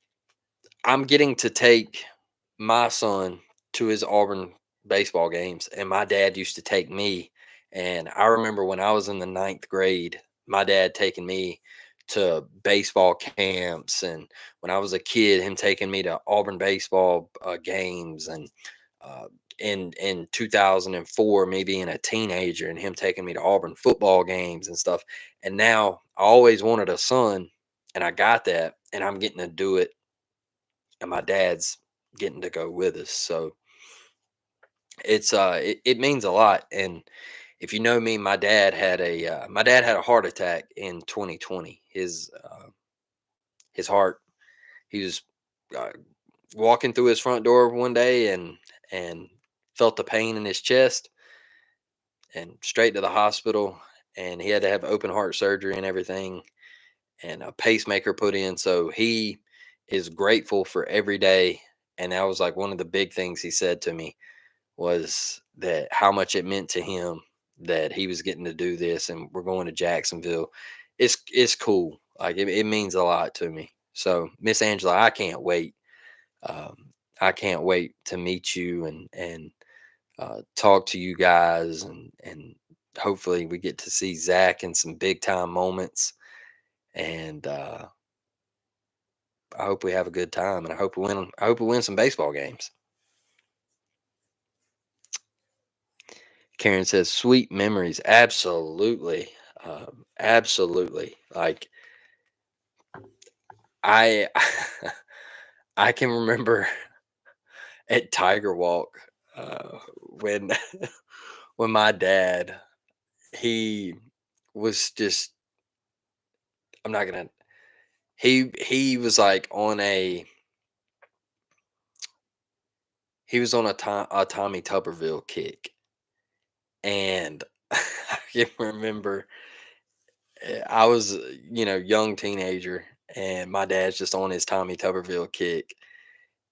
Speaker 1: I'm getting to take my son to his Auburn baseball games, and my dad used to take me. And I remember when I was in the ninth grade, my dad taking me to baseball camps, and when I was a kid, him taking me to Auburn baseball games, and uh, in 2004, me being a teenager, and him taking me to Auburn football games and stuff. And now I always wanted a son, and I got that, and I'm getting to do it, and my dad's getting to go with us. So it means a lot. And if you know me, my dad had a heart attack in 2020. His heart, he was uh, walking through his front door one day, and felt the pain in his chest, and straight to the hospital, and he had to have open heart surgery and everything, and a pacemaker put in. So he is grateful for every day. And that was like one of the big things he said to me, was that how much it meant to him that he was getting to do this, and we're going to Jacksonville. It's cool. Like it means a lot to me. So Miss Angela, I can't wait. Um, I can't wait to meet you, and talk to you guys, and hopefully we get to see Zach in some big time moments. And I hope we have a good time, and I hope we win. I hope we win some baseball games. Karen says, "Sweet memories, absolutely, absolutely." Like I, I can remember at Tiger Walk when when my dad, he was just, I'm not gonna, he was like on a Tommy Tuberville kick, and I can remember, I was, young teenager, and my dad's just on his Tommy Tuberville kick,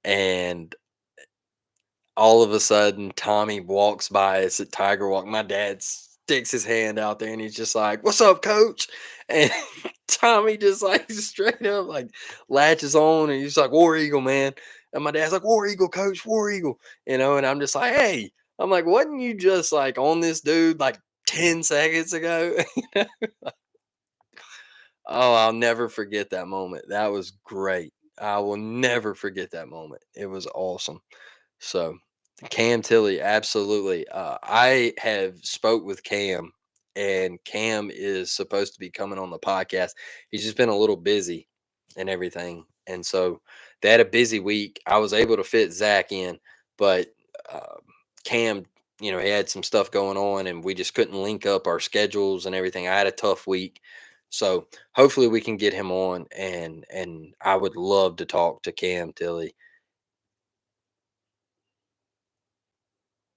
Speaker 1: and all of a sudden Tommy walks by us at Tiger Walk. My dad sticks his hand out there, and he's just like, "What's up, coach?" And Tommy just like straight up like latches on, and he's like, "War Eagle, man." And my dad's like, "War Eagle, coach, War Eagle." And I'm just like, "Hey," I'm like, "Wasn't you just like on this dude like 10 seconds ago?" Oh, I'll never forget that moment. That was great. I will never forget that moment. It was awesome. So, Cam Tilly, absolutely. I have spoke with Cam, and Cam is supposed to be coming on the podcast. He's just been a little busy and everything, and so they had a busy week. I was able to fit Zach in, but uh, Cam, he had some stuff going on, and we just couldn't link up our schedules and everything. I had a tough week, so hopefully we can get him on, and I would love to talk to Cam Tilly.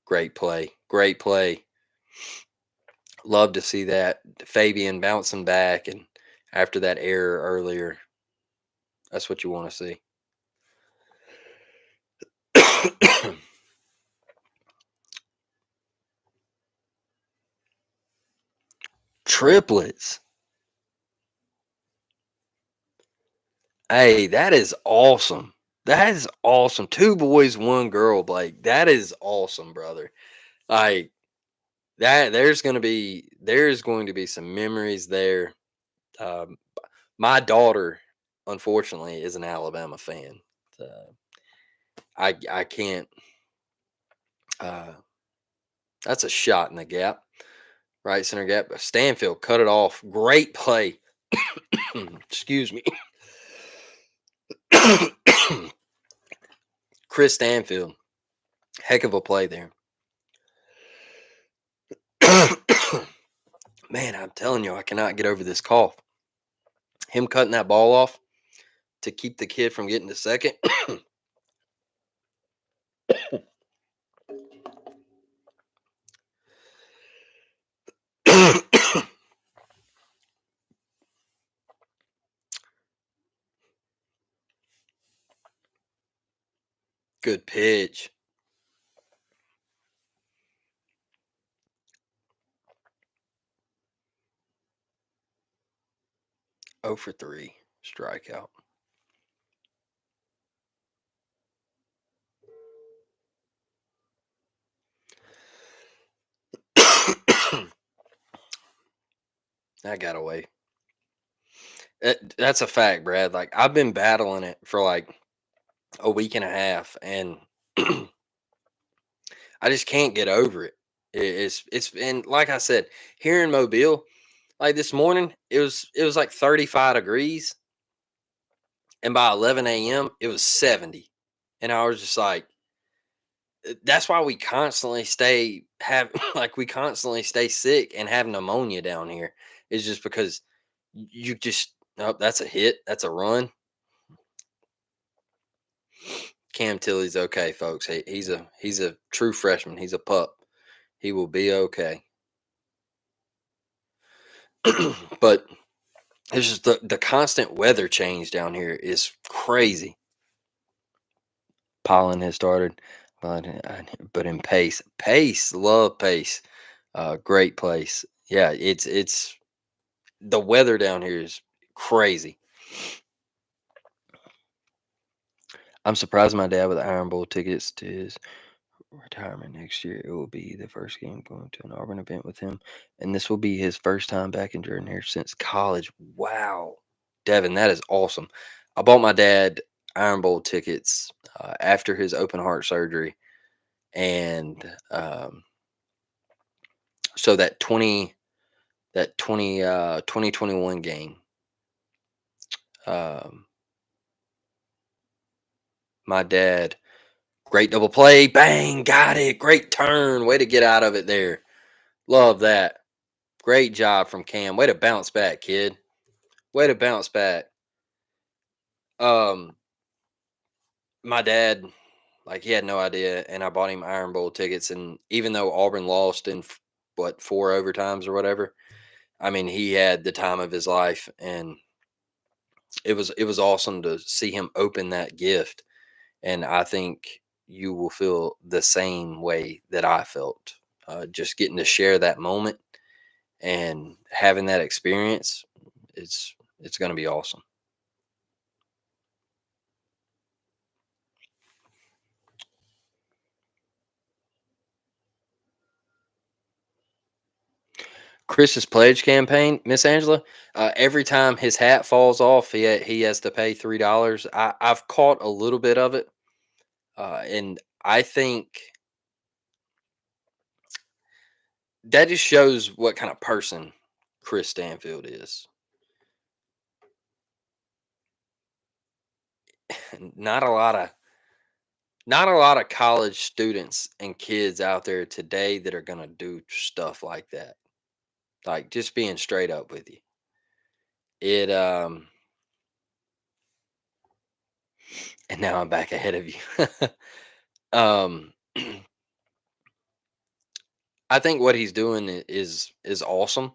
Speaker 1: Great play. Great play. Love to see that. Fabian bouncing back, and after that error earlier, that's what you want to see. Triplets. Hey, that is awesome. That is awesome. Two boys, one girl, Blake. That is awesome, brother. Like that, there's going to be some memories there. Um, my daughter, unfortunately, is an Alabama fan. Uh, I can't. Uh, that's a shot in the gap. Right center gap. Stanfield cut it off. Great play. Excuse me. Chris Stanfield. Heck of a play there. Man, I'm telling you, I cannot get over this cough. Him cutting that ball off to keep the kid from getting to second. Good pitch. 0 for 3. Strikeout. That got away. That's a fact, Brad. Like I've been battling it for like a week and a half, and I just can't get over it. It's been like I said here in Mobile. Like this morning, it was like 35 degrees, and by 11 a.m. it was 70, and I was just like, that's why we constantly stay have like we constantly stay sick and have pneumonia down here. Is just because you just oh, that's a hit, that's a run. Cam Tilly's okay, folks. He's a true freshman. He's a pup. He will be okay. But it's just the constant weather change down here is crazy. Pollen has started, but in Pace, love Pace, great place. Yeah, it's the weather down here is crazy. I'm surprised my dad with Iron Bowl tickets to his retirement next year. It will be the first game going to an Auburn event with him, and this will be his first time back in Jordan Hare since college. Wow, Devin, that is awesome. I bought my dad Iron Bowl tickets after his open heart surgery, and so that 2021 game, um, my dad, great double play, bang, got it, great turn, way to get out of it there. Love that. Great job from Cam. Way to bounce back, kid. Way to bounce back. Um, my dad, like he had no idea, and I bought him Iron Bowl tickets. And even though Auburn lost in what 4 overtimes or whatever, I mean he had the time of his life, and it was awesome to see him open that gift. And I think you will feel the same way that I felt, just getting to share that moment and having that experience. It's going to be awesome. Chris's pledge campaign, Miss Angela. Every time his hat falls off, he has to pay $3. I've caught a little bit of it, and I think that just shows what kind of person Chris Stanfield is. Not a lot of not a lot of college students and kids out there today that are gonna do stuff like that. Like just being straight up with you. It and now I'm back ahead of you. um I think what he's doing is awesome,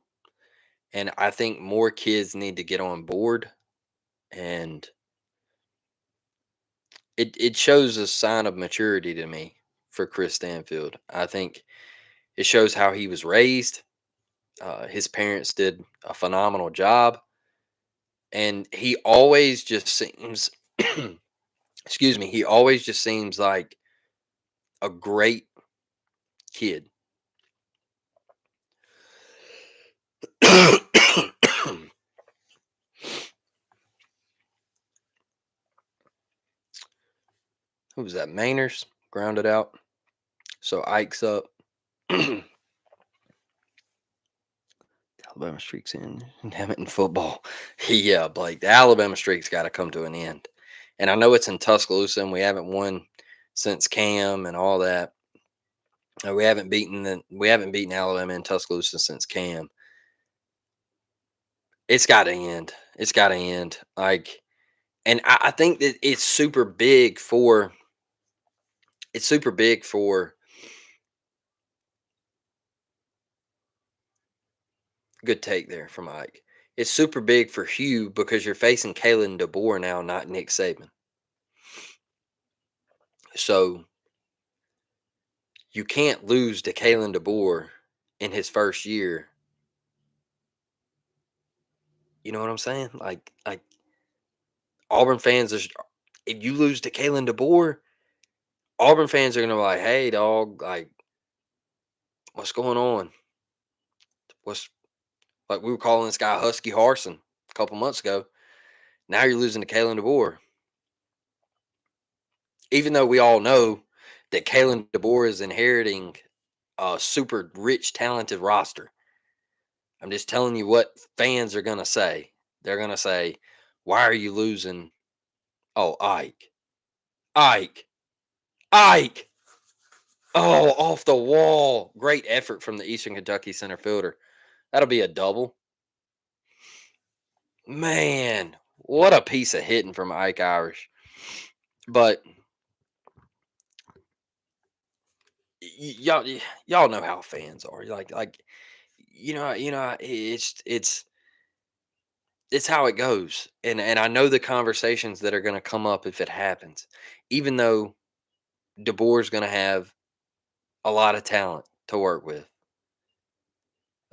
Speaker 1: and I think more kids need to get on board. And it shows a sign of maturity to me for Chris Stanfield. I think it shows how he was raised. His parents did a phenomenal job, and he always just seems, excuse me, he always just seems like a great kid. Who was that? Mainers grounded out. So Ike's up. Alabama streaks in. Damn it, in football. Yeah, Blake. The Alabama streak's got to come to an end. And I know it's in Tuscaloosa, and we haven't won since Cam and all that. We haven't beaten Alabama in Tuscaloosa since Cam. It's got to end. It's got to end. Like, and I think that it's super big for good take there from Ike. It's super big for Hugh because you're facing Kalen DeBoer now, not Nick Saban, So you can't lose to Kalen DeBoer in his first year. You know what I'm saying? Like Auburn fans are. If you lose to Kalen DeBoer, Auburn fans are gonna be like, "Hey, dog, like, what's going on? What's like we were calling this guy Husky Harson a couple months ago. Now you're losing to Kalen DeBoer, even though we all know that Kalen DeBoer is inheriting a super rich, talented roster. I'm just telling you what fans are gonna say. They're gonna say, "Why are you losing?" Oh, Ike, Ike. Oh, off the wall. Great effort from the Eastern Kentucky center fielder. That'll be a double. Man, what a piece of hitting from Ike Irish. But y'all know how fans are. Like it's how it goes. And I know the conversations that are going to come up if it happens. Even though DeBoer's going to have a lot of talent to work with.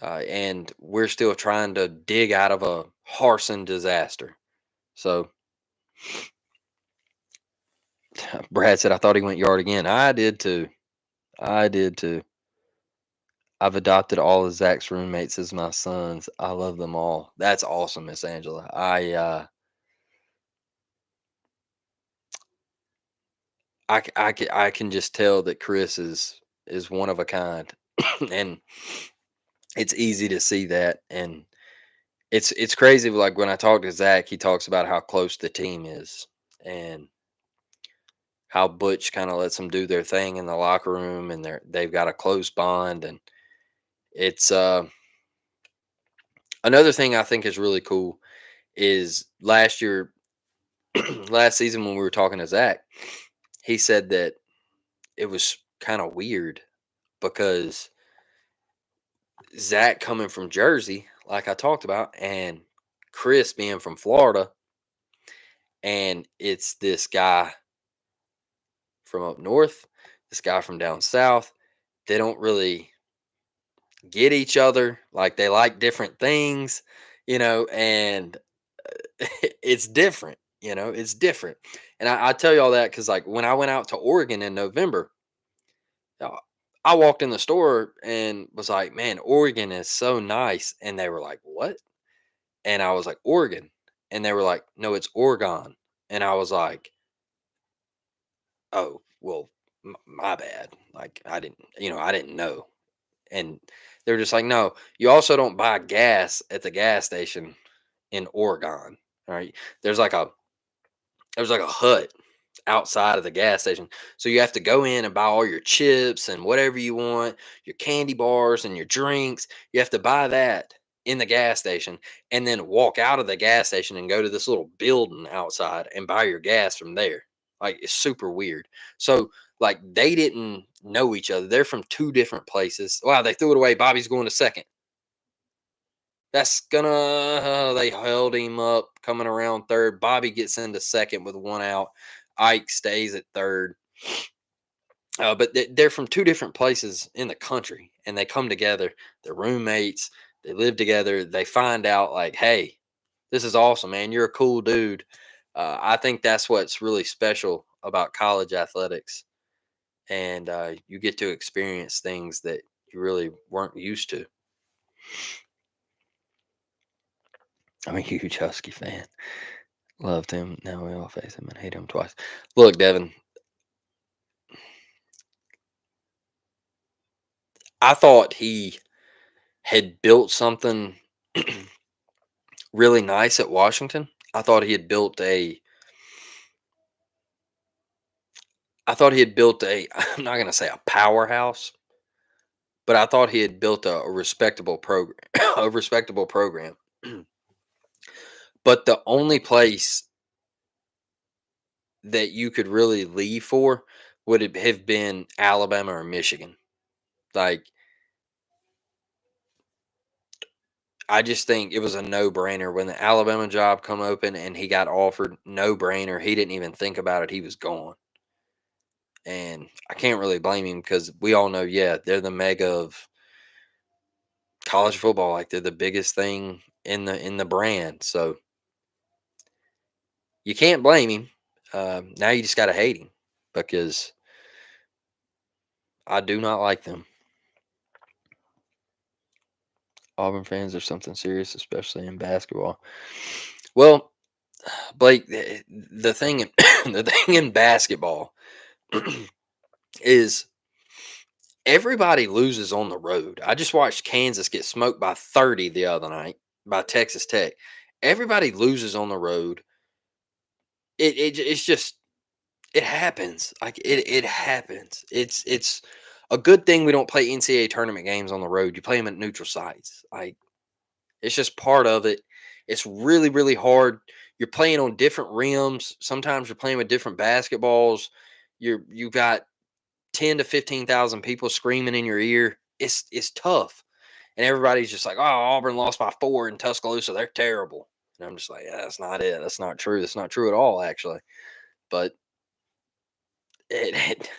Speaker 1: And we're still trying to dig out of a Harson disaster. So Brad said, I thought he went yard again. I did too. I did too. I've adopted all of Zach's roommates as my sons. I love them all. That's awesome, Miss Angela. I can just tell that Chris is one of a kind, and it's easy to see that. And it's crazy. Like when I talk to Zach, he talks about how close the team is, and how Butch kind of lets them do their thing in the locker room, and they've got a close bond. And it's another thing I think is really cool is last year, last season when we were talking to Zach, he said that it was kind of weird because Zach coming from Jersey, like I talked about, and Chris being from Florida, and it's this guy from up north, this guy from down south. They don't really get each other. Like they like different things, and it's different. It's different. And I tell you all that because, like, when I went out to Oregon in November, uh, I walked in the store and was like, "Man, Oregon is so nice." And they were like, "What?" And I was like, "Oregon." And they were like, "No, it's Oregon." And I was like, "Oh, well, my bad. Like, I didn't know." And they're just like, "No, you also don't buy gas at the gas station in Oregon." All right. There's like a there's like a hut outside of the gas station. So you have to go in and buy all your chips and whatever you want, your candy bars and your drinks. You have to buy that in the gas station and then walk out of the gas station and go to this little building outside and buy your gas from there. Like it's super weird. So like they didn't know each other. They're from two different places. Wow, they threw it away. Bobby's going to second. That's gonna they held him up coming around third. Bobby gets into second with one out. Ike stays at third. But they're from two different places in the country, and they come together. They're roommates. They live together. They find out like, hey, this is awesome, man. You're a cool dude. I think that's what's really special about college athletics, and you get to experience things that you really weren't used to. I'm a huge Husky fan. Loved him. Now we all face him and hate him twice. Look, Devin, I thought he had built something really nice at Washington. I thought he had built a I'm not going to say a powerhouse, but I thought he had built a respectable program, a respectable program. But the only place that you could really leave for would have been Alabama or Michigan. Like I just think it was a no-brainer when the Alabama job come open and he got offered. No-brainer. He didn't even think about it. He was gone. And I can't really blame him because we all know, yeah, they're the mega of college football. Like they're the biggest thing in the brand. So you can't blame him. Now you just got to hate him because I do not like them. Auburn fans are something serious, especially in basketball. Well, Blake, the thing in, the thing in basketball is everybody loses on the road. I just watched Kansas get smoked by 30 the other night by Texas Tech. Everybody loses on the road. It's just it happens. Like it happens. It's a good thing we don't play NCAA tournament games on the road. You play them at neutral sites. Like it's just part of it. It's really really hard. You're playing on different rims. Sometimes you're playing with different basketballs. You got 10 to 15,000 people screaming in your ear. It's tough, and everybody's just like, "Oh, Auburn lost by 4 in Tuscaloosa. They're terrible." And I'm just like, yeah, "That's not it. That's not true. That's not true at all, actually." But it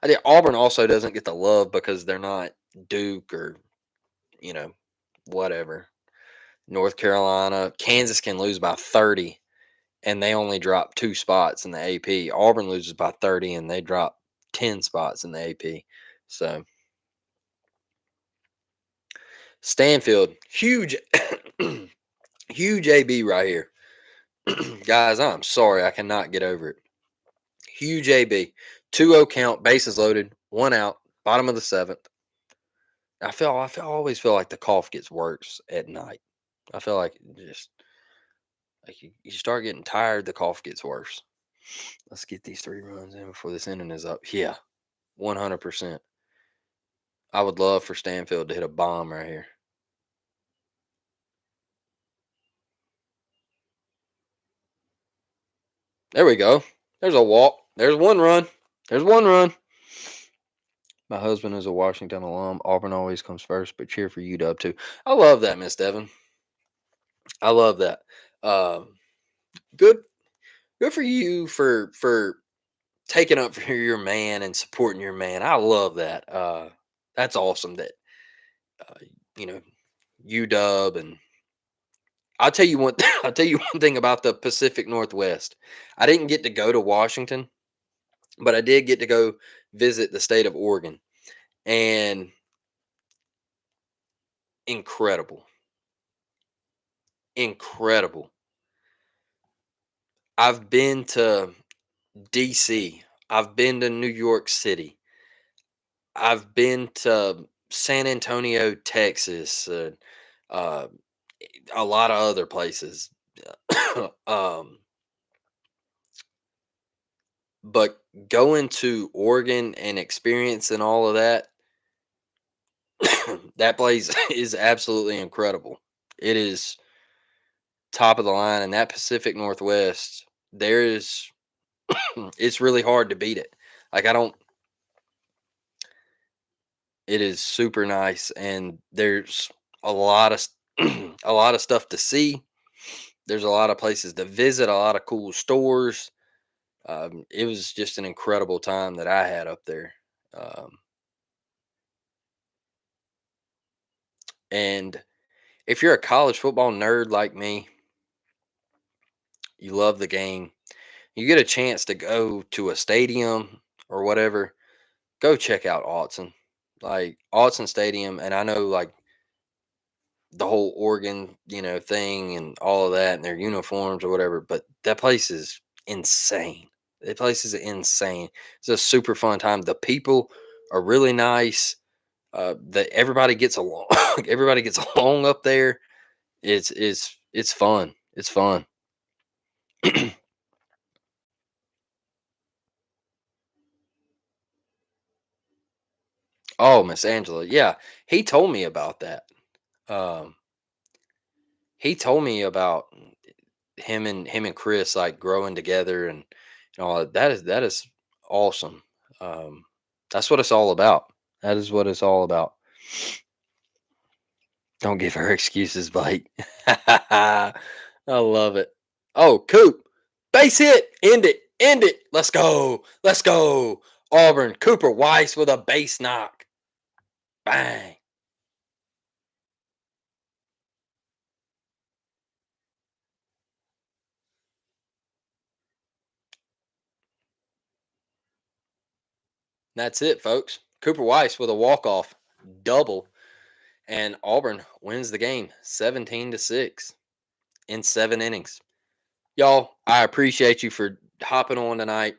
Speaker 1: I think Auburn also doesn't get the love because they're not Duke or you know whatever. North Carolina, Kansas can lose by 30, and they only drop 2 spots in the AP. Auburn loses by 30, and they drop 10 spots in the AP. So Stanfield, huge, huge AB right here. Guys, I'm sorry. I cannot get over it. Huge AB. 2-0 count, bases loaded, 1 out, bottom of the seventh. I always feel like the cough gets worse at night. I feel like just like you start getting tired, the cough gets worse. Let's get these 3 runs in before this inning is up. Yeah, 100%. I would love for Stanfield to hit a bomb right here. There we go. There's a walk. There's 1 run. There's 1 run. My husband is a Washington alum. Auburn always comes first, but cheer for UW too. I love that, Miss Devon. I love that. Um, good, good for you for taking up for your man and supporting your man. I love that. That's awesome. That uh, you know UW and I'll tell you one. I'll tell you one thing about the Pacific Northwest. I didn't get to go to Washington, but I did get to go visit the state of Oregon, and incredible, incredible. I've been to DC. I've been to New York City. I've been to San Antonio, Texas, uh, a lot of other places. um, but going to Oregon and experiencing all of that, that place is absolutely incredible. It is top of the line, and that Pacific Northwest, there is, it's really hard to beat it. Like I don't, it is super nice, and there's a lot of a lot of stuff to see. There's a lot of places to visit, a lot of cool stores. It was just an incredible time that I had up there. Um, and if you're a college football nerd like me, you love the game, you get a chance to go to a stadium or whatever, go check out Autzen. Like Autzen Stadium, and I know like the whole Oregon, thing and all of that and their uniforms or whatever, but that place is insane. That place is insane. It's a super fun time. The people are really nice. That everybody gets along. Everybody gets along up there. It's fun. It's fun. Oh, Miss Angela, yeah, he told me about that. Um, he told me about him and Chris like growing together and all that is awesome. That's what it's all about. That is what it's all about. Don't give her excuses, Blake. I love it. Oh, Coop, base hit, end it. End it. Let's go. Let's go. Auburn. Cooper Weiss with a base knock. Bang. That's it, folks. Cooper Weiss with a walk-off double, and Auburn wins the game 17-6 in 7 innings. Y'all, I appreciate you for hopping on tonight.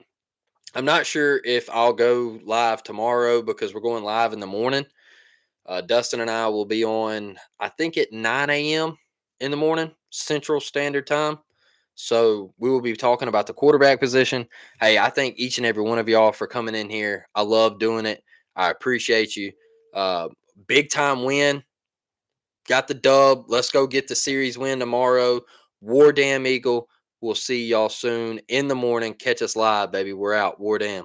Speaker 1: I'm not sure if I'll go live tomorrow because we're going live in the morning. Dustin and I will be on, I think, at 9 a.m. in the morning, Central Standard Time. So we will be talking about the quarterback position. Hey, I thank each and every one of y'all for coming in here. I love doing it. I appreciate you. Uh, Big time win. Got the dub. Let's go get the series win tomorrow. War Damn Eagle. We'll see y'all soon in the morning. Catch us live, baby. We're out. War Damn.